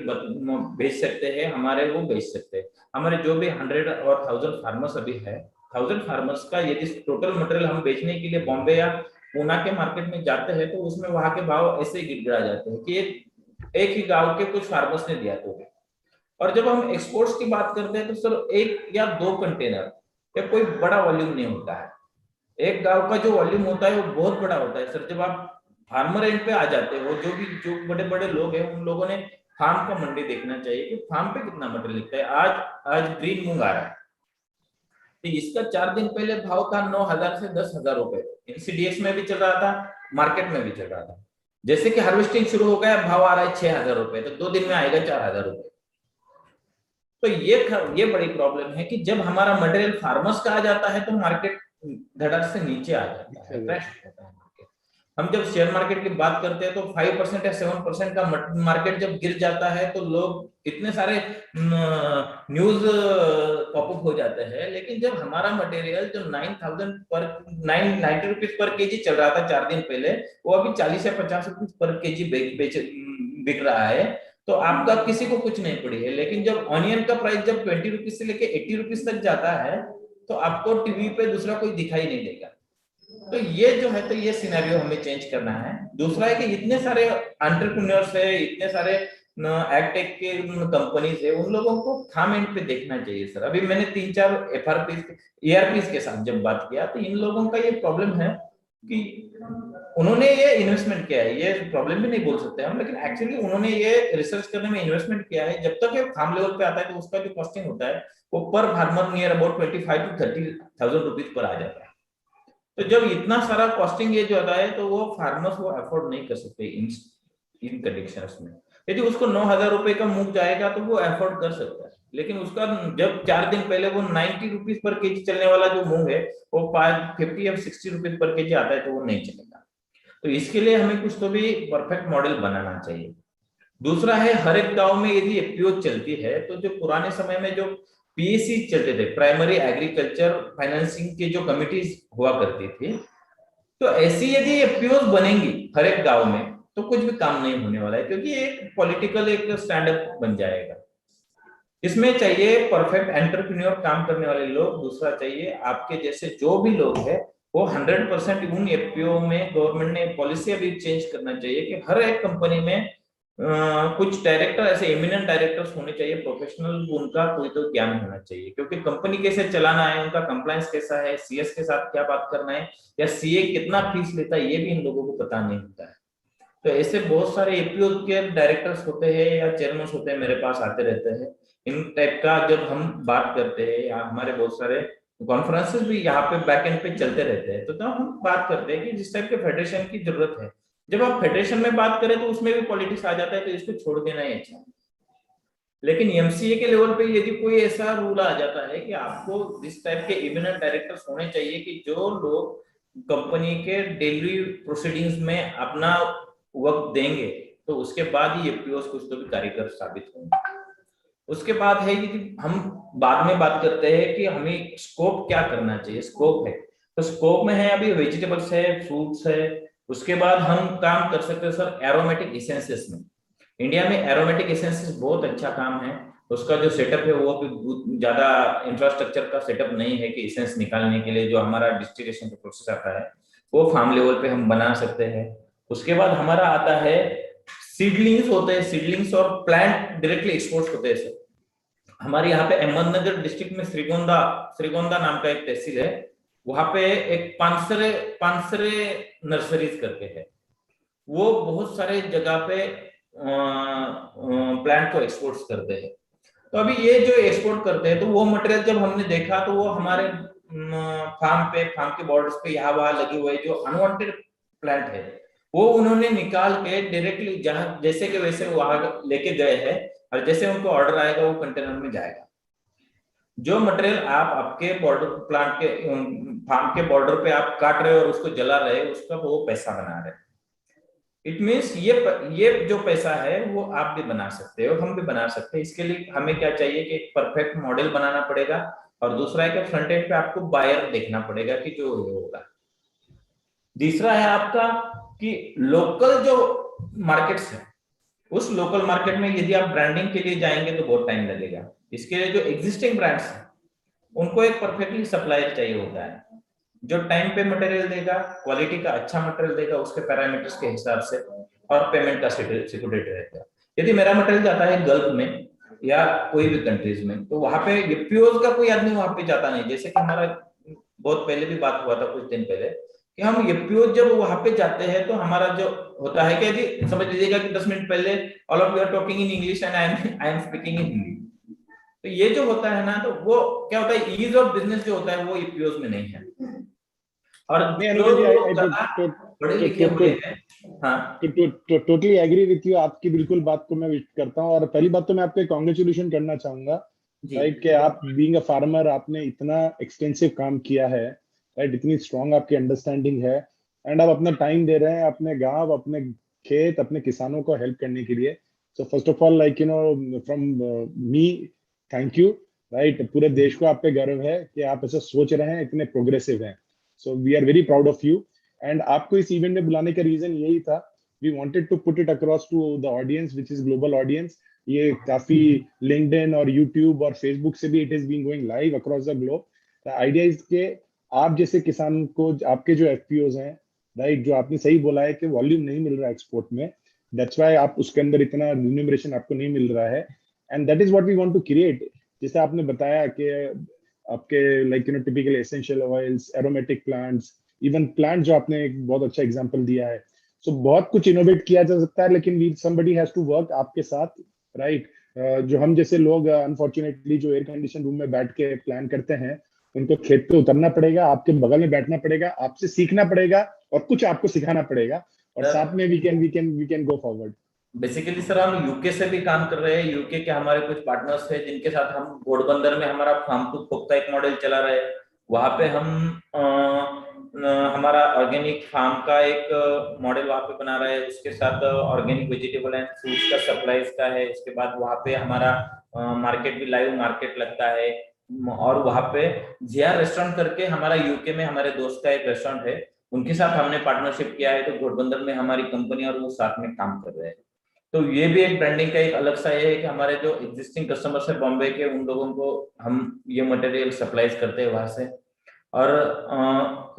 भेज सकते हैं, हमारे वो भेज सकते हैं। हमारे जो भी 100 और 1000 फार्मर्स अभी है, 1000 फार्मर्स का यदि टोटल मटेरियल हम बेचने के लिए बॉम्बे या पूना के मार्केट में जाते हैं तो उसमें वहां के भाव ऐसे ही गिड़गिड़ा जाते हैं कि एक ही गांव के कुछ फार्मर्स ने दिया तो। और जब हम एक्सपोर्ट्स की बात करते हैं तो सर 1 या 2 कंटेनर या कोई बड़ा वॉल्यूम नहीं होता है, एक गांव का जो वॉल्यूम होता है वो बहुत बड़ा होता है सर। जब आप फार्मर एंड पे आ जाते हो, जो बड़े बड़े लोग हैं उन लोगों ने फार्म का मंडी देखना चाहिए कि फार्म पे कितना मटेरियल लिखता है। आज ग्रीन मूंग आ रहा है तो इसका 4 दिन पहले भाव था 9000 से 10000 रुपए, एनसीडीएक्स में भी चल रहा था, मार्केट में भी चल रहा था। जैसे कि हार्वेस्टिंग शुरू हो गया भाव आ रहा है 6000 रुपए, तो 2 दिन में आएगा 4000 रुपए। तो ये बड़ी प्रॉब्लम है कि जब हमारा मटेरियल फार्मर्स का आ जाता है तो मार्केट धड़ाक से नीचे आ जाता है, क्रैश होता है मार्केट। हम जब शेयर मार्केट की बात करते हैं तो 5% या 7% का मार्केट जब गिर जाता है तो लोग इतने सारे न्यूज पॉपअप हो जाते हैं। लेकिन जब हमारा मटेरियल जो 990 रुपीज पर केजी चल रहा था 4 दिन पहले, वो अभी 40 या 50 रुपीज पर केजी बिक रहा है, तो आपका किसी को कुछ नहीं पड़ी है। लेकिन जब ऑनियन का प्राइस जब 20 रुपीज से लेके 80 रुपीज तक जाता है तो आपको टीवी पे दूसरा कोई दिखाई नहीं देगा। तो ये जो है तो ये सिनेरियो हमें चेंज करना है। दूसरा है कि इतने सारे एंटरप्रेन्योर्स है, इतने सारे एग्टेक के कंपनीज है, उन लोगों को फार्म एंड पे देखना चाहिए सर। अभी मैंने 3-4 ERPs के साथ जब बात किया तो इन लोगों का ये प्रॉब्लम है कि उन्होंने ये इन्वेस्टमेंट किया है, ये प्रॉब्लम भी नहीं बोल सकते हम, लेकिन एक्चुअली उन्होंने ये रिसर्च करने में इन्वेस्टमेंट किया है। जब तक ये फार्म लेवल पे आता है तो उसका जो कॉस्टिंग होता है वो पर farmer near about 25 to 30,000 rupees पर आ जाता है। तो जब इतना सारा कॉस्टिंग ये जो आता है तो वो फार्मर्स वो अफोर्ड नहीं कर सकते इन कंडीशंस में। यदि उसको 9000 रुपए का मूंग जाएगा तो वो अफोर्ड कर सकता है, लेकिन उसका जब 4 दिन पहले वो 90 रुपीज पर केजी चलने वाला जो मूंग है वो 50 या 60 रुपीज पर केजी आता है तो वो नहीं चलेगा। तो इसके लिए हमें कुछ तो भी परफेक्ट मॉडल बनाना चाहिए। दूसरा है हर एक गांव में यदि एफपीओ चलती है तो जो पुराने समय में जो पीएसी चलते थे, प्राइमरी एग्रीकल्चर फाइनेंसिंग के जो कमिटीज हुआ करती थी, तो ऐसी यदि एफपीओ बनेंगी हर एक गांव में तो कुछ भी काम नहीं होने वाला है, क्योंकि एक पॉलिटिकल एक स्टैंडअप बन जाएगा। इसमें चाहिए परफेक्ट एंटरप्रेन्योर काम करने वाले लोग, दूसरा चाहिए आपके जैसे जो भी लोग हैं वो 100% उन एफपीओ में गवर्नमेंट ने पॉलिसी अभी चेंज करना चाहिए कि हर एक कंपनी में कुछ डायरेक्टर ऐसे एमिनेंट डायरेक्टर्स होने चाहिए, प्रोफेशनल, उनका कोई तो ज्ञान होना चाहिए, क्योंकि कंपनी कैसे चलाना है, उनका कंप्लायंस कैसा है, सीएस के साथ क्या बात करना है, या सीए कितना फीस लेता है, ये भी इन लोगों को पता नहीं होता है। तो ऐसे बहुत सारे एपीओ के डायरेक्टर्स होते हैं या चेयरमैन होते हैं, मेरे पास आते रहते हैं। इन टाइप का जब हम बात करते हैं या हमारे बहुत सारे कॉन्फ्रेंसेस भी यहाँ पे बैक एंड पे चलते रहते हैं, तो तब हम बात करते हैं कि जिस टाइप के फेडरेशन की जरूरत है, जब आप फेडरेशन में बात करें तो उसमें भी पॉलिटिक्स आ जाता है, तो इसको छोड़ देना ही अच्छा है। लेकिन एमसीए के लेवल पे यदि कोई ऐसा रूल आ जाता है कि आपको इस टाइप के इमिनेंट डायरेक्टर्स होने चाहिए कि जो लोग कंपनी के डेली प्रोसीडिंग्स में अपना वक्त देंगे, तो उसके बाद ही एफपीओस कुछ तो भी कार्यकर साबित होंगे। उसके बाद है कि हम बाद में बात करते हैं कि हमें स्कोप क्या करना चाहिए। स्कोप है तो स्कोप में है अभी वेजिटेबल्स है, फ्रूट्स है, उसके बाद हम काम कर सकते हैं सर एरोमेटिक एसेंसेस में। इंडिया में एरोमेटिक एसेंसेस बहुत अच्छा काम है, उसका जो सेटअप है वो भी ज्यादा इंफ्रास्ट्रक्चर का सेटअप नहीं है कि एसेंस निकालने के लिए जो हमारा डिस्टिलेशन का प्रोसेस आता है वो फार्म लेवल पे हम बना सकते हैं। उसके बाद हमारा आता है सीडलिंग्स होते हैं, सीडलिंग्स और प्लांट डायरेक्टली एक्सपोर्ट होते हैं सर। हमारे यहाँ पे अहमदनगर डिस्ट्रिक्ट में श्रीगोंदा नाम का एक तहसील है, वहां पे एक पानसरे नर्सरीज करके है, वो बहुत सारे जगह पे प्लांट को एक्सपोर्ट करते हैं। तो अभी ये जो एक्सपोर्ट करते हैं तो वो मटेरियल जब हमने देखा तो वो हमारे फार्म के बॉर्डर्स पे यहाँ वहां लगे हुए जो अनवांटेड प्लांट है वो उन्होंने निकाल के डायरेक्टली जहां जैसे के वैसे वहां लेके गए हैं, और जैसे उनको ऑर्डर आएगा वो कंटेनर में जाएगा। जो मटेरियल आप आपके बॉर्डर प्लांट के फार्म के बॉर्डर पे आप काट रहे हो और उसको जला रहे हो, उसका वो पैसा बना रहे। इट मीन्स ये जो पैसा है वो आप भी बना सकते हो, हम भी बना सकते हैं। इसके लिए हमें क्या चाहिए कि एक परफेक्ट मॉडल बनाना पड़ेगा, और दूसरा है कि फ्रंट एंड पे आपको बायर देखना पड़ेगा कि जो होगा। तीसरा है आपका कि लोकल जो मार्केट्स है, उस लोकल मार्केट में यदि आप ब्रांडिंग के लिए जाएंगे तो बहुत टाइम लगेगा। इसके लिए जो एग्जिस्टिंग ब्रांड्स हैं उनको एक परफेक्टली सप्लायर चाहिए होता है जो टाइम पे मटेरियल देगा, क्वालिटी का अच्छा मटेरियल देगा उसके पैरामीटर्स के हिसाब से, और पेमेंट का सिक्योरिटी रहेगा। यदि मेरा मटेरियल जाता है गल्फ में या कोई भी कंट्रीज में, तो वहां पे एफपीओज का कोई आदमी वहां पे जाता नहीं। जैसे कि हमारा बहुत पहले भी बात हुआ था कुछ दिन पहले कि हम एफपीओ जब वहां पे जाते हैं तो हमारा जो होता है कि यदि समझ लीजिएगा कि 10 मिनट पहले all of you are talking in English and I am speaking in Hindi, तो ये जो होता है ना, तो वो क्या होता है, ईज ऑफ बिजनेस जो होता है वो एफपीओज में नहीं है। और टोटली एग्री विथ यू, आपकी बिल्कुल बात को मैं विश करता हूँ। और पहली बात तो मैं आपको कांग्रेचुलेशन करना चाहूंगा, राइट, कि आप बीइंग अ फार्मर आपने इतना एक्सटेंसिव काम किया है, राइट, इतनी स्ट्रॉन्ग आपकी अंडरस्टैंडिंग है, एंड आप अपना टाइम दे रहे हैं अपने गांव, अपने खेत, अपने किसानों को हेल्प करने के लिए। So first of all like from me thank you, right. पूरे देश को आप पे गर्व है कि आप ऐसा सोच रहे हैं, इतने प्रोग्रेसिव हैं। So we are very proud of you, and आपको इस इवेंट में बुलाने का रीजन यही था, we wanted to put it across to the audience which is global audience। ये काफी LinkedIn और YouTube और Facebook से भी it is being going live across the globe। The idea is कि आप जैसे किसान को आपके जो FPOs हैं, राइट, जो आपने सही बोला है कि वॉल्यूम नहीं मिल रहा एक्सपोर्ट में, that's why आप उसके अंदर इतना रिन्यूमरेशन आपको नहीं मिल रहा है, and that is what we want to create। जैसे आपने बताया कि आपके like typical essential oils, aromatic plants, even plant जो आपने एक बहुत अच्छा एग्जांपल दिया है। सो बहुत कुछ इनोवेट किया जा सकता है, लेकिन समबडी हैज टू वर्क आपके साथ, राइट। जो हम जैसे लोग अनफॉर्चुनेटली जो एयर कंडीशन रूम में बैठ के प्लान करते हैं, उनको खेत पे उतरना पड़ेगा, आपके बगल में बैठना पड़ेगा, आपसे सीखना पड़ेगा और कुछ आपको सिखाना पड़ेगा, और साथ में we can go forward. Basically sir हम यूके से भी काम कर रहे हैं। यूके के हमारे कुछ पार्टनर्स हैं जिनके साथ हम घोड़बंदर में हमारा फार्म टू पुख्ता एक मॉडल चला रहे हैं। वहां पे हम हमारा ऑर्गेनिक फार्म का एक मॉडल वहाँ पे बना रहा है, उसके साथ ऑर्गेनिक वेजिटेबल एंड फ्रूट्स का सप्लाईज का है। उसके बाद वहाँ पे हमारा मार्केट भी, लाइव मार्केट लगता है। और वहाँ पे जीआर रेस्टोरेंट करके हमारा यूके में हमारे दोस्त का एक रेस्टोरेंट है, उनके साथ हमने पार्टनरशिप किया है। तो गठबंधन में हमारी कंपनी और वो साथ में काम कर रहे हैं। तो ये भी एक ब्रांडिंग का एक अलग सा ये है कि हमारे जो एग्जिस्टिंग कस्टमर्स है बॉम्बे के, उन लोगों को हम ये मटेरियल सप्लाईज करते हैं वहां से। और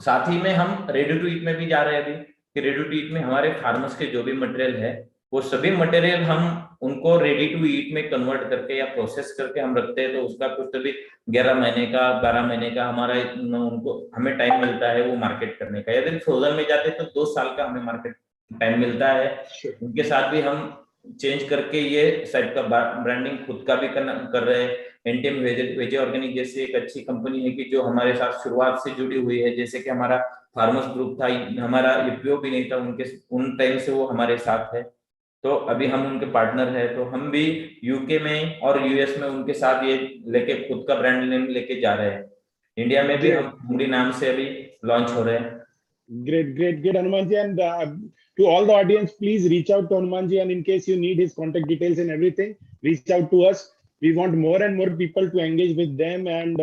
साथ ही में हम रेडी टू ईट में भी जा रहे हैं अभी, कि रेडी टू ईट में हमारे फार्मर्स के जो भी मटेरियल है वो सभी मटेरियल हम उनको रेडी टू ईट में कन्वर्ट करके या प्रोसेस करके हम रखते हैं। तो उसका कुछ तो भी 11 महीने का 12 महीने का हमारा उनको हमें टाइम मिलता है वो मार्केट करने का। यदि फ्रोजन में जाते तो 2 साल का हमें मार्केट टाइम मिलता है। उनके साथ भी हम चेंज करके ये साइड का ब्रांडिंग खुद का भी कर रहे हैं। एनटीएम वेजे ऑर्गेनिक जैसी एक अच्छी कंपनी है कि जो हमारे साथ शुरुआत से जुड़ी हुई है। जैसे कि हमारा फार्मर्स ग्रुप था, हमारा यूपीओ भी नहीं था उनके, उन टाइम से वो हमारे साथ है। तो अभी हम उनके पार्टनर है। तो हम भी यूके में और यूएस में उनके साथ ये लेके खुद का ब्रांड नेम लेके जा रहे हैं। इंडिया में भी हम हुंडी नाम से अभी लॉन्च हो रहे हैं। Great, Hanumanji. And to all the audience, please reach out to Hanumanji. And in case you need his contact details and everything, reach out to us. We want more and more people to engage with them and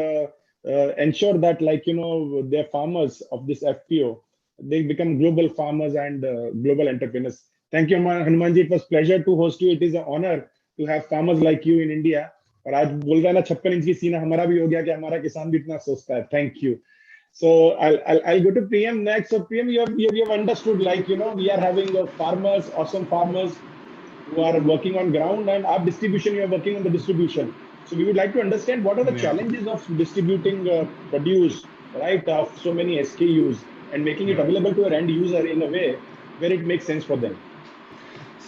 ensure that, like, they're farmers of this FPO. They become global farmers and global entrepreneurs. Thank you, Hanumanji. It was a pleasure to host you. It is an honor to have farmers like you in India. और आज बोल रहा है ना 56 inch की सीना हमारा भी हो गया कि हमारा किसान भी इतना सोचता है. Thank you. So I'll go to Priyam next. So Priyam, you have understood, like, we are having farmers, awesome farmers who are working on ground, and our distribution, you are working on the distribution. So we would like to understand what are the challenges of distributing produce, right, of so many SKUs and making it available to an end user in a way where it makes sense for them.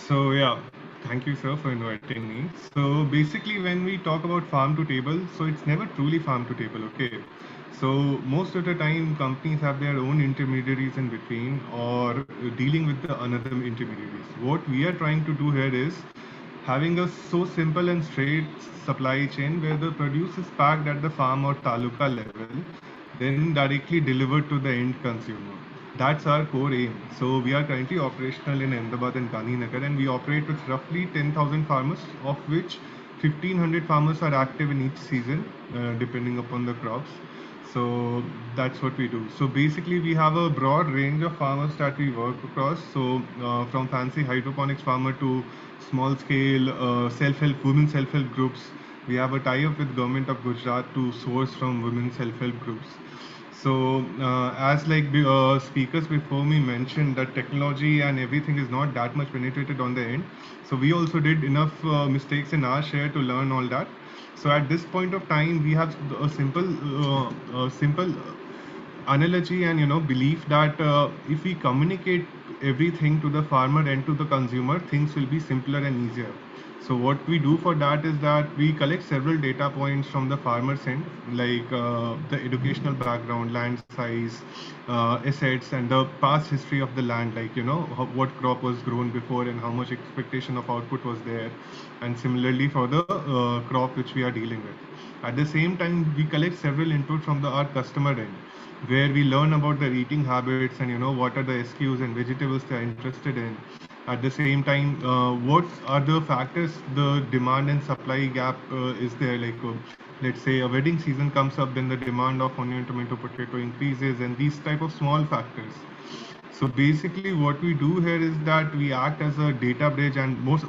So yeah, thank you, sir, for inviting me. So basically, when we talk about farm to table, so it's never truly farm to table, okay? So most of the time, companies have their own intermediaries in between or dealing with the another intermediaries. What we are trying to do here is having a so simple and straight supply chain where the produce is packed at the farm or taluka level, then directly delivered to the end consumer. That's our core aim. So we are currently operational in Ahmedabad and Gandhinagar, and we operate with roughly 10,000 farmers, of which 1,500 farmers are active in each season, depending upon the crops. So that's what we do. So basically we have a broad range of farmers that we work across. So from fancy hydroponics farmer to small scale women self-help groups. We have a tie-up with government of Gujarat to source from women self-help groups. So as like speakers before me mentioned that technology and everything is not that much penetrated on the end. So we also did enough mistakes in our share to learn all that. So at this point of time, we have a simple analogy and belief that if we communicate everything to the farmer and to the consumer, things will be simpler and easier. So what we do for that is that we collect several data points from the farmer's end, like the educational background, land size, assets, and the past history of the land, like what crop was grown before and how much expectation of output was there, and similarly for the crop which we are dealing with. At the same time, we collect several input from our customer end, where we learn about their eating habits and what are the SKUs and vegetables they are interested in. At the same time, what are the factors, the demand and supply gap is there, like let's say a wedding season comes up, then the demand of onion, tomato, potato increases, and these type of small factors. So basically what we do here is that we act as a data bridge, and more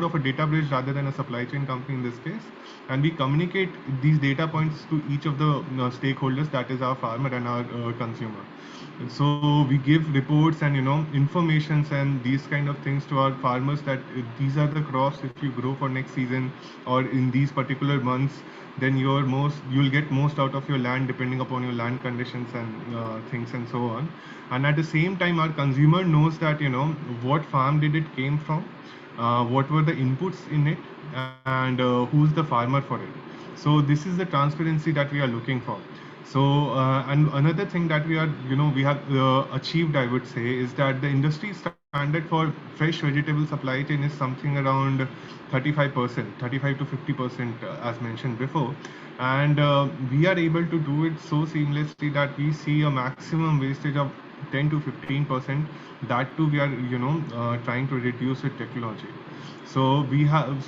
of a data bridge rather than a supply chain company in this case, and we communicate these data points to each of the stakeholders, that is our farmer and our consumer. So we give reports and informations and these kind of things to our farmers that these are the crops if you grow for next season or in these particular months, then you'll get most out of your land depending upon your land conditions and things and so on. And at the same time, our consumer knows that what farm did it came from, what were the inputs in it, and who's the farmer for it. So this is the transparency that we are looking for. So and another thing that we have achieved, I would say, is that the industry standard for fresh vegetable supply chain is something around 35%, 35 to 50%, as mentioned before. And we are able to do it so seamlessly that we see a maximum wastage of 10 to 15%. That too, we are trying to reduce with technology. So we have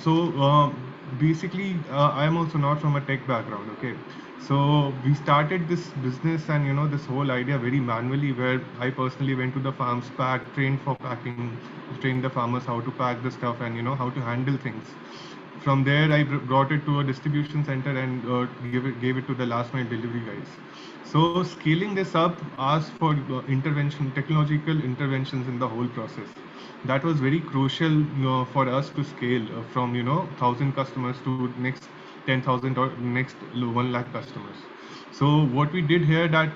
basically I am also not from a tech background. Okay, so we started this business and this whole idea very manually, where I personally went to the farms, trained for packing, trained the farmers how to pack the stuff and how to handle things. From there, I brought it to a distribution center and gave it to the last mile delivery guys. So scaling this up asked for technological interventions in the whole process. That was very crucial for us to scale from 1,000 customers to next 10,000 or next 1 lakh customers. So what we did here, that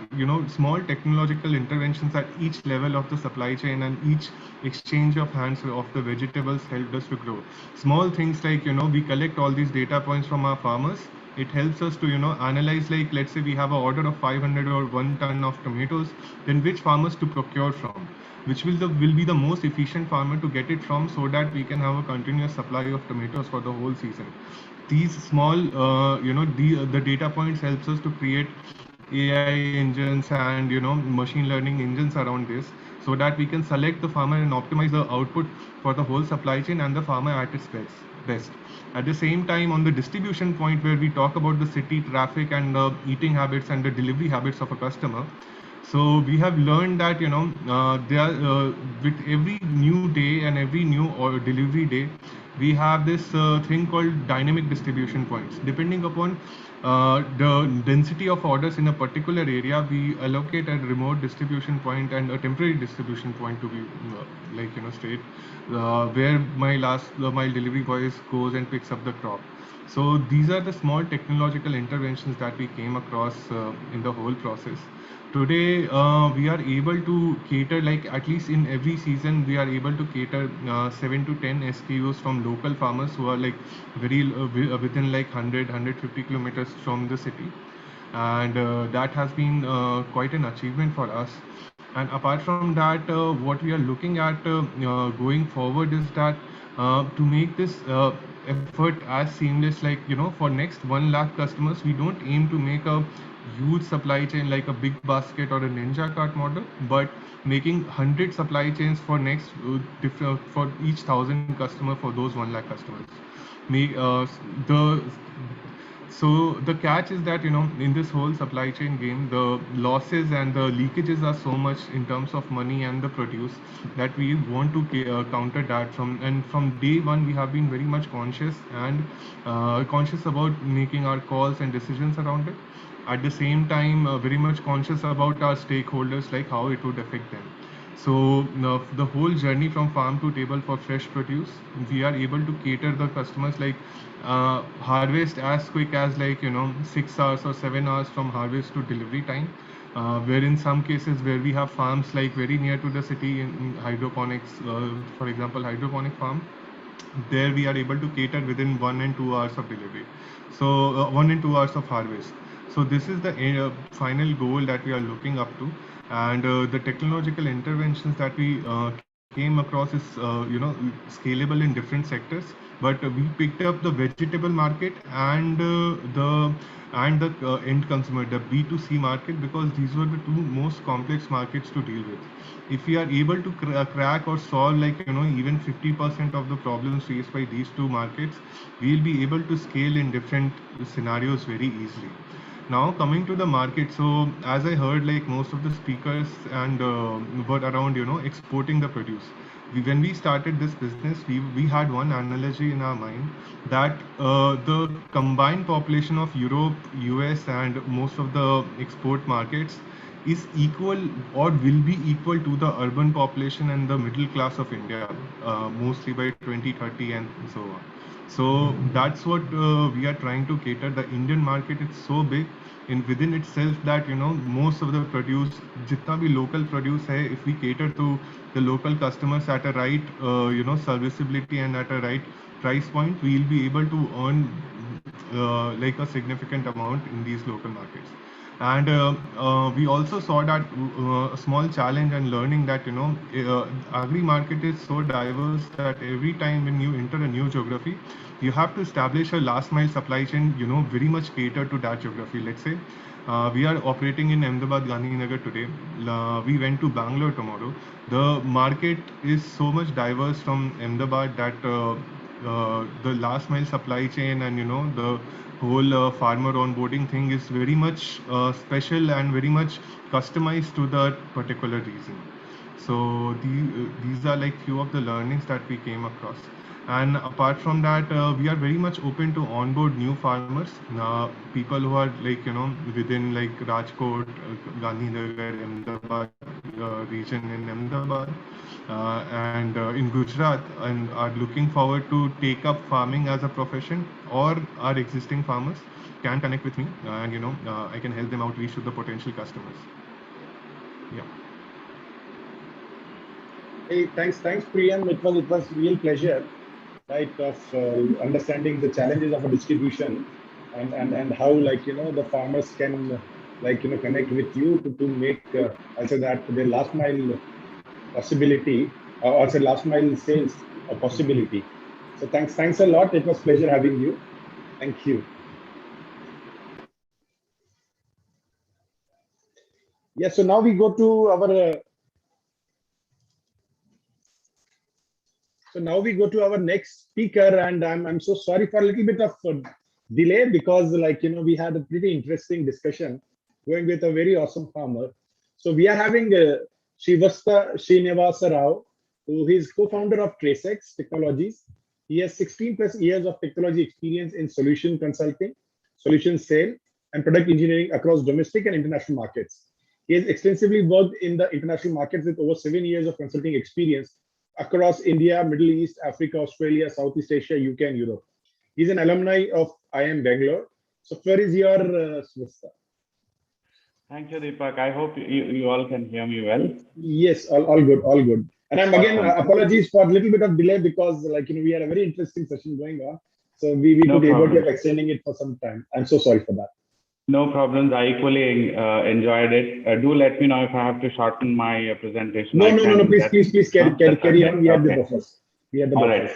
small technological interventions at each level of the supply chain and each exchange of hands of the vegetables helped us to grow. Small things like we collect all these data points from our farmers. It helps us to analyze, like, let's say we have an order of 500 or 1 ton of tomatoes, then which farmers to procure from, which will be the most efficient farmer to get it from, so that we can have a continuous supply of tomatoes for the whole season. These small the data points helps us to create AI engines and machine learning engines around this, so that we can select the farmer and optimize the output for the whole supply chain and the farmer at its best. At the same time, on the distribution point, where we talk about the city traffic and the eating habits and the delivery habits of a customer, so we have learned that with every new day and every new or delivery day, we have this thing called dynamic distribution points. Depending upon the density of orders in a particular area, we allocate a remote distribution point and a temporary distribution point to be straight, where my last mile delivery boy goes and picks up the crop. So these are the small technological interventions that we came across in the whole process. Today, we are able to cater, like, at least in every season, we are able to cater 7 to 10 SKUs from local farmers who are like very within like 150 kilometers from the city. And that has been quite an achievement for us. And apart from that, what we are looking at going forward is that to make this effort as seamless, like for next 1 lakh customers, we don't aim to make a huge supply chain like a big basket or a ninja cart model, but making 100 supply chains for next for each 1,000 customer for those 1 lakh customers. So the catch is that in this whole supply chain game, the losses and the leakages are so much in terms of money and the produce, that we want to counter that from day one. We have been very much conscious about making our calls and decisions around it. At the same time, very much conscious about our stakeholders, like how it would affect them. So the whole journey from farm to table for fresh produce, we are able to cater the customers, like harvest as quick as 6 hours or 7 hours from harvest to delivery time. Where in some cases where we have farms like very near to the city in hydroponics, for example, hydroponic farm, there we are able to cater within 1 and 2 hours of delivery. So 1 and 2 hours of harvest. So this is the final goal that we are looking up to. And the technological interventions that we came across is scalable in different sectors, but we picked up the vegetable market and the end consumer, the B2C market, because these were the two most complex markets to deal with. If we are able to crack or solve even 50% of the problems faced by these two markets, we'll be able to scale in different scenarios very easily. Now coming to the market, so as I heard, like most of the speakers and were around exporting the produce. When we started this business, we had one analogy in our mind, that the combined population of Europe, US and most of the export markets is equal or will be equal to the urban population and the middle class of India, mostly by 2030 and so on. So that's what we are trying to cater. The Indian market is so big within itself that most of the produce, jitna bhi local produce hai, if we cater to the local customers at a right serviceability and at a right price point, we'll be able to earn like a significant amount in these local markets. And we also saw that a small challenge and learning that agri market is so diverse that every time when you enter a new geography, you have to establish a last mile supply chain, very much catered to that geography. Let's say we are operating in Ahmedabad, Gandhinagar today. We went to Bangalore tomorrow. The market is so much diverse from Ahmedabad that the last mile supply chain and the whole farmer onboarding thing is very much special and very much customized to that particular region. So these are like few of the learnings that we came across. And apart from that, we are very much open to onboard new farmers, people who are like within like Rajkot, Gandhinagar, Ahmedabad region in Ahmedabad, and in Gujarat, and are looking forward to take up farming as a profession, or our existing farmers can connect with me, and I can help them outreach to the potential customers. Yeah. Hey, thanks, Priyam. It was real pleasure, right, of understanding the challenges of a distribution, and how the farmers can connect with you to make also that the last mile possibility, or also last mile sales a possibility. So thanks a lot. It was pleasure having you. Thank you. Yeah. So now we go to our. So now we go to our next speaker, and I'm so sorry for a little bit of delay, because we had a pretty interesting discussion going with a very awesome farmer. So we are having Srivatsa Sreenivasarao, who is co-founder of TraceX Technologies. He has 16 plus years of technology experience in solution consulting, solution sale, and product engineering across domestic and international markets. He has extensively worked in the international markets with over 7 years of consulting experience across India, Middle East, Africa, Australia, Southeast Asia, UK, and Europe. He's an alumni of IIM Bangalore. So where is your Srivatsa? Thank you, Deepak. I hope you all can hear me well. Yes, all good, all good. And I'm again apologies for a little bit of delay, because we had a very interesting session going on. So we took liberty of extending it for some time. I'm so sorry for that. No problems. I equally enjoyed it. Do let me know if I have to shorten my presentation. No. Please carry on. We had the buffers. All right.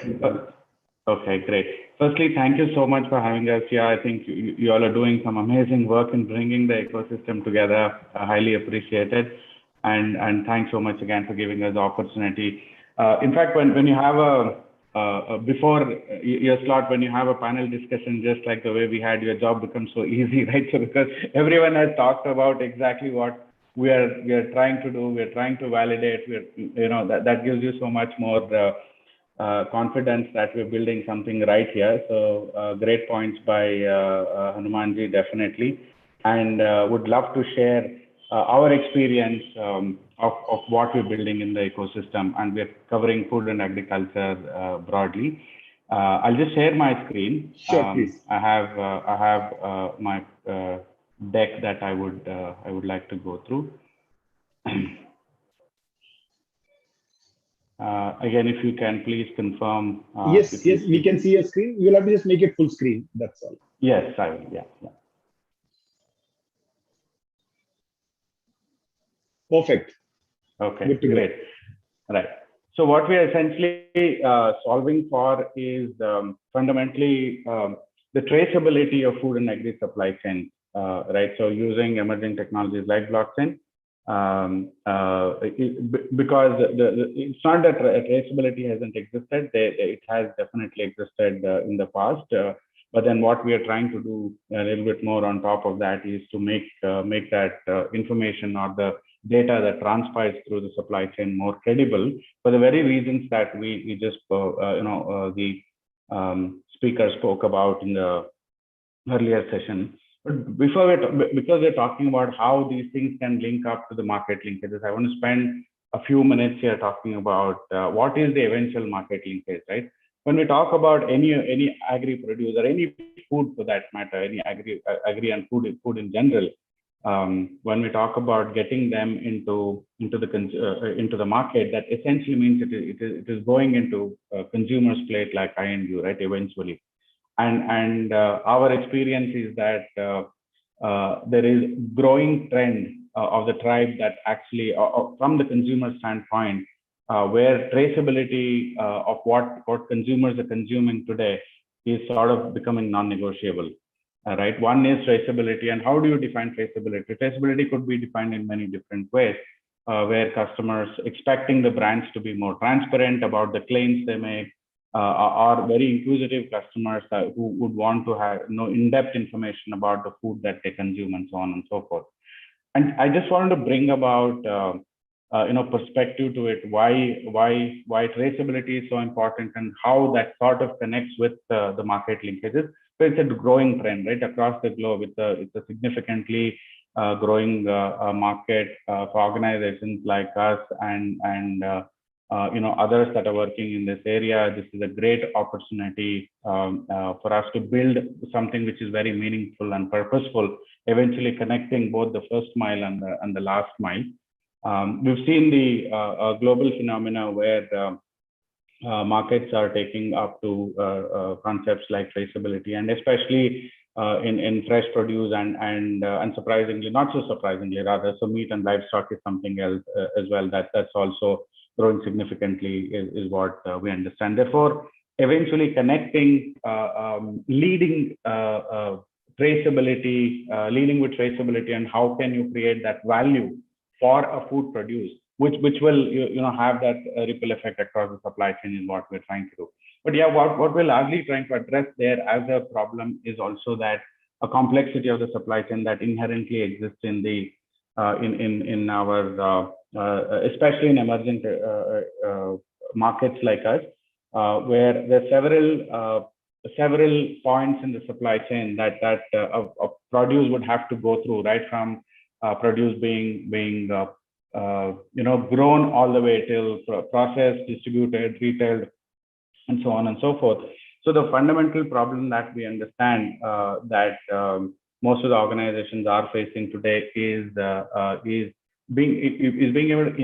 Okay, great. Firstly, thank you so much for having us here. I think you all are doing some amazing work in bringing the ecosystem together. I highly appreciate it. And thanks so much again for giving us the opportunity. In fact, when you have before your slot, when you have a panel discussion just like the way we had, your job becomes so easy, right? So because everyone has talked about exactly what we are trying to do, we are trying to validate, that gives you so much more confidence that we're building something right here. So great points by Hanumanji, definitely, and would love to share our experience of what we're building in the ecosystem, and we're covering food and agriculture broadly. I'll just share my screen. Sure, please. I have my deck that I would like to go through. Again, if you can please confirm. Yes, we can see your screen. You'll have to just make it full screen. That's all. Yes, I will. Yeah. Perfect. Okay, great. Right. So what we are essentially solving for is fundamentally the traceability of food and agri supply chain, right? So using emerging technologies like blockchain, because it's not that traceability hasn't existed. It has definitely existed in the past. But then what we are trying to do a little bit more on top of that is to make that information or the data that transpires through the supply chain more credible, for the very reasons that we just the speaker spoke about in the earlier session. But because we're talking about how these things can link up to the market linkages, I want to spend a few minutes here talking about what is the eventual market linkage, right? When we talk about any agri producer, any food for that matter, any agri and food in general, when we talk about getting them into the market, that essentially means it is going into a consumer's plate like I and you, right? Eventually, and our experience is that there is growing trend of the tribe that actually, from the consumer standpoint, where traceability of what consumers are consuming today is sort of becoming non-negotiable. Right. One is traceability, and how do you define traceability? Traceability could be defined in many different ways, where customers expecting the brands to be more transparent about the claims they make, are very inquisitive customers who would want to have in-depth information about the food that they consume and so on and so forth. And I just wanted to bring about perspective to it, why traceability is so important and how that sort of connects with the market linkages. So it's a growing trend, right, across the globe. It's a significantly growing market for organizations like us and others that are working in this area. This is a great opportunity for us to build something which is very meaningful and purposeful, eventually connecting both the first mile and the last mile. We've seen the global phenomena where markets are taking up to concepts like traceability, and especially in fresh produce and surprisingly, not so surprisingly rather, so meat and livestock is something else as well that's also growing significantly is what we understand. Therefore, eventually connecting leading traceability, leading with traceability, and how can you create that value for a food produce, which will have that ripple effect across the supply chain is what we're trying to do. But yeah, what we're largely trying to address there as a problem is also that a complexity of the supply chain that inherently exists in the in our especially in emerging markets like us, where there are several points in the supply chain that a produce would have to go through, right from produce being grown all the way till processed, distributed, retailed, and so on and so forth. So the fundamental problem that we understand that most of the organizations are facing today is being able to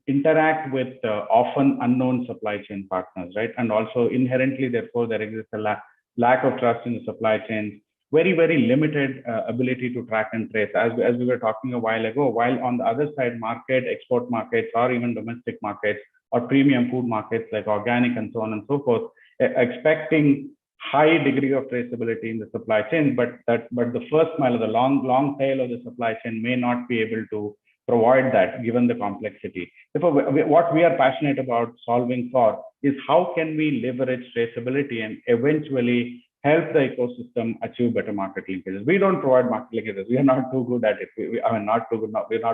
interact with often unknown supply chain partners, right? And also inherently, therefore, there exists a lack of trust in the supply chains, very, very limited ability to track and trace. As we were talking a while ago, while on the other side, export markets, or even domestic markets, or premium food markets like organic and so on and so forth, expecting high degree of traceability in the supply chain, but the first mile of the long tail of the supply chain may not be able to provide that given the complexity. Therefore, what we are passionate about solving for is how can we leverage traceability and eventually help the ecosystem achieve better market linkages. We don't provide market linkages. We are not too good at it. We're not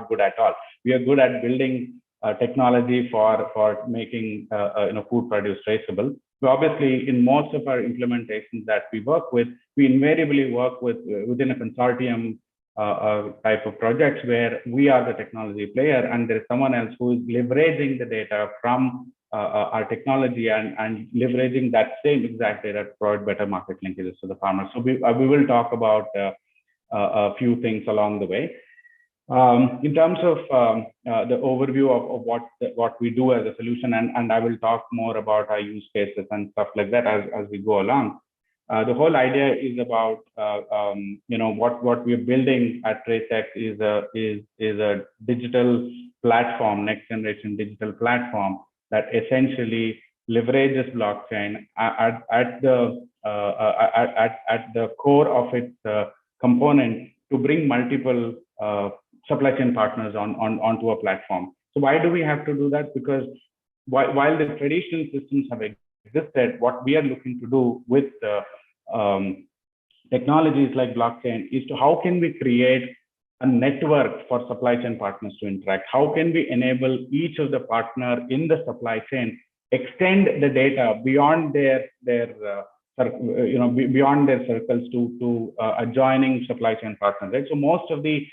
good at all. We are good at building technology for making food produce traceable. So obviously, in most of our implementations that we work with, we invariably work within a consortium type of projects where we are the technology player and there is someone else who is leveraging the data from our technology and leveraging that same exact data to provide better market linkages to the farmers. So we will talk about a few things along the way. In terms of the overview of what we do as a solution, and I will talk more about our use cases and stuff like that as we go along. The whole idea is about what we're building at TraceX is a digital platform, next generation digital platform that essentially leverages blockchain at the core of its component to bring multiple supply chain partners onto a platform. So why do we have to do that? Because while the traditional systems have existed, what we are looking to do with technologies like blockchain is to how can we create a network for supply chain partners to interact? How can we enable each of the partner in the supply chain extend the data beyond their beyond their circles to adjoining supply chain partners, right? So most of the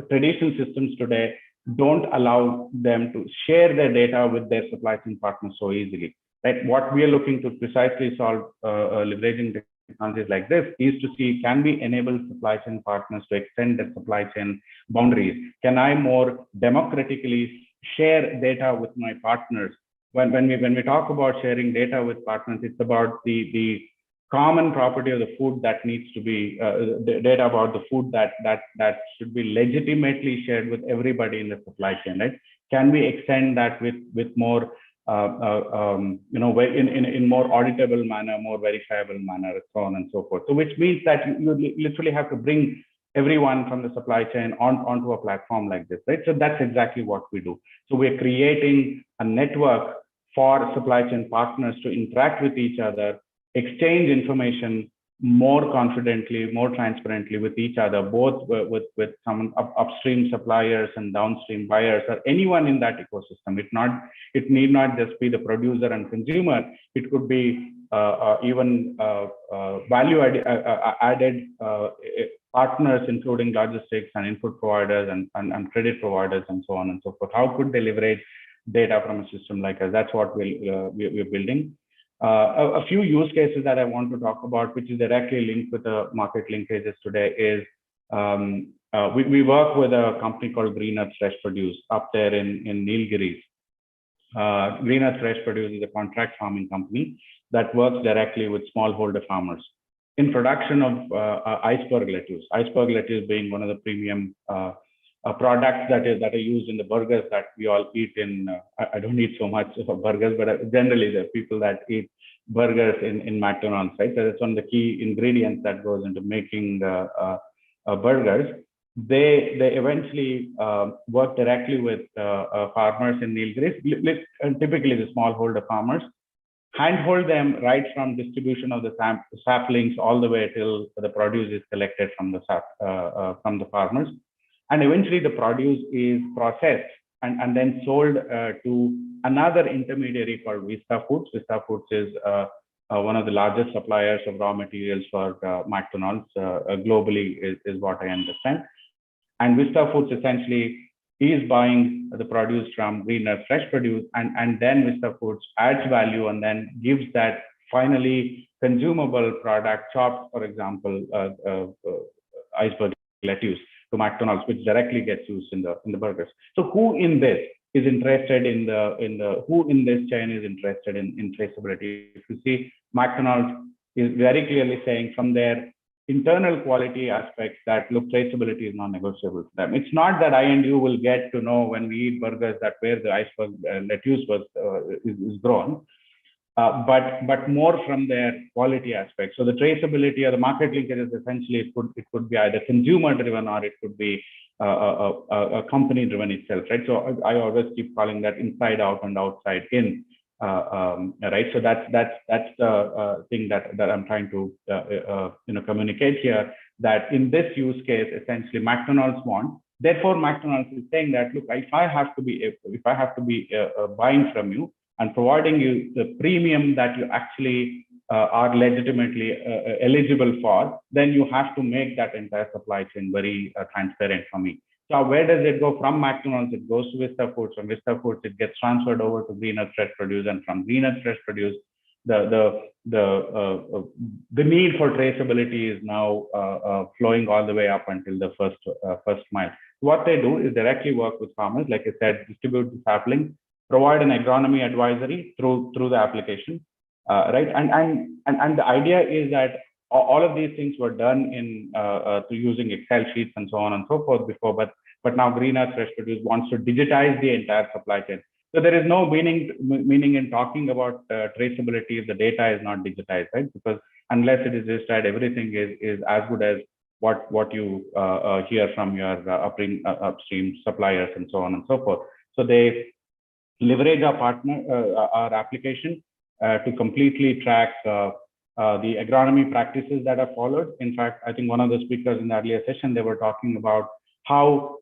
traditional systems today don't allow them to share their data with their supply chain partners so easily, right? What we are looking to precisely solve, leveraging technologies like this, is to see, can we enable supply chain partners to extend their supply chain boundaries? Can I more democratically share data with my partners? When we talk about sharing data with partners, it's about the common property of the food that needs to be, the data about the food that should be legitimately shared with everybody in the supply chain, right? Can we extend that with more, in more auditable manner, more verifiable manner, so on and so forth. So which means that you literally have to bring everyone from the supply chain onto a platform like this, right? So that's exactly what we do. So we're creating a network for supply chain partners to interact with each other, exchange information more confidently, more transparently with each other, both with some upstream suppliers and downstream buyers, or anyone in that ecosystem. It need not just be the producer and consumer. It could be even value added partners, including logistics and input providers and credit providers and so on and so forth. How could they leverage data from a system like us? That's what we're building. A few use cases that I want to talk about, which is directly linked with the market linkages today, is we work with a company called Green Earth Fresh Produce up there in Nilgiris. Green Earth Fresh Produce is a contract farming company that works directly with smallholder farmers in production of iceberg lettuce. Iceberg lettuce being one of the premium products that are used in the burgers that we all eat in. I don't eat so much of burgers, but generally the people that eat burgers in McDonald's, right? So that's one of the key ingredients that goes into making burgers. They eventually work directly with farmers in Nilgiris, and typically the smallholder farmers, handhold them right from distribution of the saplings all the way till the produce is collected from the farmers. And eventually the produce is processed and then sold to another intermediary called Vista Foods. Vista Foods is one of the largest suppliers of raw materials for McDonald's globally, is what I understand. And Vista Foods essentially is buying the produce from Green Earth Fresh Produce, and then Vista Foods adds value and then gives that finally consumable product, chopped, for example, iceberg lettuce, to McDonald's, which directly gets used in the burgers. So who in this is interested who in this chain is interested in traceability? If you see, McDonald's is very clearly saying from their internal quality aspects that, look, traceability is non-negotiable for them. It's not that I and you will get to know when we eat burgers that where the iceberg lettuce is grown, but more from their quality aspect. So the traceability or the market linkage is essentially, it could be either consumer driven or it could be a company driven itself, right? So I always keep calling that inside out and outside in, right? So that's the thing that I'm trying to communicate here, that in this use case, essentially McDonald's want. Therefore, McDonald's is saying that, look, if I have to be buying from you and providing you the premium that you actually are legitimately eligible for, then you have to make that entire supply chain very transparent for me. So where does it go from McDonald's? It goes to Vista Foods. From Vista Foods, it gets transferred over to Green Earth Fresh Produce, and from Green Earth Fresh Produce, the need for traceability is now flowing all the way up until the first mile. What they do is directly work with farmers, like I said, distribute the saplings, provide an agronomy advisory through the application, right? And the idea is that all of these things were done through using Excel sheets and so on and so forth before, but now Green Earth Fresh Produce wants to digitize the entire supply chain. So there is no meaning in talking about traceability if the data is not digitized, right? Because unless it is digitized, everything is as good as what you hear from your upstream suppliers and so on and so forth. So they leverage our application to completely track the agronomy practices that are followed. In fact, I think one of the speakers in the earlier session, they were talking about how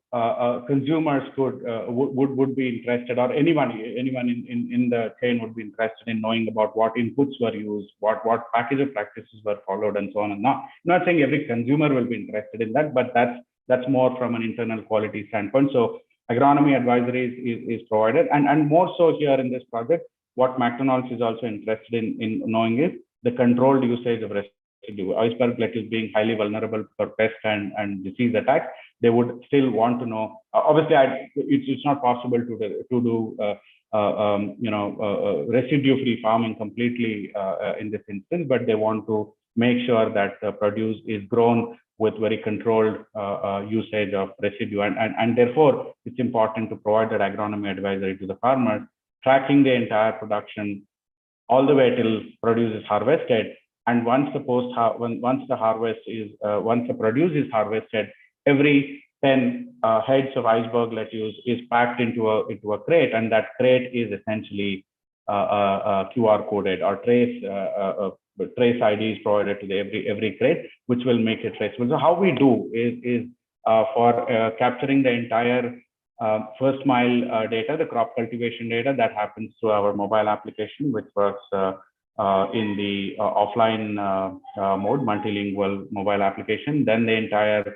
consumers would be interested, or anyone in the chain would be interested in knowing about what inputs were used, what package of practices were followed, and so on. And I'm not saying every consumer will be interested in that, but that's more from an internal quality standpoint. So agronomy advisory is provided, and more so here in this project, what McDonald's is also interested in knowing is the controlled usage of residue. Iceberg lettuce being highly vulnerable for pest and disease attacks, they would still want to know. Obviously, it's not possible to do residue-free farming completely in this instance, but they want to make sure that the produce is grown with very controlled usage of residue. And therefore, it's important to provide that agronomy advisory to the farmers, tracking the entire production all the way till produce is harvested. And once the once the produce is harvested, every 10 heads of iceberg lettuce is packed into a crate, and that crate is essentially QR coded, or trace IDs provided to every crate, which will make it traceable. So how we do is for capturing the entire first mile data, the crop cultivation data, that happens through our mobile application, which works in the offline mode, multilingual mobile application. Then the entire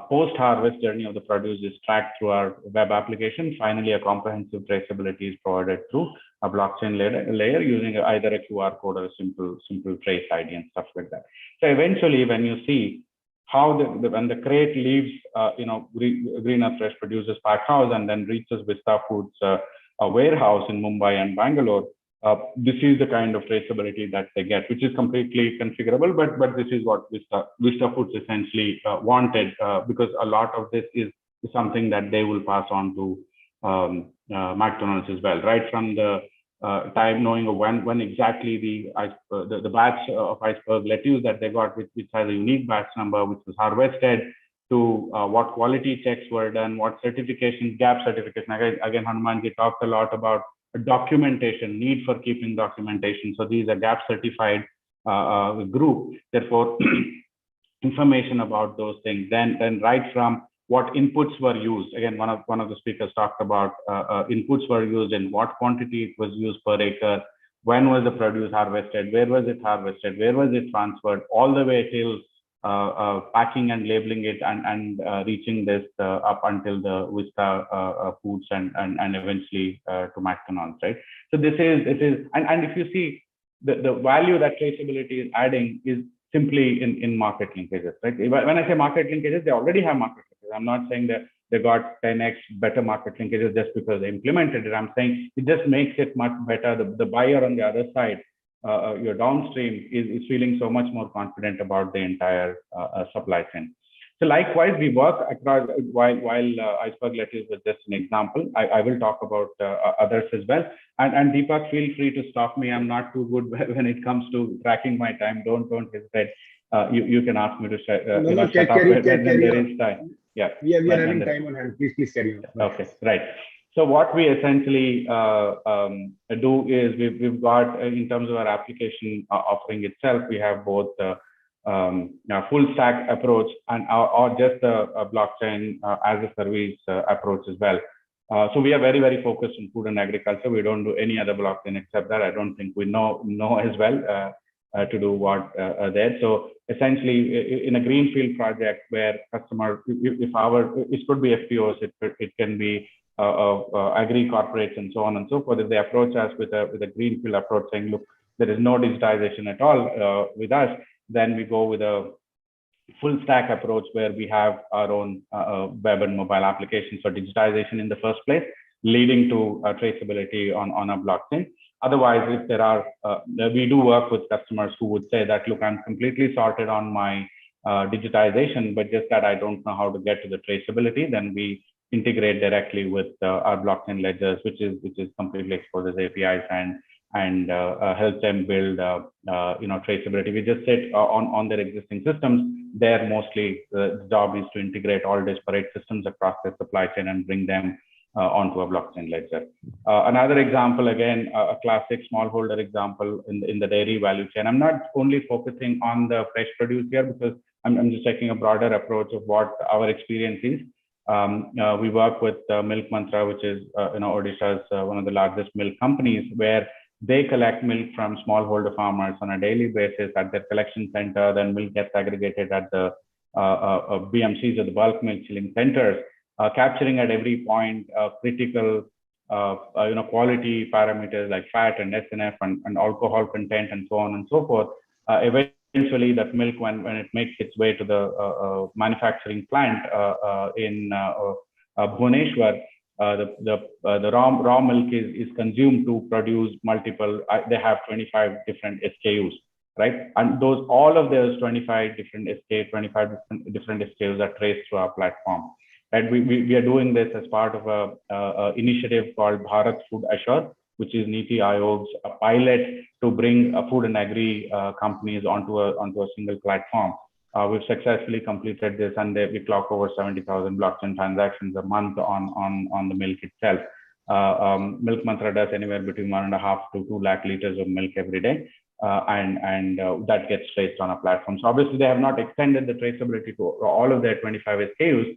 post-harvest journey of the produce is tracked through our web application. Finally, a comprehensive traceability is provided through a blockchain layer using either a QR code or a simple trace ID and stuff like that. So eventually, when you see how when the crate leaves, Green Earth Fresh Producers pack house and then reaches Vista Foods a warehouse in Mumbai and Bangalore, this is the kind of traceability that they get, which is completely configurable. But this is what Vista Foods essentially wanted, because a lot of this is something that they will pass on to McDonald's as well, right from the time knowing when exactly the batch of iceberg lettuce that they got, which has a unique batch number, which was harvested, to what quality checks were done, what certification, gap certification. Again, Hanumanji talked a lot about documentation, need for keeping documentation. So these are gap certified group. Therefore, information about those things. Then right from what inputs were used. Again, one of the speakers talked about inputs were used and what quantity it was used per acre. When was the produce harvested? Where was it harvested? Where was it transferred? All the way till packing and labeling it and reaching this up until the Vista Foods and eventually to McDonald's, right? So this is and if you see the value that traceability is adding is simply in market linkages, right? When I say market linkages, they already have market linkages. I'm not saying that they got 10x better market linkages just because they implemented it. I'm saying it just makes it much better. The buyer on the other side, your downstream, is feeling so much more confident about the entire supply chain. So likewise, we work across, while iceberg lettuce was just an example, I will talk about others as well. And Deepak, feel free to stop me. I'm not too good when it comes to tracking my time. Don't hesitate. You can ask me to shut up when there is time. Yeah, we are having time on hand. Please carry on. Okay, right. So what we essentially do is we've got, in terms of our application offering itself, we have both full stack approach and or just a blockchain as a service approach as well. So we are very, very focused on food and agriculture. We don't do any other blockchain except that. I don't think we know as well to do what there. So essentially, in a greenfield project where customer, it could be FPOs, it can be agri corporates and so on and so forth. If they approach us with a greenfield approach saying, look, there is no digitization at all with us, then we go with a full stack approach where we have our own web and mobile applications for digitization in the first place, leading to traceability on a blockchain. Otherwise, if there are, we do work with customers who would say that, look, I'm completely sorted on my digitization, but just that I don't know how to get to the traceability, then we integrate directly with our blockchain ledgers, which is completely exposed as APIs and help them build traceability. We just sit on their existing systems. There mostly the job is to integrate all disparate systems across the supply chain and bring them onto a blockchain ledger. Another example, again, a classic smallholder example in the dairy value chain. I'm not only focusing on the fresh produce here because I'm just taking a broader approach of what our experience is. We work with Milk Mantra, which is Odisha's one of the largest milk companies, where they collect milk from smallholder farmers on a daily basis at their collection center. Then milk gets aggregated at the BMCs or the bulk milk chilling centers, capturing at every point critical quality parameters like fat and SNF and alcohol content and so on and so forth. Eventually, that milk, when it makes its way to the manufacturing plant in Bhubaneswar, the raw milk is consumed to produce multiple. They have 25 different SKUs, right? And all of those 25 different different SKUs are traced through our platform. Right? We are doing this as part of a initiative called Bharat Food Assure, which is Niti Aayog's pilot to bring food and agri companies onto a single platform. We've successfully completed this, and we clock over 70,000 blockchain transactions a month on the milk itself. Milk Mantra does anywhere between 1.5 to 2 lakh liters of milk every day, and that gets traced on a platform. So obviously they have not extended the traceability to all of their 25 SKUs,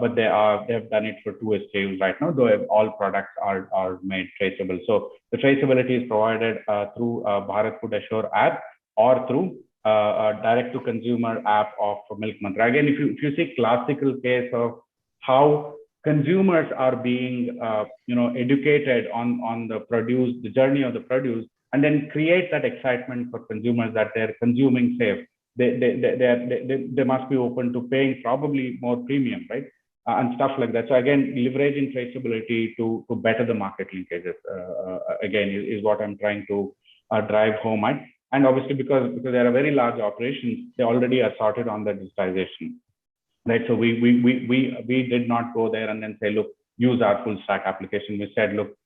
but they have done it for 2 SKUs right now, though all products are made traceable. So the traceability is provided through Bharat Food Assure app or through a direct-to-consumer app of Milk Mantra. Again, if you see classical case of how consumers are being educated on the produce, the journey of the produce, and then create that excitement for consumers that they're consuming safe. They must be open to paying probably more premium, right? And stuff like that. So again, leveraging traceability to better the market linkages, again, is what I'm trying to drive home at. And obviously, because they are a very large operations, they already are sorted on the digitization, right? So we did not go there and then say, look, use our full stack application. We said, look,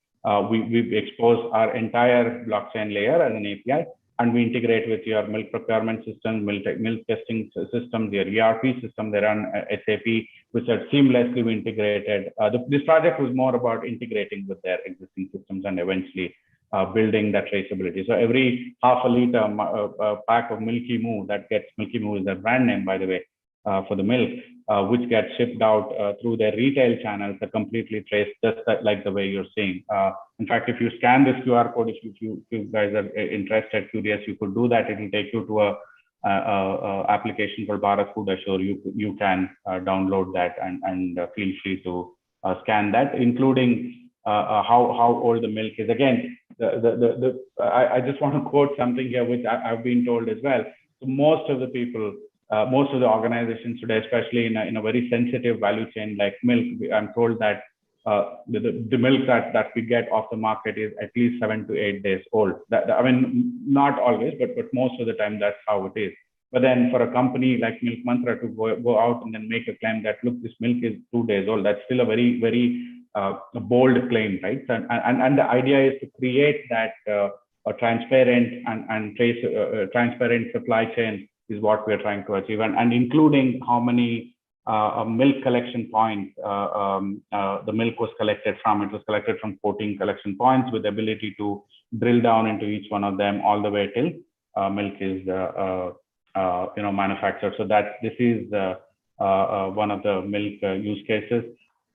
we expose our entire blockchain layer as an API, and we integrate with your milk procurement system, milk testing systems, your ERP system. They run SAP, which are seamlessly integrated. This project was more about integrating with their existing systems and eventually building that traceability. So every half a liter pack of Milky Moo that gets, Milky Moo is their brand name, by the way, for the milk, which gets shipped out through their retail channels, are completely traced, just like the way you're seeing. In fact, if you scan this QR code, if you guys are interested, curious, you could do that. It will take you to a application called Bharat Food Assure. You can download that and feel free to scan that, including how old the milk is. Again, I just want to quote something here, which I've been told as well. So most of the people, most of the organizations today, especially in a very sensitive value chain like milk, I'm told that the milk that we get off the market is at least 7 to 8 days old. I mean, not always, but most of the time that's how it is. But then for a company like Milk Mantra to go out and then make a claim that, look, this milk is 2 days old, that's still a very, very bold claim, right? And the idea is to create that a transparent and transparent supply chain is what we are trying to achieve, and including how many milk collection points the milk was collected from. It was collected from 14 collection points with the ability to drill down into each one of them all the way till milk is manufactured. So this is one of the milk use cases.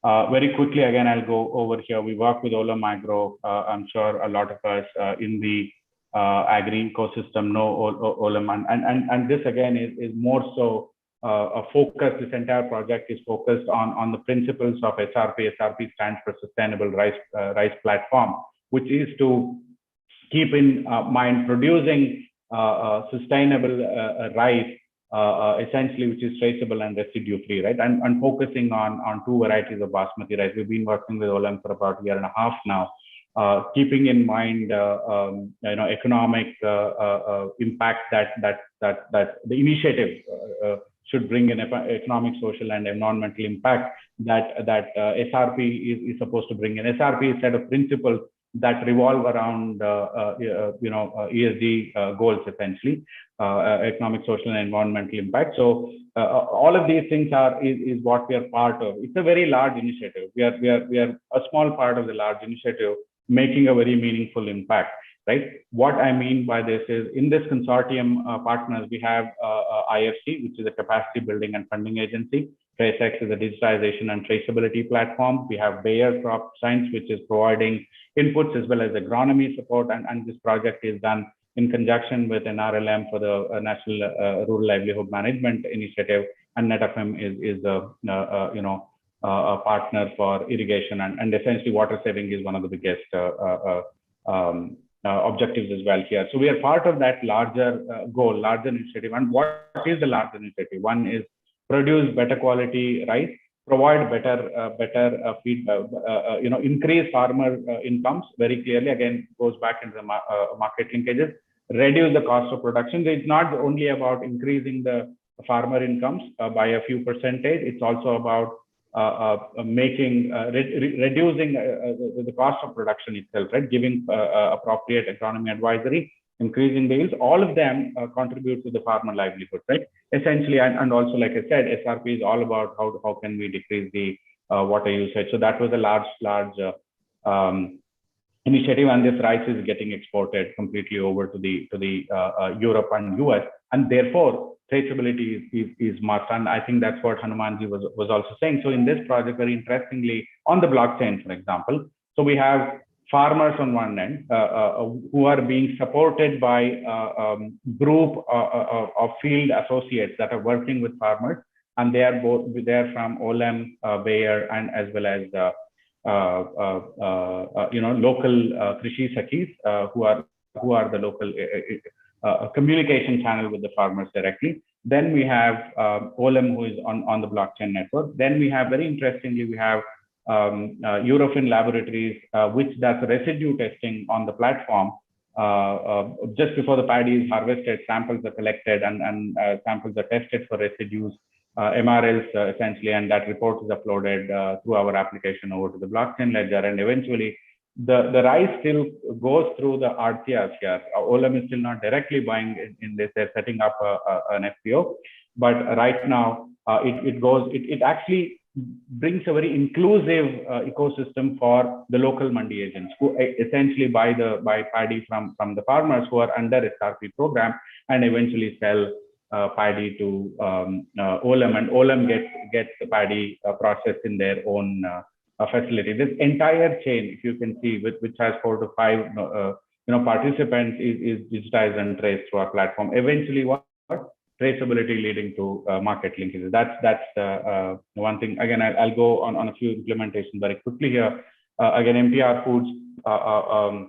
Very quickly, again, I'll go over here. We work with Olam Agro. I'm sure a lot of us in the agri ecosystem know Olam, and this again is more so a focus. This entire project is focused on the principles of SRP. SRP stands for Sustainable Rice Platform, which is to keep in mind producing sustainable rice, essentially, which is traceable and residue free, right? And focusing on 2 varieties of basmati rice. We've been working with Olam for about a year and a half now, keeping in mind economic impact that the initiative should bring an economic, social, and environmental impact that SRP is supposed to bring in. SRP is a set of principles that revolve around ESG goals, essentially, economic, social, and environmental impact. So all of these things is what we are part of. It's a very large initiative. We are a small part of the large initiative, making a very meaningful impact, right? What I mean by this is, in this consortium partners, we have IFC, which is a capacity building and funding agency. TraceX is a digitization and traceability platform. We have Bayer Crop Science, which is providing inputs as well as agronomy support. And this project is done in conjunction with NRLM for the National Rural Livelihood Management Initiative. And NetFM is a partner for irrigation. And essentially, water saving is one of the biggest objectives as well here. So we are part of that larger goal, larger initiative. And what is the larger initiative? One is produce better quality rice, provide better feed, increase farmer incomes very clearly. Again, goes back into the market linkages, reduce the cost of production. It's not only about increasing the farmer incomes by a few percentage. It's also about reducing the cost of production itself, right? Giving appropriate economy advisory, increasing the yields. All of them contribute to the farmer livelihood, right? Essentially, and also, like I said, SRP is all about how can we decrease the water usage. So that was a large initiative, and this rice is getting exported completely over to the Europe and US, and therefore traceability is must. And I think that's what Hanumanji was also saying. So in this project, very interestingly, on the blockchain, for example, so we have farmers on one end who are being supported by a group of field associates that are working with farmers, and they are from Olem, Bayer, and as well as local Krishi Sakhis who are the local communication channel with the farmers directly. Then we have Olem, who is on the blockchain network. Then we have, very interestingly, we have Eurofin Laboratories, which does residue testing on the platform. Just before the paddy is harvested, samples are collected and samples are tested for residues, MRLs essentially, and that report is uploaded through our application over to the blockchain ledger. And eventually, the rice still goes through the RTRs here. Olem is still not directly buying in this. They're setting up an FPO, but right now it actually brings a very inclusive ecosystem for the local mandi agents who essentially buy paddy from the farmers who are under SRP program and eventually sell paddy to Olem, and Olem gets the paddy processed in their own facility. This entire chain, if you can see, which has 4 to 5 participants, is digitized and traced through our platform. Eventually, what traceability leading to market linkages. That's one thing. Again, I'll go on a few implementations very quickly here. Again, MTR Foods, a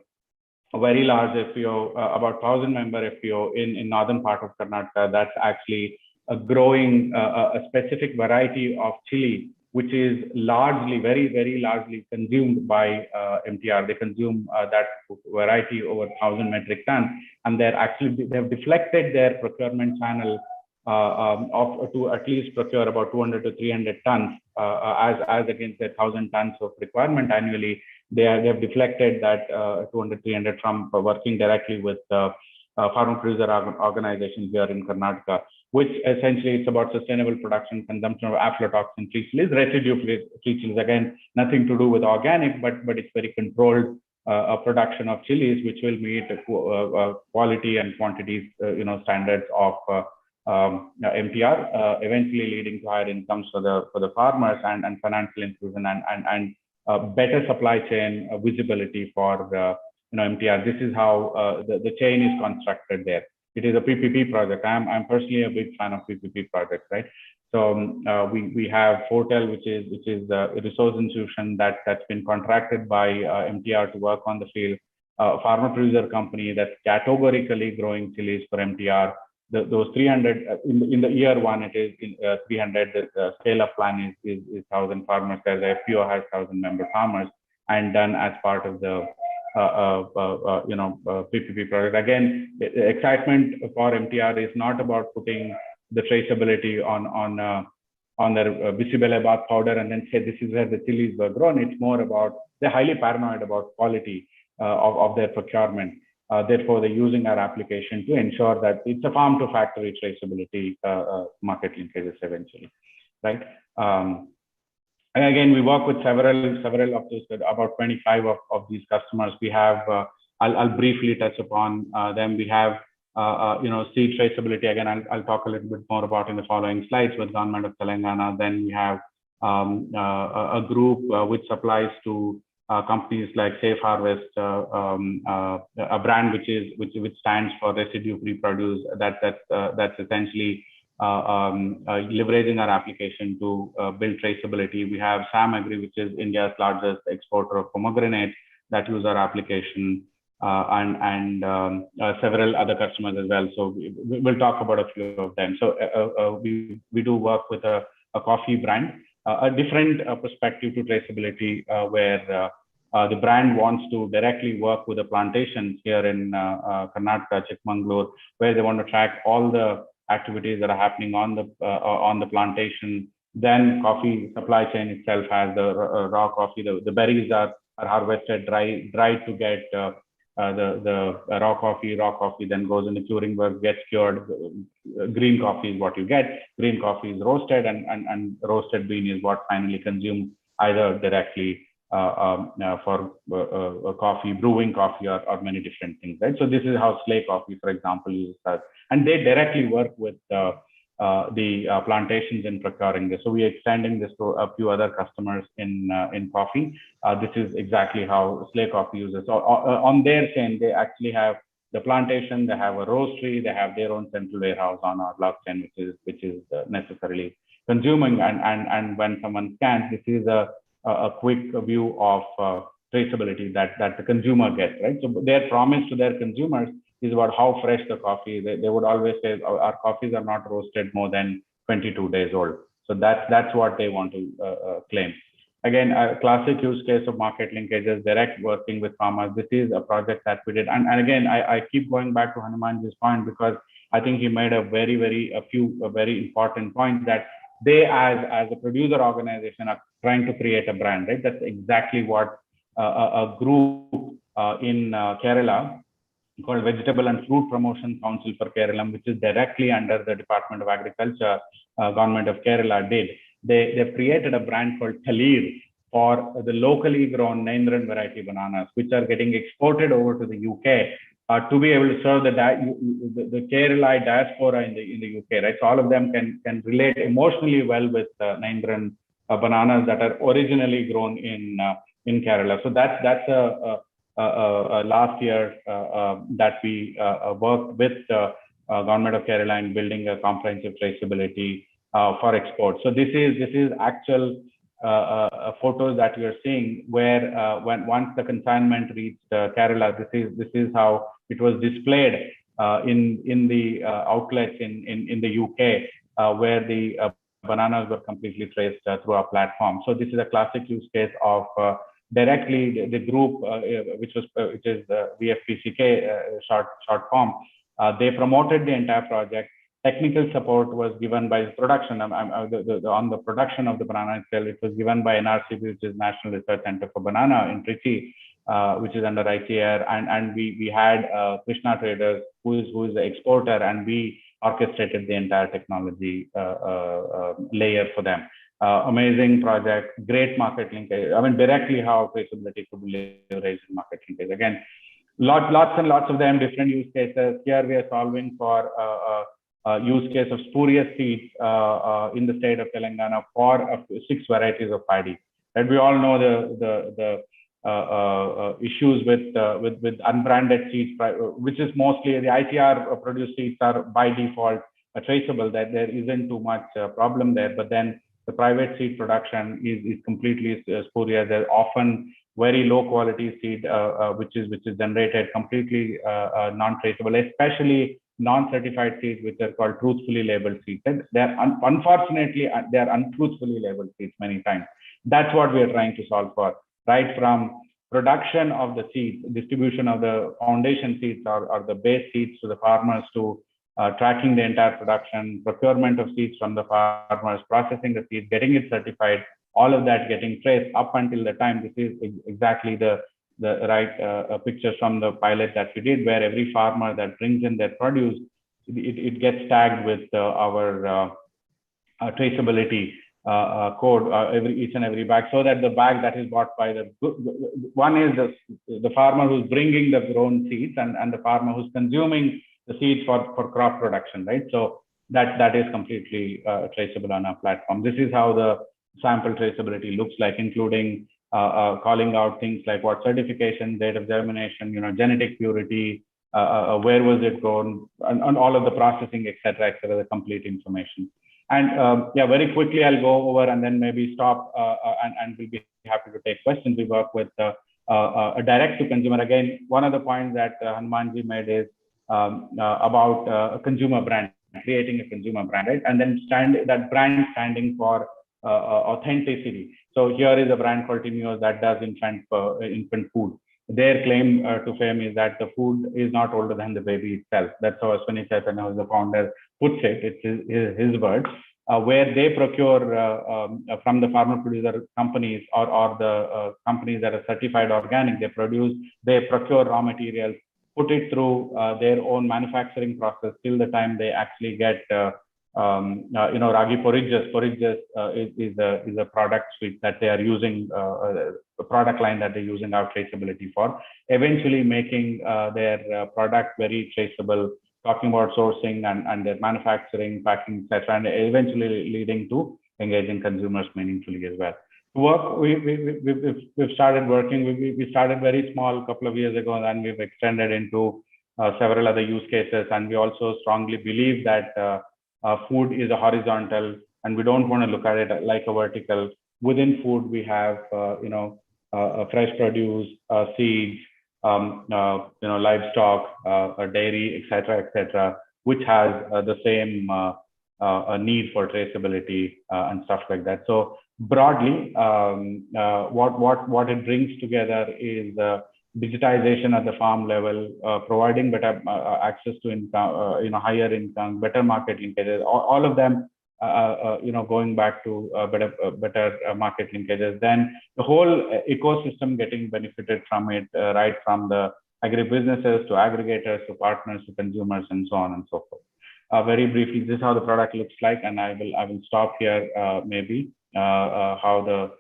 very large FPO, about 1,000-member FPO in northern part of Karnataka. That's actually growing a specific variety of chili, which is largely, very largely consumed by MTR. They consume that variety over 1,000 metric tons, and they have deflected their procurement channel to at least procure about 200 to 300 tons as against the 1,000 tons of requirement annually. They have deflected that 200, 300 from working directly with farmer producer organizations here in Karnataka, which essentially it's about sustainable production, consumption of aflatoxin-free chilies, residue-free chilies. Again, nothing to do with organic, but it's very controlled production of chilies, which will meet quality and quantities, standards of MTR, eventually leading to higher incomes for the farmers and financial inclusion and better supply chain visibility for MTR. This is how the chain is constructed there. It is a PPP project. I'm personally a big fan of PPP projects, right? So we have Fortel, which is a resource institution that's been contracted by MTR to work on the field. Farmer producer company that's categorically growing chilies for MTR. Those 300 in the year one, it is 300. The scale up plan is 1,000 farmers. As FPO has 1,000-member farmers, and done as part of the PPP project. Again, the excitement for MTR is not about putting the traceability on their bisibele bath powder and then say this is where the chilies were grown. It's more about they're highly paranoid about quality of their procurement. Therefore, they're using our application to ensure that it's a farm to factory traceability market linkages eventually, right? And again, we work with several of these, about 25 of these customers. We have, I'll briefly touch upon them. We have, seed traceability. Again, I'll talk a little bit more about in the following slides with Government of Telangana. Then we have a group which supplies to companies like Safe Harvest, a brand which stands for residue-free produce. That's essentially leveraging our application to build traceability. We have SAMAgri, which is India's largest exporter of pomegranates, that use our application, and several other customers as well. So we'll talk about a few of them. So we do work with a coffee brand, a different perspective to traceability, where the brand wants to directly work with the plantations here in Karnataka, Chikmagalur, where they want to track all the activities that are happening on the plantation. Then coffee supply chain itself has the raw coffee. The berries are harvested, dried to get the raw coffee. Raw coffee then goes into curing work, gets cured. Green coffee is what you get. Green coffee is roasted, and roasted bean is what finally consumed either directly for coffee, brewing coffee, or many different things, right? So this is how Slay Coffee, for example, uses that, and they directly work with the plantations in procuring this. So we are extending this to a few other customers in coffee. This is exactly how Slay Coffee uses. So on their chain, they actually have the plantation, they have a roastery, they have their own central warehouse on our blockchain, which is necessarily consuming. And when someone scans, this is a quick view of traceability that the consumer gets, right? So their promise to their consumers is about how fresh the coffee is. They would always say our coffees are not roasted more than 22 days old. So that's what they want to claim. Again, a classic use case of market linkages, direct working with farmers. This is a project that we did. And again, I keep going back to Hanuman's point, because I think he made a very important point, that they as a producer organization are trying to create a brand, right? That's exactly what a group in Kerala called Vegetable and Fruit Promotion Council for Kerala, which is directly under the Department of Agriculture, Government of Kerala, did. They've created a brand called Thalir for the locally grown Naindran variety bananas, which are getting exported over to the UK to be able to serve the Kerala diaspora in the UK, right? So all of them can relate emotionally well with Naindran bananas that are originally grown in Kerala. So that's last year that we worked with the Government of Kerala in building a comprehensive traceability for export. So this is actual photos that you are seeing, where once the consignment reached Kerala, this is how it was displayed in the outlets in the UK, where the bananas were completely traced through our platform. So this is a classic use case of directly the group, which is VFPCK short form. They promoted the entire project. Technical support was given by production. On the production of the banana itself, it was given by NRCB, which is National Research Center for Banana in Trichy, which is under ICAR, and we had Krishna Traders, who is the exporter, and we orchestrated the entire technology layer for them. Amazing project, great market linkage. I mean, directly how traceability could be leveraged in market linkage. Again, lots and lots of them, different use cases. Here we are solving for use case of spurious seeds in the state of Telangana for 6 varieties of paddy. And we all know the issues with unbranded seeds, which is mostly the ICR produced seeds are by default traceable, that there isn't too much problem there. But then the private seed production is completely spurious. They're often very low quality seed, which is generated completely non-traceable, especially non-certified seeds, which are called truthfully labeled seeds. And they're unfortunately they're untruthfully labeled seeds many times. That's what we are trying to solve for, right from production of the seeds, distribution of the foundation seeds or the base seeds to the farmers, to tracking the entire production, procurement of seeds from the farmers, processing the seeds, getting it certified, all of that getting traced up until the time. This is exactly the right pictures from the pilot that we did, where every farmer that brings in their produce, it gets tagged with our traceability code each and every bag, so that the bag that is bought by one is the farmer who's bringing the grown seeds and the farmer who's consuming the seeds for crop production, right? So that is completely traceable on our platform. This is how the sample traceability looks like, including calling out things like what certification, date of germination, genetic purity, where was it grown, and all of the processing, etc., the complete information. And yeah, very quickly I'll go over and then maybe stop and we'll be happy to take questions. We work with a direct to consumer. Again, one of the points that Hanumanji made is about a consumer brand, creating a consumer brand, right? And then that brand standing for authenticity. So here is a brand called Timios that does infant food. Their claim to fame is that the food is not older than the baby itself. That's how Ashwini Chaitanya, who is the founder, puts it. It's his words. Where they procure from the farmer producer companies or the companies that are certified organic, they procure raw materials, put it through their own manufacturing process till the time they actually get ragi porridges. Porridges is a product suite that they are using, a product line that they're using our traceability for, eventually making their product very traceable, talking about sourcing and their manufacturing, packing, etc., and eventually leading to engaging consumers meaningfully as well. We've started working. We started very small a couple of years ago, and then we've extended into several other use cases. And we also strongly believe that food is a horizontal, and we don't want to look at it like a vertical. Within food, we have fresh produce, seeds, livestock, dairy, etc., which has the same need for traceability and stuff like that. So broadly, what it brings together is digitization at the farm level, providing better access to income, higher income, better market linkages, all of them, going back to better market linkages. Then the whole ecosystem getting benefited from it, right from the agribusinesses to aggregators to partners to consumers and so on and so forth. Very briefly, this is how the product looks like, and I will stop here. Maybe how the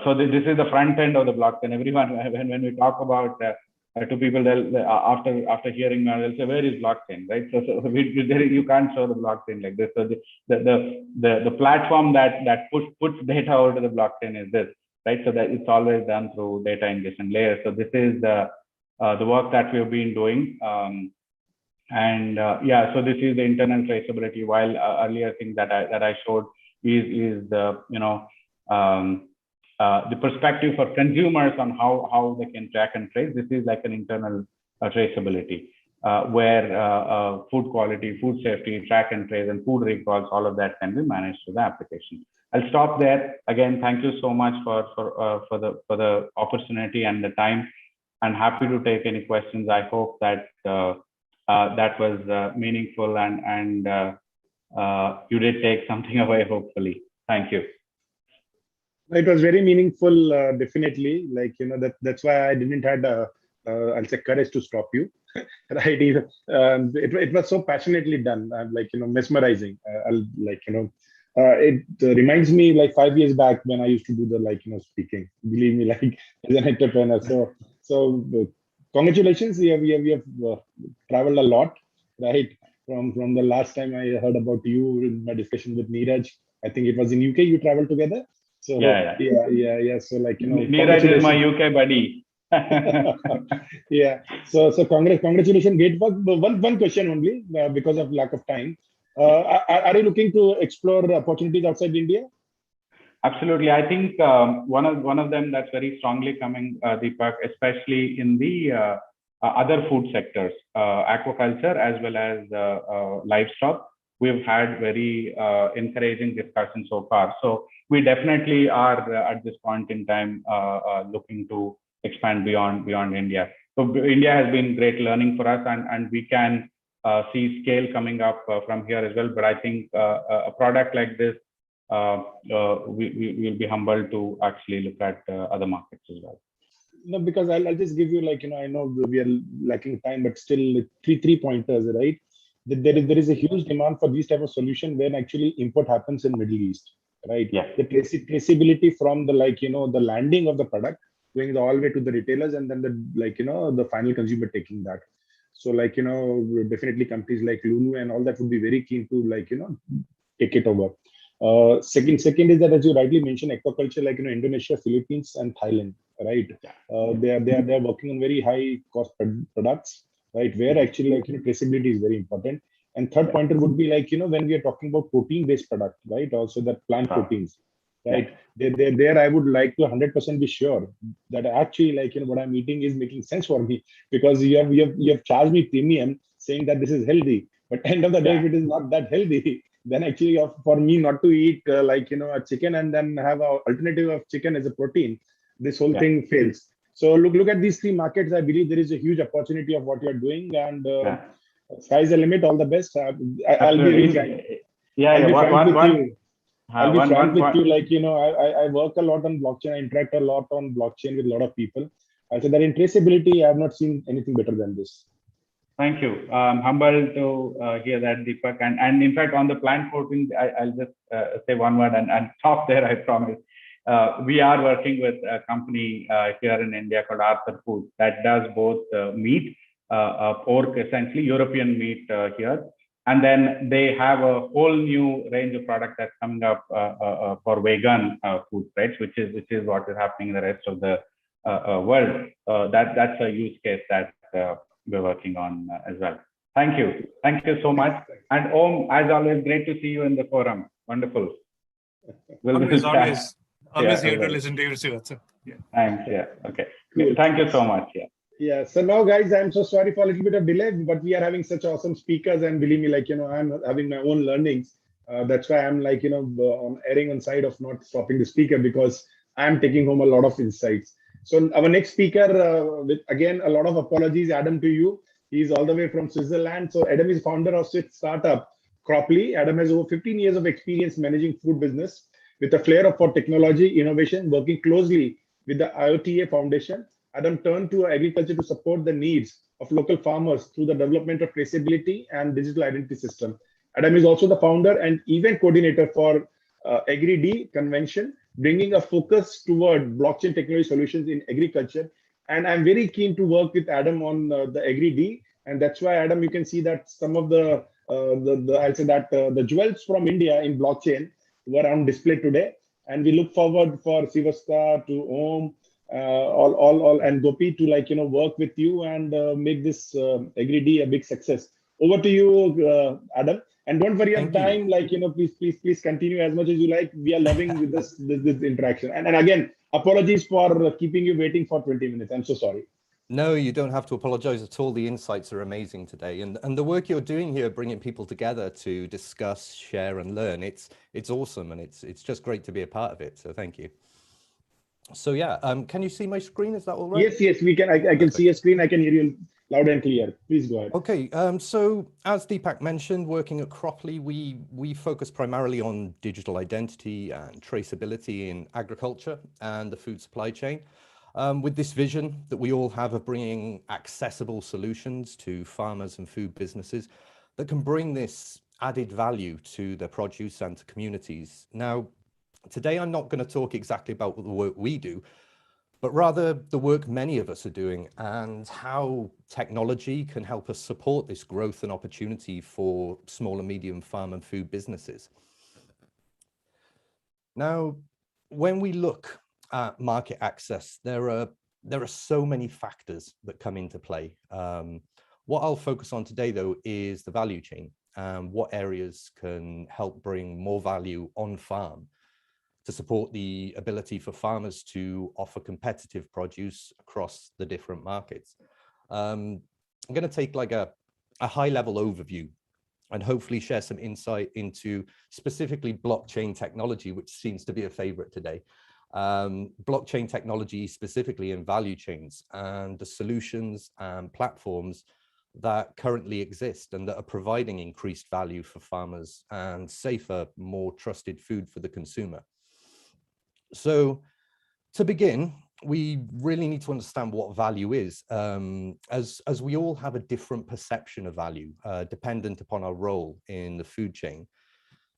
so this is the front end of the blockchain. Everyone, when we talk about to people, they'll after hearing me, they'll say, "Where is blockchain?" Right? So you can't show the blockchain like this. So the platform that puts data out of the blockchain is this, right? So that it's always done through data ingestion layers. So this is the work that we've been doing. So this is the internal traceability. While earlier thing that I showed is the perspective for consumers on how they can track and trace. This is like an internal traceability where food quality, food safety, track and trace, and food recalls, all of that can be managed through the application. I'll stop there. Again, thank you so much for the opportunity and the time. I'm happy to take any questions. I hope that that was meaningful and you did take something away, hopefully. Thank you. It was very meaningful, definitely. That's why I didn't had I'll say courage to stop you, right? It was so passionately done, mesmerizing. It reminds me like 5 years back when I used to do the speaking. Believe me, as an entrepreneur. So congratulations, we have traveled a lot, right? From the last time I heard about you in my discussion with Neeraj, I think it was in UK you traveled together. So yeah. So Neeraj is my UK buddy. Yeah. So congratulations, great work. One question only because of lack of time. Are you looking to explore opportunities outside India? Absolutely. I think one of them that's very strongly coming, Deepak, especially in the other food sectors, aquaculture as well as livestock. We've had very encouraging discussions so far. So we definitely are at this point in time looking to expand beyond India. So India has been great learning for us, and we can see scale coming up from here as well. But I think a product like this, we will be humbled to actually look at other markets as well. No, because I'll just give you I know we are lacking time, but still three pointers, right? There is a huge demand for these type of solution when actually import happens in Middle East, right? Yeah. The traceability from the the landing of the product going all the way to the retailers, and then the final consumer taking that. So definitely companies like Lulu and all that would be very keen to take it over. Second is that, as you rightly mentioned, aquaculture Indonesia, Philippines, and Thailand, right? They are working on very high cost products, right? Where actually traceability is very important. And third pointer would be when we are talking about protein based product, right? Also that plant proteins, right? There I would like to 100% be sure that actually what I'm eating is making sense for me, because you have charged me premium saying that this is healthy, but end of the day, if it is not that healthy, then actually for me not to eat a chicken and then have an alternative of chicken as a protein, this whole thing fails. So look at these 3 markets. I believe there is a huge opportunity of what you're doing, and sky's the limit. All the best. I'll be frank with you. I'll be frank with you. I work a lot on blockchain. I interact a lot on blockchain with a lot of people. I'll say that in traceability, I have not seen anything better than this. Thank you. I'm humbled to hear that, Deepak. And in fact, on the plant protein, I'll just say one word and stop there, I promise. We are working with a company here in India called Arthur Foods that does both meat, pork, essentially European meat here. And then they have a whole new range of products that's coming up for vegan food, right? Which is what is happening in the rest of the world. That's a use case that we're working on as well. Thank you. Thank you so much. And Om, as always, great to see you in the forum. Wonderful. Always here to listen to you, Srivatsa. Yeah. Thanks. Yeah. Okay. Cool. Thank you so much. Yeah. Yeah. So now, guys, I'm so sorry for a little bit of delay, but we are having such awesome speakers, and believe me, I'm having my own learnings. That's why I'm on erring on side of not stopping the speaker, because I'm taking home a lot of insights. So our next speaker, with again a lot of apologies, Adam, to you. He's all the way from Switzerland. So Adam is founder of Swiss startup Croply. Adam has over 15 years of experience managing food business with a flair for technology innovation, working closely with the IOTA Foundation. Adam turned to agriculture to support the needs of local farmers through the development of traceability and digital identity system. Adam is also the founder and event coordinator for AgriD convention, bringing a focus toward blockchain technology solutions in agriculture. And I'm very keen to work with Adam on the AgriD, and that's why, Adam, you can see that some of the jewels from India in blockchain were on display today, and we look forward for Srivatsa, to Om, all and Gopi to work with you and make this AgriD a big success. Over to you, Adam. And don't worry on time, please continue as much as you like. We are loving this interaction. And again, apologies for keeping you waiting for 20 minutes. I'm so sorry. No, you don't have to apologize at all. The insights are amazing today. And the work you're doing here, bringing people together to discuss, share and learn, it's awesome. And it's just great to be a part of it. So thank you. So yeah, can you see my screen? Is that all right? Yes, we can. I can see your screen. I can hear you loud and clear. Please go ahead. Okay, so as Deepak mentioned, working at Croply, we focus primarily on digital identity and traceability in agriculture and the food supply chain, with this vision that we all have of bringing accessible solutions to farmers and food businesses that can bring this added value to their produce and to communities. Now, today I'm not going to talk exactly about the work we do, but rather the work many of us are doing and how technology can help us support this growth and opportunity for small and medium farm and food businesses. Now, when we look at market access, there are so many factors that come into play. What I'll focus on today, though, is the value chain and what areas can help bring more value on farm to support the ability for farmers to offer competitive produce across the different markets. I'm going to take a high-level overview and hopefully share some insight into specifically blockchain technology, which seems to be a favorite today. Blockchain technology specifically in value chains and the solutions and platforms that currently exist and that are providing increased value for farmers and safer, more trusted food for the consumer. So to begin, we really need to understand what value is, as we all have a different perception of value, dependent upon our role in the food chain.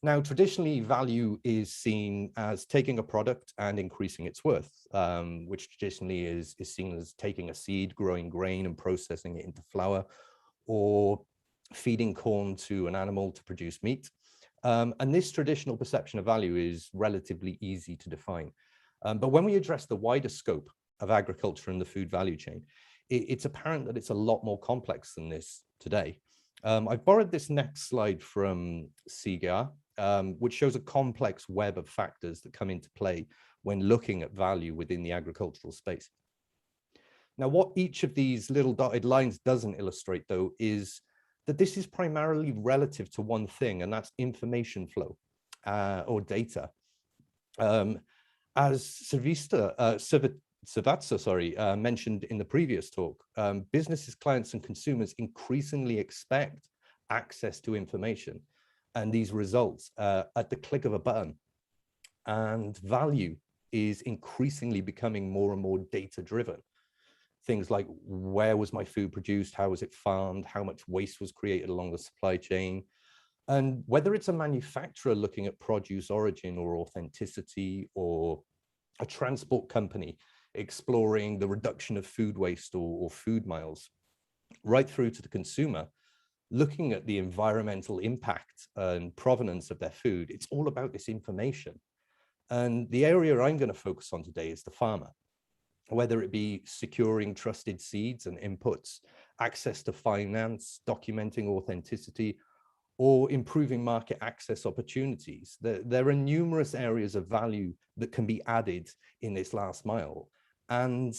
Now, traditionally, value is seen as taking a product and increasing its worth, which traditionally is seen as taking a seed, growing grain and processing it into flour, or feeding corn to an animal to produce meat. And this traditional perception of value is relatively easy to define. But when we address the wider scope of agriculture and the food value chain, it's apparent that it's a lot more complex than this today. I've borrowed this next slide from CGR, which shows a complex web of factors that come into play when looking at value within the agricultural space. Now, what each of these little dotted lines doesn't illustrate, though, is that this is primarily relative to one thing, and that's information flow or data. As Srivatsa mentioned in the previous talk, businesses, clients, and consumers increasingly expect access to information and these results at the click of a button. And value is increasingly becoming more and more data-driven. Things like, where was my food produced? How was it farmed? How much waste was created along the supply chain? And whether it's a manufacturer looking at produce origin or authenticity, or a transport company exploring the reduction of food waste or food miles, right through to the consumer looking at the environmental impact and provenance of their food, it's all about this information. And the area I'm going to focus on today is the farmer, whether it be securing trusted seeds and inputs, access to finance, documenting authenticity, or improving market access opportunities. There are numerous areas of value that can be added in this last mile. And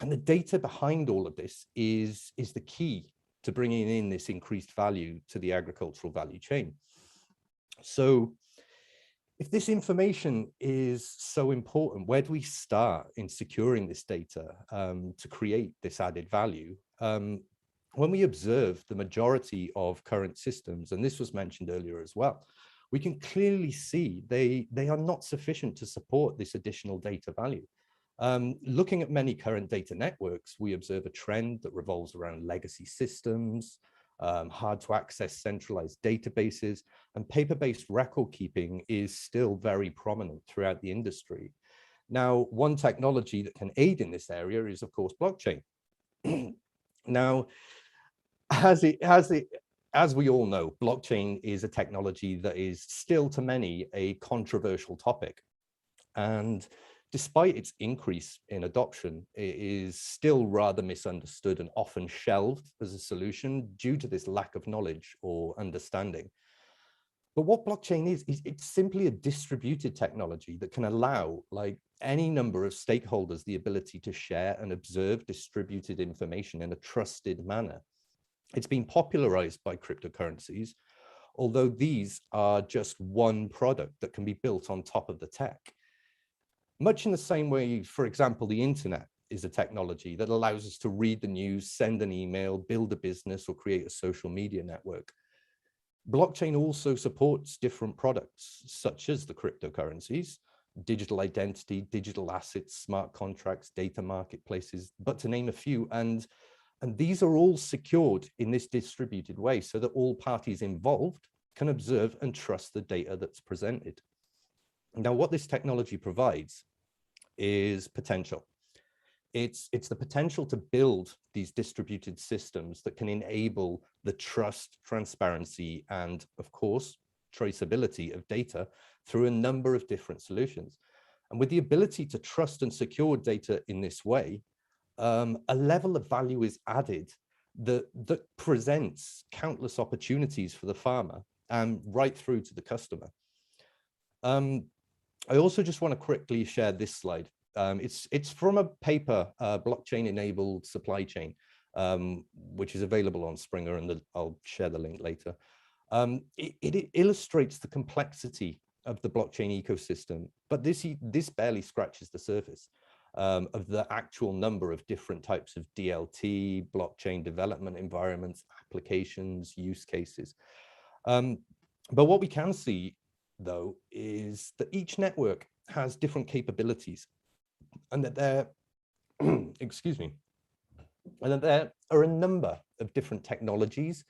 the data behind all of this is the key to bringing in this increased value to the agricultural value chain. So if this information is so important, where do we start in securing this data to create this added value? When we observe the majority of current systems, and this was mentioned earlier as well, we can clearly see they are not sufficient to support this additional data value. Looking at many current data networks, we observe a trend that revolves around legacy systems, hard to access centralized databases, and paper-based record keeping is still very prominent throughout the industry. Now, one technology that can aid in this area is, of course, blockchain. Now, as we all know, blockchain is a technology that is still to many a controversial topic. And despite its increase in adoption, it is still rather misunderstood and often shelved as a solution due to this lack of knowledge or understanding. But what blockchain is it's simply a distributed technology that can allow, like, any number of stakeholders the ability to share and observe distributed information in a trusted manner. It's been popularized by cryptocurrencies, although these are just one product that can be built on top of the tech. Much in the same way, for example, the internet is a technology that allows us to read the news, send an email, build a business, or create a social media network. Blockchain also supports different products, such as the cryptocurrencies, digital identity, digital assets, smart contracts, data marketplaces, but to name a few. And these are all secured in this distributed way so that all parties involved can observe and trust the data that's presented. Now, what this technology provides is potential. It's the potential to build these distributed systems that can enable the trust, transparency, and, of course, traceability of data through a number of different solutions. And with the ability to trust and secure data in this way, a level of value is added that presents countless opportunities for the farmer and right through to the customer. I also just want to quickly share this slide. It's from a paper, blockchain-enabled supply chain, which is available on Springer, and I'll share the link later. It illustrates the complexity of the blockchain ecosystem, but this barely scratches the surface of the actual number of different types of DLT, blockchain development environments, applications, use cases. But what we can see, though, is that each network has different capabilities, and that there, excuse me, and that there are a number of different technologies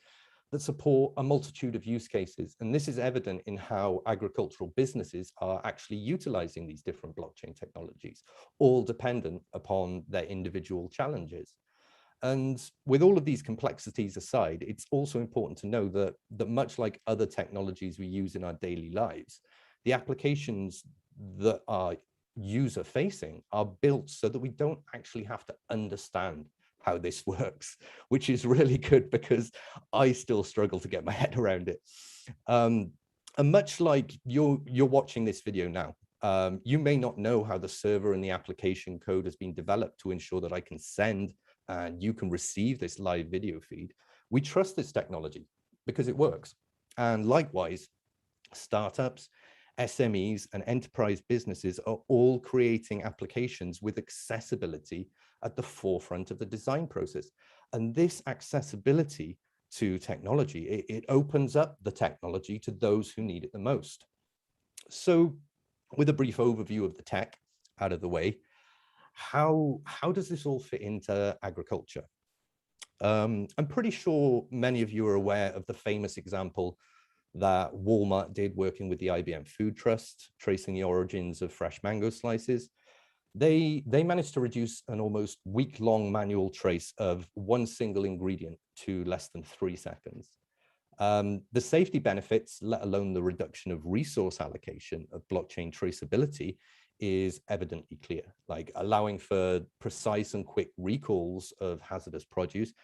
that support a multitude of use cases. And this is evident in how agricultural businesses are actually utilizing these different blockchain technologies, all dependent upon their individual challenges. And with all of these complexities aside, it's also important to know that much like other technologies we use in our daily lives, the applications that are user-facing are built so that we don't actually have to understand how this works, which is really good because I still struggle to get my head around it. And much like you're watching this video now, you may not know how the server and the application code has been developed to ensure that I can send and you can receive this live video feed. We trust this technology because it works. And likewise, startups, SMEs, and enterprise businesses are all creating applications with accessibility at the forefront of the design process. And this accessibility to technology, it opens up the technology to those who need it the most. So with a brief overview of the tech out of the way, how does this all fit into agriculture? I'm pretty sure many of you are aware of the famous example that Walmart did working with the IBM Food Trust, tracing the origins of fresh mango slices. They managed to reduce an almost week-long manual trace of one single ingredient to less than 3 seconds. The safety benefits, let alone the reduction of resource allocation of blockchain traceability, is evidently clear, like allowing for precise and quick recalls of hazardous produce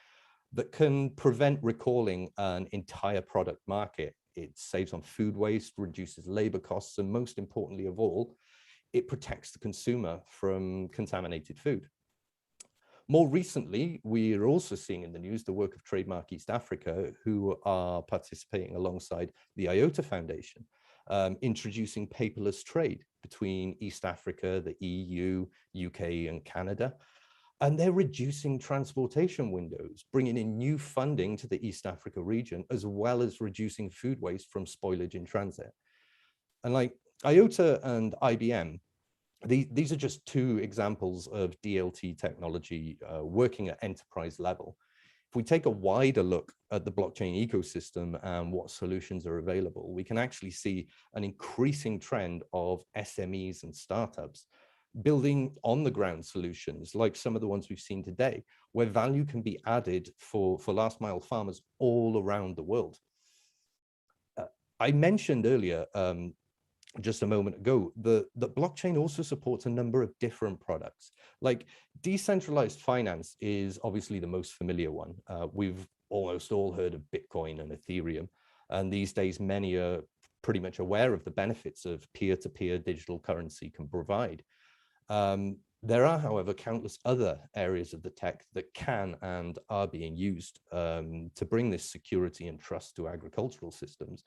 that can prevent recalling an entire product market. It saves on food waste, reduces labor costs, and most importantly of all, it protects the consumer from contaminated food. More recently, we are also seeing in the news the work of Trademark East Africa, who are participating alongside the IOTA Foundation, introducing paperless trade between East Africa, the EU, UK, and Canada. And they're reducing transportation windows, bringing in new funding to the East Africa region, as well as reducing food waste from spoilage in transit. And like IOTA and IBM, these are just 2 examples of DLT technology working at enterprise level. If we take a wider look at the blockchain ecosystem and what solutions are available, we can actually see an increasing trend of SMEs and startups building on-the-ground solutions like some of the ones we've seen today, where value can be added for last-mile farmers all around the world. I mentioned earlier, just a moment ago, the blockchain also supports a number of different products. Like decentralized finance is obviously the most familiar one. We've almost all heard of Bitcoin and Ethereum, and these days many are pretty much aware of the benefits of peer-to-peer digital currency can provide. There are, however, countless other areas of the tech that can and are being used to bring this security and trust to agricultural systems,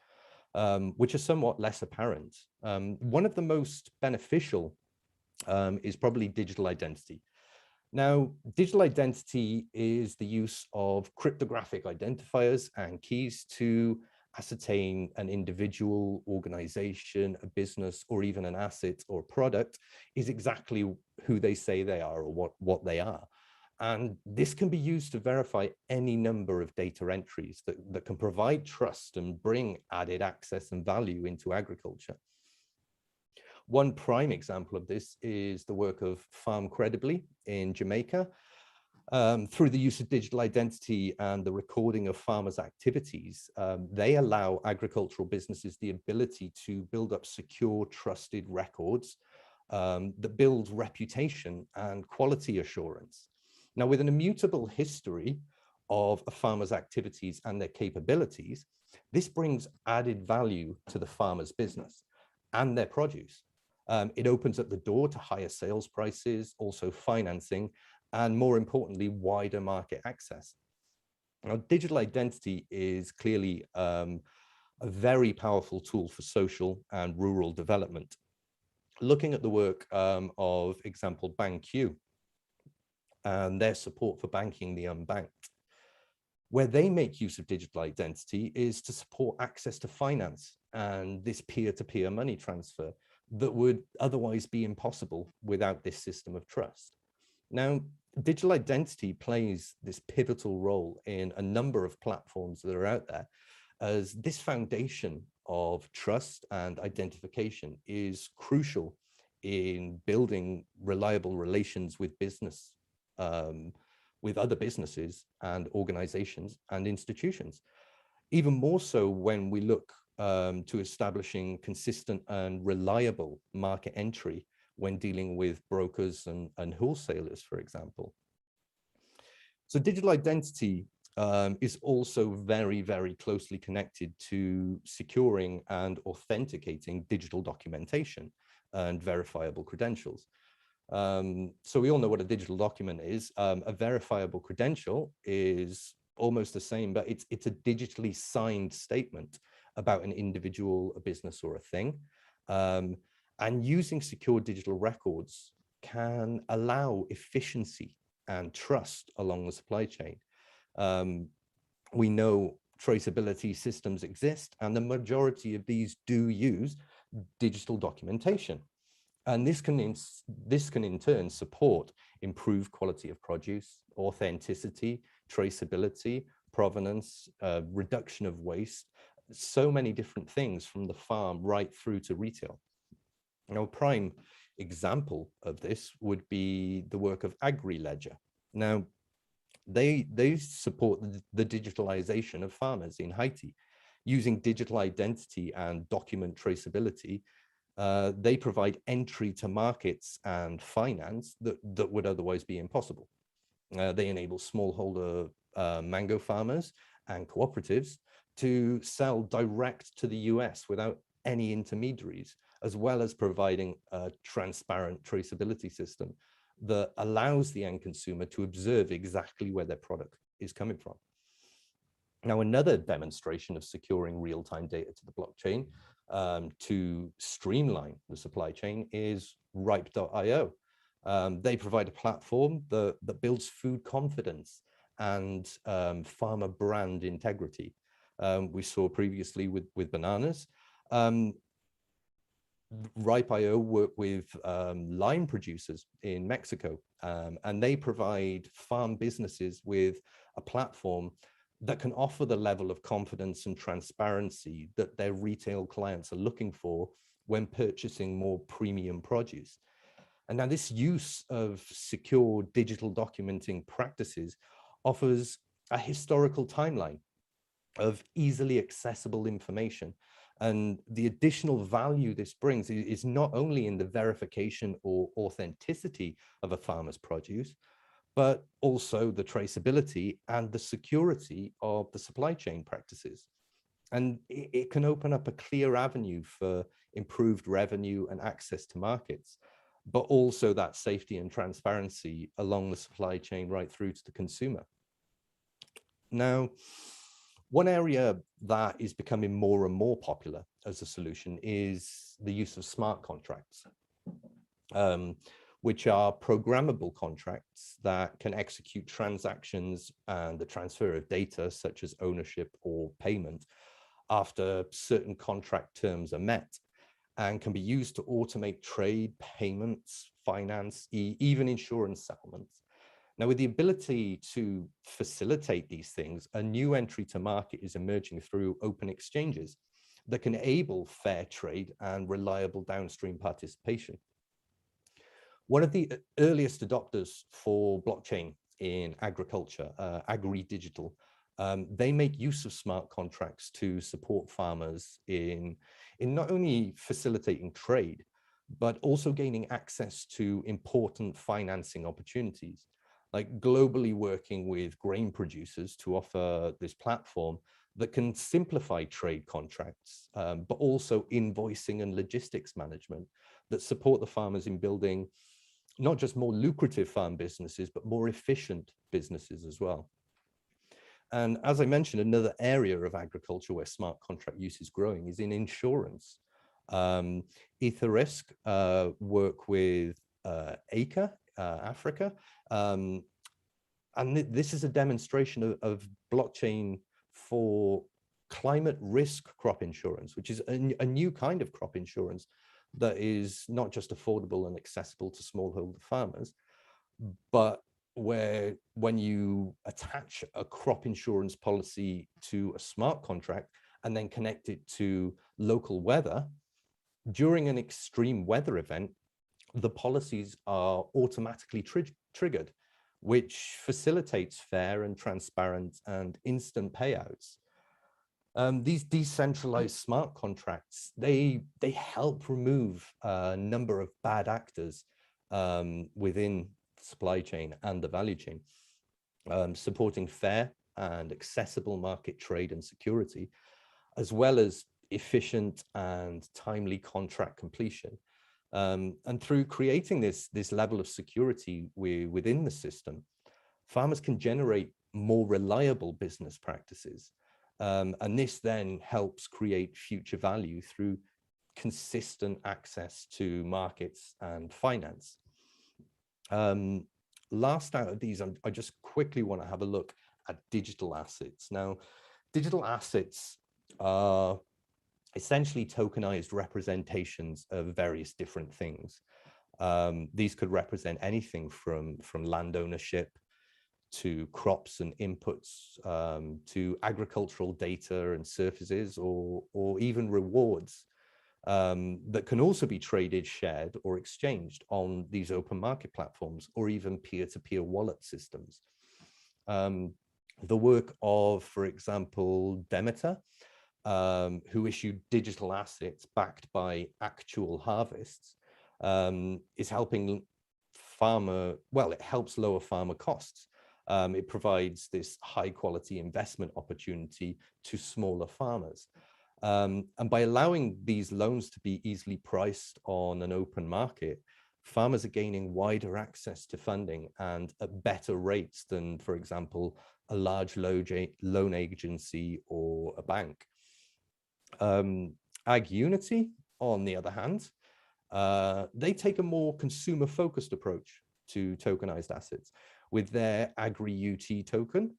which are somewhat less apparent. One of the most beneficial is probably digital identity. Now, digital identity is the use of cryptographic identifiers and keys to ascertain an individual, organization, a business, or even an asset or product is exactly who they say they are or what they are. And this can be used to verify any number of data entries that can provide trust and bring added access and value into agriculture. One prime example of this is the work of Farm Credibly in Jamaica. Through the use of digital identity and the recording of farmers' activities, they allow agricultural businesses the ability to build up secure, trusted records that build reputation and quality assurance. Now, with an immutable history of a farmer's activities and their capabilities, this brings added value to the farmer's business and their produce. It opens up the door to higher sales prices, also financing, and more importantly, wider market access. Now, digital identity is clearly a very powerful tool for social and rural development. Looking at the work of example BankQ and their support for banking the unbanked, where they make use of digital identity is to support access to finance and this peer-to-peer money transfer that would otherwise be impossible without this system of trust. Now, digital identity plays this pivotal role in a number of platforms that are out there, as this foundation of trust and identification is crucial in building reliable relations with business, with other businesses and organizations and institutions. Even more so when we look to establishing consistent and reliable market entry when dealing with brokers and wholesalers, for example. So digital identity is also very, very closely connected to securing and authenticating digital documentation and verifiable credentials. So we all know what a digital document is. A verifiable credential is almost the same, but it's a digitally signed statement about an individual, a business, or a thing. And using secure digital records can allow efficiency and trust along the supply chain. We know traceability systems exist, and the majority of these do use digital documentation. And this can in turn support improved quality of produce, authenticity, traceability, provenance, reduction of waste, so many different things from the farm right through to retail. Now, a prime example of this would be the work of AgriLedger. Now, they support the digitalization of farmers in Haiti. Using digital identity and document traceability, they provide entry to markets and finance that would otherwise be impossible. They enable smallholder mango farmers and cooperatives to sell direct to the US without any intermediaries, as well as providing a transparent traceability system that allows the end consumer to observe exactly where their product is coming from. Now, another demonstration of securing real-time data to the blockchain to streamline the supply chain is Ripe.io. They provide a platform that builds food confidence and farmer brand integrity. We saw previously with bananas. Ripe.io work with lime producers in Mexico, and they provide farm businesses with a platform that can offer the level of confidence and transparency that their retail clients are looking for when purchasing more premium produce. And now this use of secure digital documenting practices offers a historical timeline of easily accessible information. And the additional value this brings is not only in the verification or authenticity of a farmer's produce, but also the traceability and the security of the supply chain practices. And it can open up a clear avenue for improved revenue and access to markets, but also that safety and transparency along the supply chain right through to the consumer. Now, one area that is becoming more and more popular as a solution is the use of smart contracts, which are programmable contracts that can execute transactions and the transfer of data such as ownership or payment after certain contract terms are met, and can be used to automate trade, payments, finance, even insurance settlements. Now, with the ability to facilitate these things, a new entry to market is emerging through open exchanges that can enable fair trade and reliable downstream participation. One of the earliest adopters for blockchain in agriculture, AgriDigital, they make use of smart contracts to support farmers in not only facilitating trade, but also gaining access to important financing opportunities, like globally working with grain producers to offer this platform that can simplify trade contracts, but also invoicing and logistics management that support the farmers in building not just more lucrative farm businesses, but more efficient businesses as well. And as I mentioned, another area of agriculture where smart contract use is growing is in insurance. EtherRisk work with Acre, Africa. And this is a demonstration of blockchain for climate risk crop insurance, which is a new kind of crop insurance that is not just affordable and accessible to smallholder farmers, but where when you attach a crop insurance policy to a smart contract and then connect it to local weather, during an extreme weather event, the policies are automatically triggered, which facilitates fair and transparent and instant payouts. These decentralized smart contracts, they help remove a number of bad actors within the supply chain and the value chain, supporting fair and accessible market trade and security, as well as efficient and timely contract completion. And through creating this level of security within the system, farmers can generate more reliable business practices. And this then helps create future value through consistent access to markets and finance. Last out of these, I just quickly want to have a look at digital assets. Now, digital assets are essentially tokenized representations of various different things. These could represent anything from land ownership to crops and inputs, to agricultural data and services, or even rewards that can also be traded, shared, or exchanged on these open market platforms, or even peer-to-peer wallet systems. The work of, for example, Demeter, who issued digital assets backed by actual harvests, is helping it helps lower farmer costs. It provides this high quality investment opportunity to smaller farmers. And by allowing these loans to be easily priced on an open market, farmers are gaining wider access to funding and at better rates than, for example, a large loan agency or a bank. AgUnity, on the other hand, they take a more consumer-focused approach to tokenized assets with their Agri-UT token,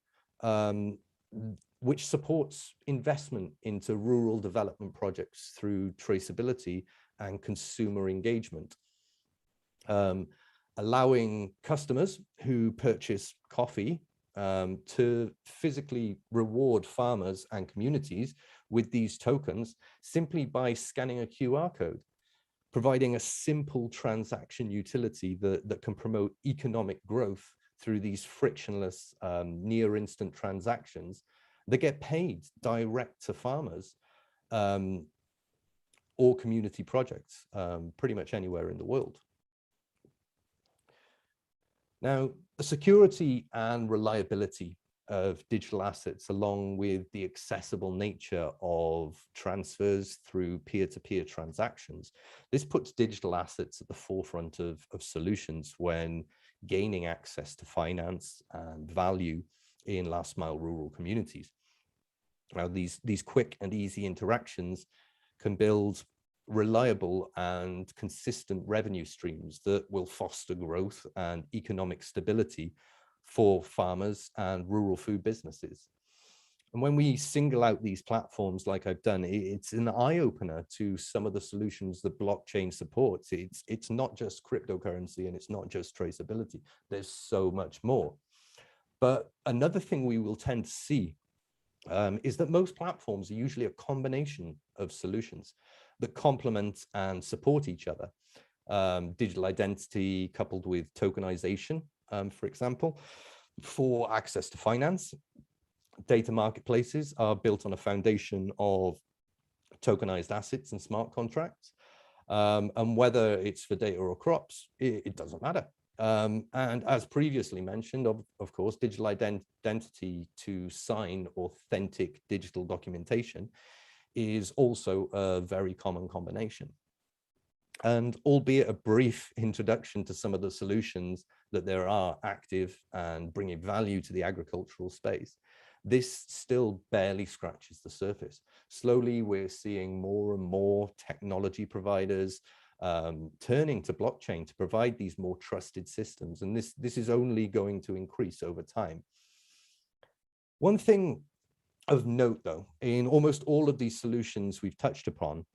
which supports investment into rural development projects through traceability and consumer engagement, allowing customers who purchase coffee to physically reward farmers and communities with these tokens simply by scanning a QR code, providing a simple transaction utility that can promote economic growth through these frictionless, near instant transactions that get paid direct to farmers or community projects pretty much anywhere in the world. Now, the security and reliability of digital assets, along with the accessible nature of transfers through peer-to-peer transactions, this puts digital assets at the forefront of solutions when gaining access to finance and value in last mile rural communities. Now, these quick and easy interactions can build reliable and consistent revenue streams that will foster growth and economic stability for farmers and rural food businesses. And when we single out these platforms like I've done, it's an eye-opener to some of the solutions that blockchain supports. It's not just cryptocurrency and it's not just traceability. There's so much more. But another thing we will tend to see is that most platforms are usually a combination of solutions that complement and support each other. Digital identity coupled with tokenization, for example, for access to finance. Data marketplaces are built on a foundation of tokenized assets and smart contracts. And whether it's for data or crops, it doesn't matter. And as previously mentioned, of course, digital identity to sign authentic digital documentation is also a very common combination. And albeit a brief introduction to some of the solutions that there are active and bringing value to the agricultural space, this still barely scratches the surface. Slowly, we're seeing more and more technology providers turning to blockchain to provide these more trusted systems. And this is only going to increase over time. One thing of note, though, in almost all of these solutions we've touched upon,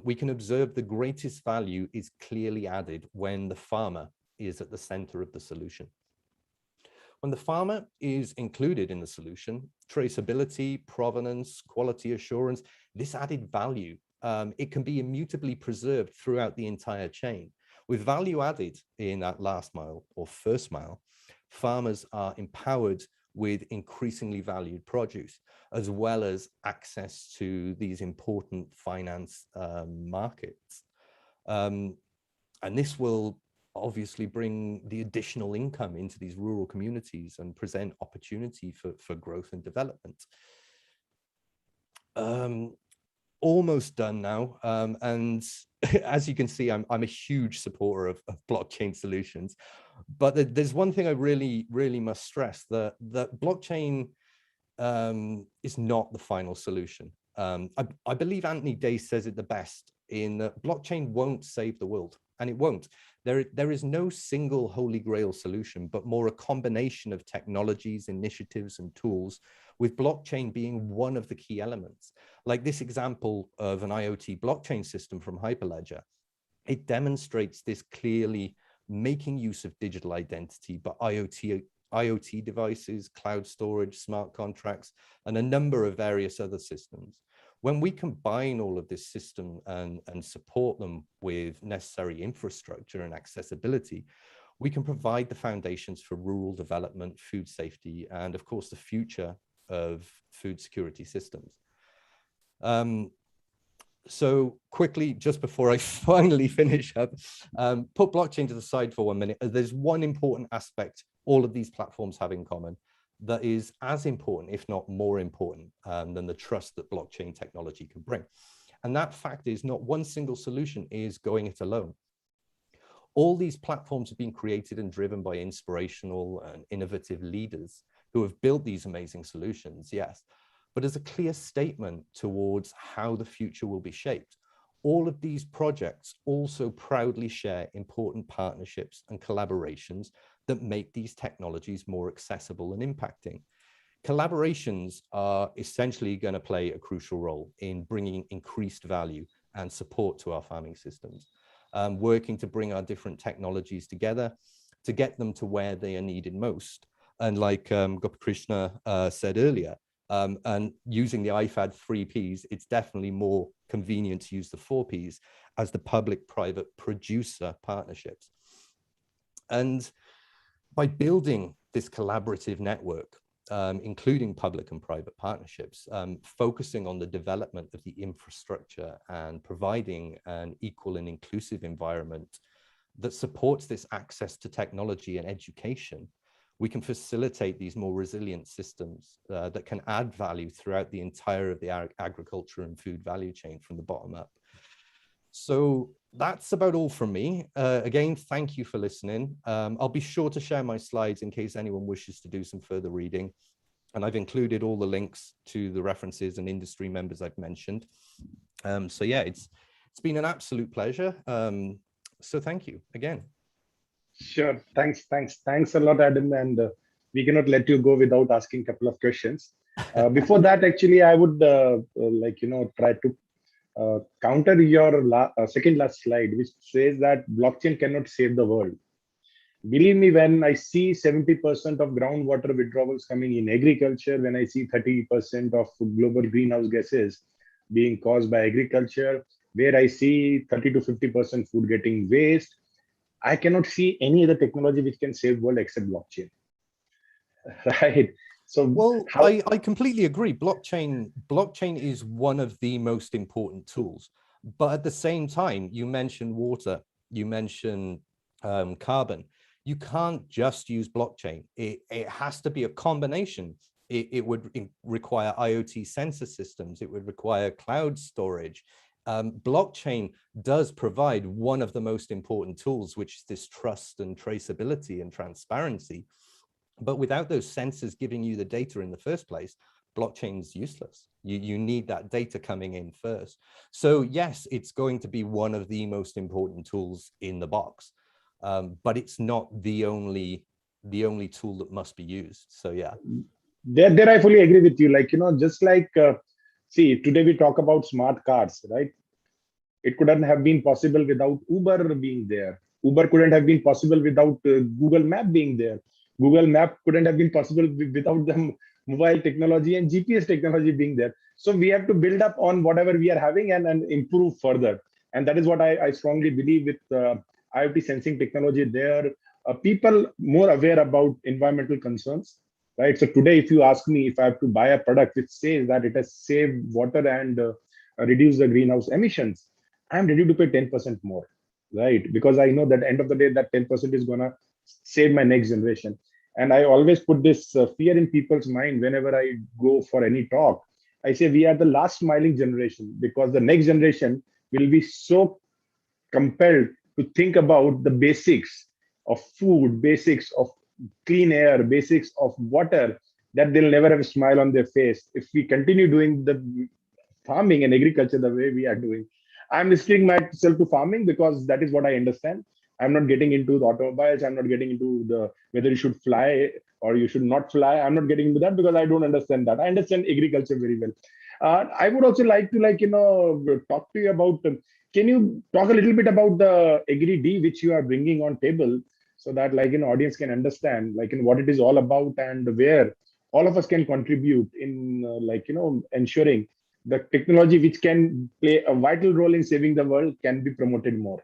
we can observe the greatest value is clearly added when the farmer is at the center of the solution. When the farmer is included in the solution, traceability, provenance, quality assurance, this added value, it can be immutably preserved throughout the entire chain. With value added in that last mile or first mile, farmers are empowered with increasingly valued produce, as well as access to these important finance markets. And this will obviously bring the additional income into these rural communities and present opportunity for growth and development. almost done now. And as you can see, I'm a huge supporter of blockchain solutions. But there's one thing I really must stress, that blockchain is not the final solution. I believe Anthony Day says it the best, in that blockchain won't save the world, and it won't. There is no single holy grail solution, but more a combination of technologies, initiatives, and tools, with blockchain being one of the key elements. Like this example of an IoT blockchain system from Hyperledger, it demonstrates this clearly, making use of digital identity, but IoT devices, cloud storage, smart contracts, and a number of various other systems. When we combine all of this system and support them with necessary infrastructure and accessibility, we can provide the foundations for rural development, food safety, and of course, the future of food security systems. So quickly, just before I finally finish up, put blockchain to the side for 1 minute. There's one important aspect all of these platforms have in common that is as important, if not more important, than the trust that blockchain technology can bring. And that fact is, not one single solution is going it alone. All these platforms have been created and driven by inspirational and innovative leaders who have built these amazing solutions, yes, but as a clear statement towards how the future will be shaped. All of these projects also proudly share important partnerships and collaborations that make these technologies more accessible and impacting. Collaborations are essentially going to play a crucial role in bringing increased value and support to our farming systems, working to bring our different technologies together to get them to where they are needed most. And like Gopikrishna said earlier, and using the IFAD 3Ps, it's definitely more convenient to use the 4Ps as the public-private producer partnerships. And by building this collaborative network, including public and private partnerships, focusing on the development of the infrastructure and providing an equal and inclusive environment that supports this access to technology and education, we can facilitate these more resilient systems that can add value throughout the entire of the agriculture and food value chain from the bottom up. So that's about all from me. Again, thank you for listening. I'll be sure to share my slides in case anyone wishes to do some further reading. And I've included all the links to the references and industry members I've mentioned. So yeah, it's been an absolute pleasure. So thank you again. Sure. Thanks a lot, Adam. And we cannot let you go without asking a couple of questions. Before that, actually, I would try to counter your second last slide, which says that blockchain cannot save the world. Believe me, when I see 70% of groundwater withdrawals coming in agriculture, when I see 30% of global greenhouse gases being caused by agriculture, where I see 30 to 50% food getting waste, I cannot see any other technology which can save world except blockchain. Right. So well, I completely agree. Blockchain is one of the most important tools, but at the same time, you mentioned water, you mentioned carbon. You can't just use blockchain. It has to be a combination. It would require IoT sensor systems. It would require cloud storage. Blockchain does provide one of the most important tools, which is this trust and traceability and transparency. But without those sensors giving you the data in the first place, blockchain's useless. You need that data coming in first. So yes, it's going to be one of the most important tools in the box, but it's not the only tool that must be used. So yeah. There I fully agree with you. Just like, see, today we talk about smart cars, right? It couldn't have been possible without Uber being there. Uber couldn't have been possible without Google Map being there. Google Map couldn't have been possible without the mobile technology and GPS technology being there. So we have to build up on whatever we are having and improve further. And that is what I strongly believe with IoT sensing technology there. People more aware about environmental concerns, right? So today, if you ask me if I have to buy a product which says that it has saved water and reduced the greenhouse emissions, I'm ready to pay 10% more, right? Because I know that at the end of the day, that 10% is going to save my next generation. And I always put this fear in people's mind whenever I go for any talk. I say we are the last smiling generation, because the next generation will be so compelled to think about the basics of food, basics of clean air, basics of water, that they'll never have a smile on their face if we continue doing the farming and agriculture the way we are doing. I'm restricting myself to farming because that is what I understand. I'm not getting into the automobiles. I'm not getting into the whether you should fly or you should not fly. I'm not getting into that because I don't understand that. I understand agriculture very well. I would also like to talk to you about. Can you talk a little bit about the Agri-D which you are bringing on table, so that audience can understand what it is all about and where all of us can contribute in ensuring the technology which can play a vital role in saving the world can be promoted more.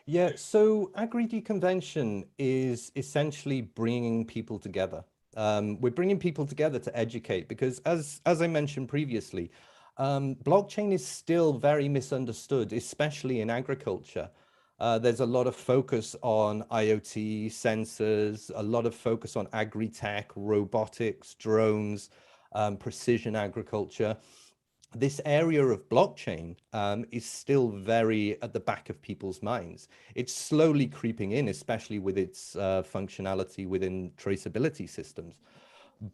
Yeah, so Agri-D convention is essentially bringing people together. We're bringing people together to educate, because as I mentioned previously, blockchain is still very misunderstood, especially in agriculture. There's a lot of focus on IoT, sensors, a lot of focus on agri-tech, robotics, drones, precision agriculture. This area of blockchain is still very at the back of people's minds. It's slowly creeping in, especially with its functionality within traceability systems.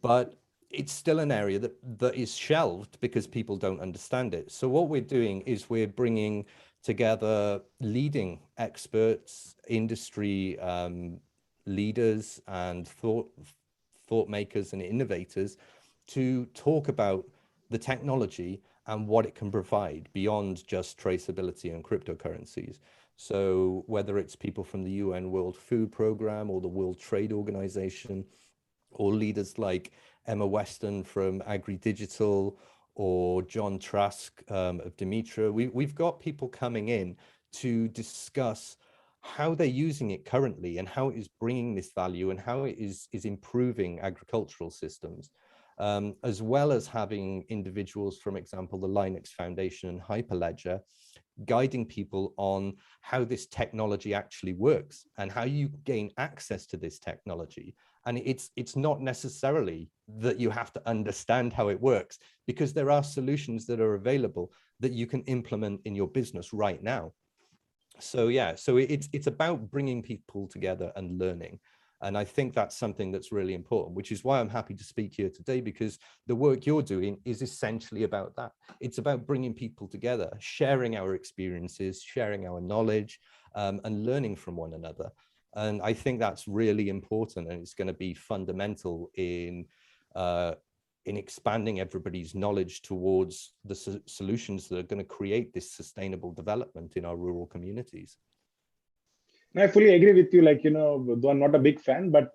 But it's still an area that is shelved because people don't understand it. So what we're doing is we're bringing together leading experts, industry leaders, and thought makers and innovators to talk about the technology and what it can provide beyond just traceability and cryptocurrencies. So whether it's people from the UN World Food Programme or the World Trade Organization, or leaders like Emma Weston from AgriDigital, or John Trask of Demetra, we've got people coming in to discuss how they're using it currently and how it is bringing this value and how it is improving agricultural systems. As well as having individuals from, example, the Linux Foundation and Hyperledger, guiding people on how this technology actually works and how you gain access to this technology. And it's not necessarily that you have to understand how it works, because there are solutions that are available that you can implement in your business right now. So yeah, so it's about bringing people together and learning. And I think that's something that's really important, which is why I'm happy to speak here today, because the work you're doing is essentially about that. It's about bringing people together, sharing our experiences, sharing our knowledge, and learning from one another. And I think that's really important, and it's going to be fundamental in expanding everybody's knowledge towards the solutions that are going to create this sustainable development in our rural communities. I fully agree with you. Though I'm not a big fan, but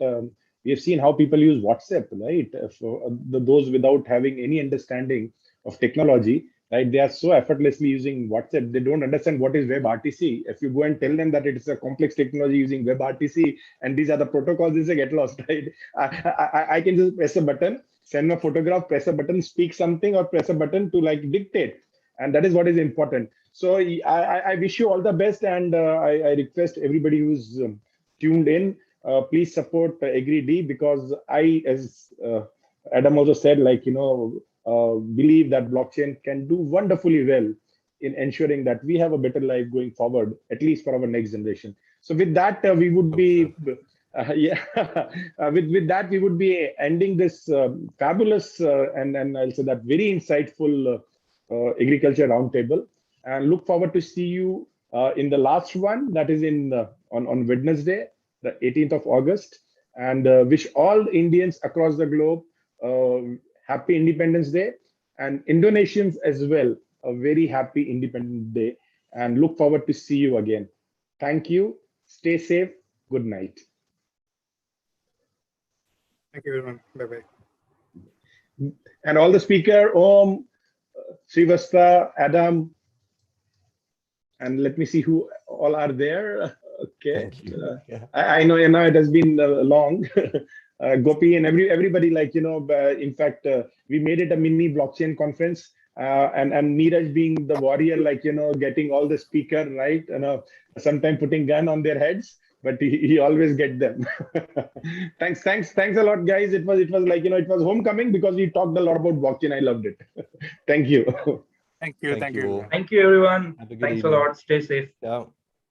we have seen how people use WhatsApp, right? For those without having any understanding of technology, right? They are so effortlessly using WhatsApp. They don't understand what is WebRTC. If you go and tell them that it is a complex technology using WebRTC and these are the protocols, they say get lost, right? I can just press a button, send a photograph, press a button, speak something, or press a button to dictate. And that is what is important. So I wish you all the best, and I request everybody who's tuned in, please support Agri-D, because I, as Adam also said, believe that blockchain can do wonderfully well in ensuring that we have a better life going forward, at least for our next generation. So with that, we would be, with that, we would be ending this fabulous and I'll say that very insightful agriculture roundtable, and look forward to see you in the last one, that is on Wednesday, the 18th of August, and wish all Indians across the globe happy Independence Day, and Indonesians as well a very happy Independence Day, and look forward to see you again. Thank you. Stay safe. Good night. Thank you, everyone. Bye-bye. And all the speaker, Om, Srivatsa, Adam, and let me see who all are there. Okay. Thank you. Yeah. I know it has been long. Gopi and everybody, in fact, we made it a mini blockchain conference, and Neeraj being the warrior, getting all the speaker right, sometime putting gun on their heads. but he always get them. Thanks a lot, guys. It was like, it was homecoming because we talked a lot about blockchain. I loved it. Thank you. Thank you. Thank you all. Thank you, everyone. Have a good Thanks a evening. lot. Stay safe. Ciao.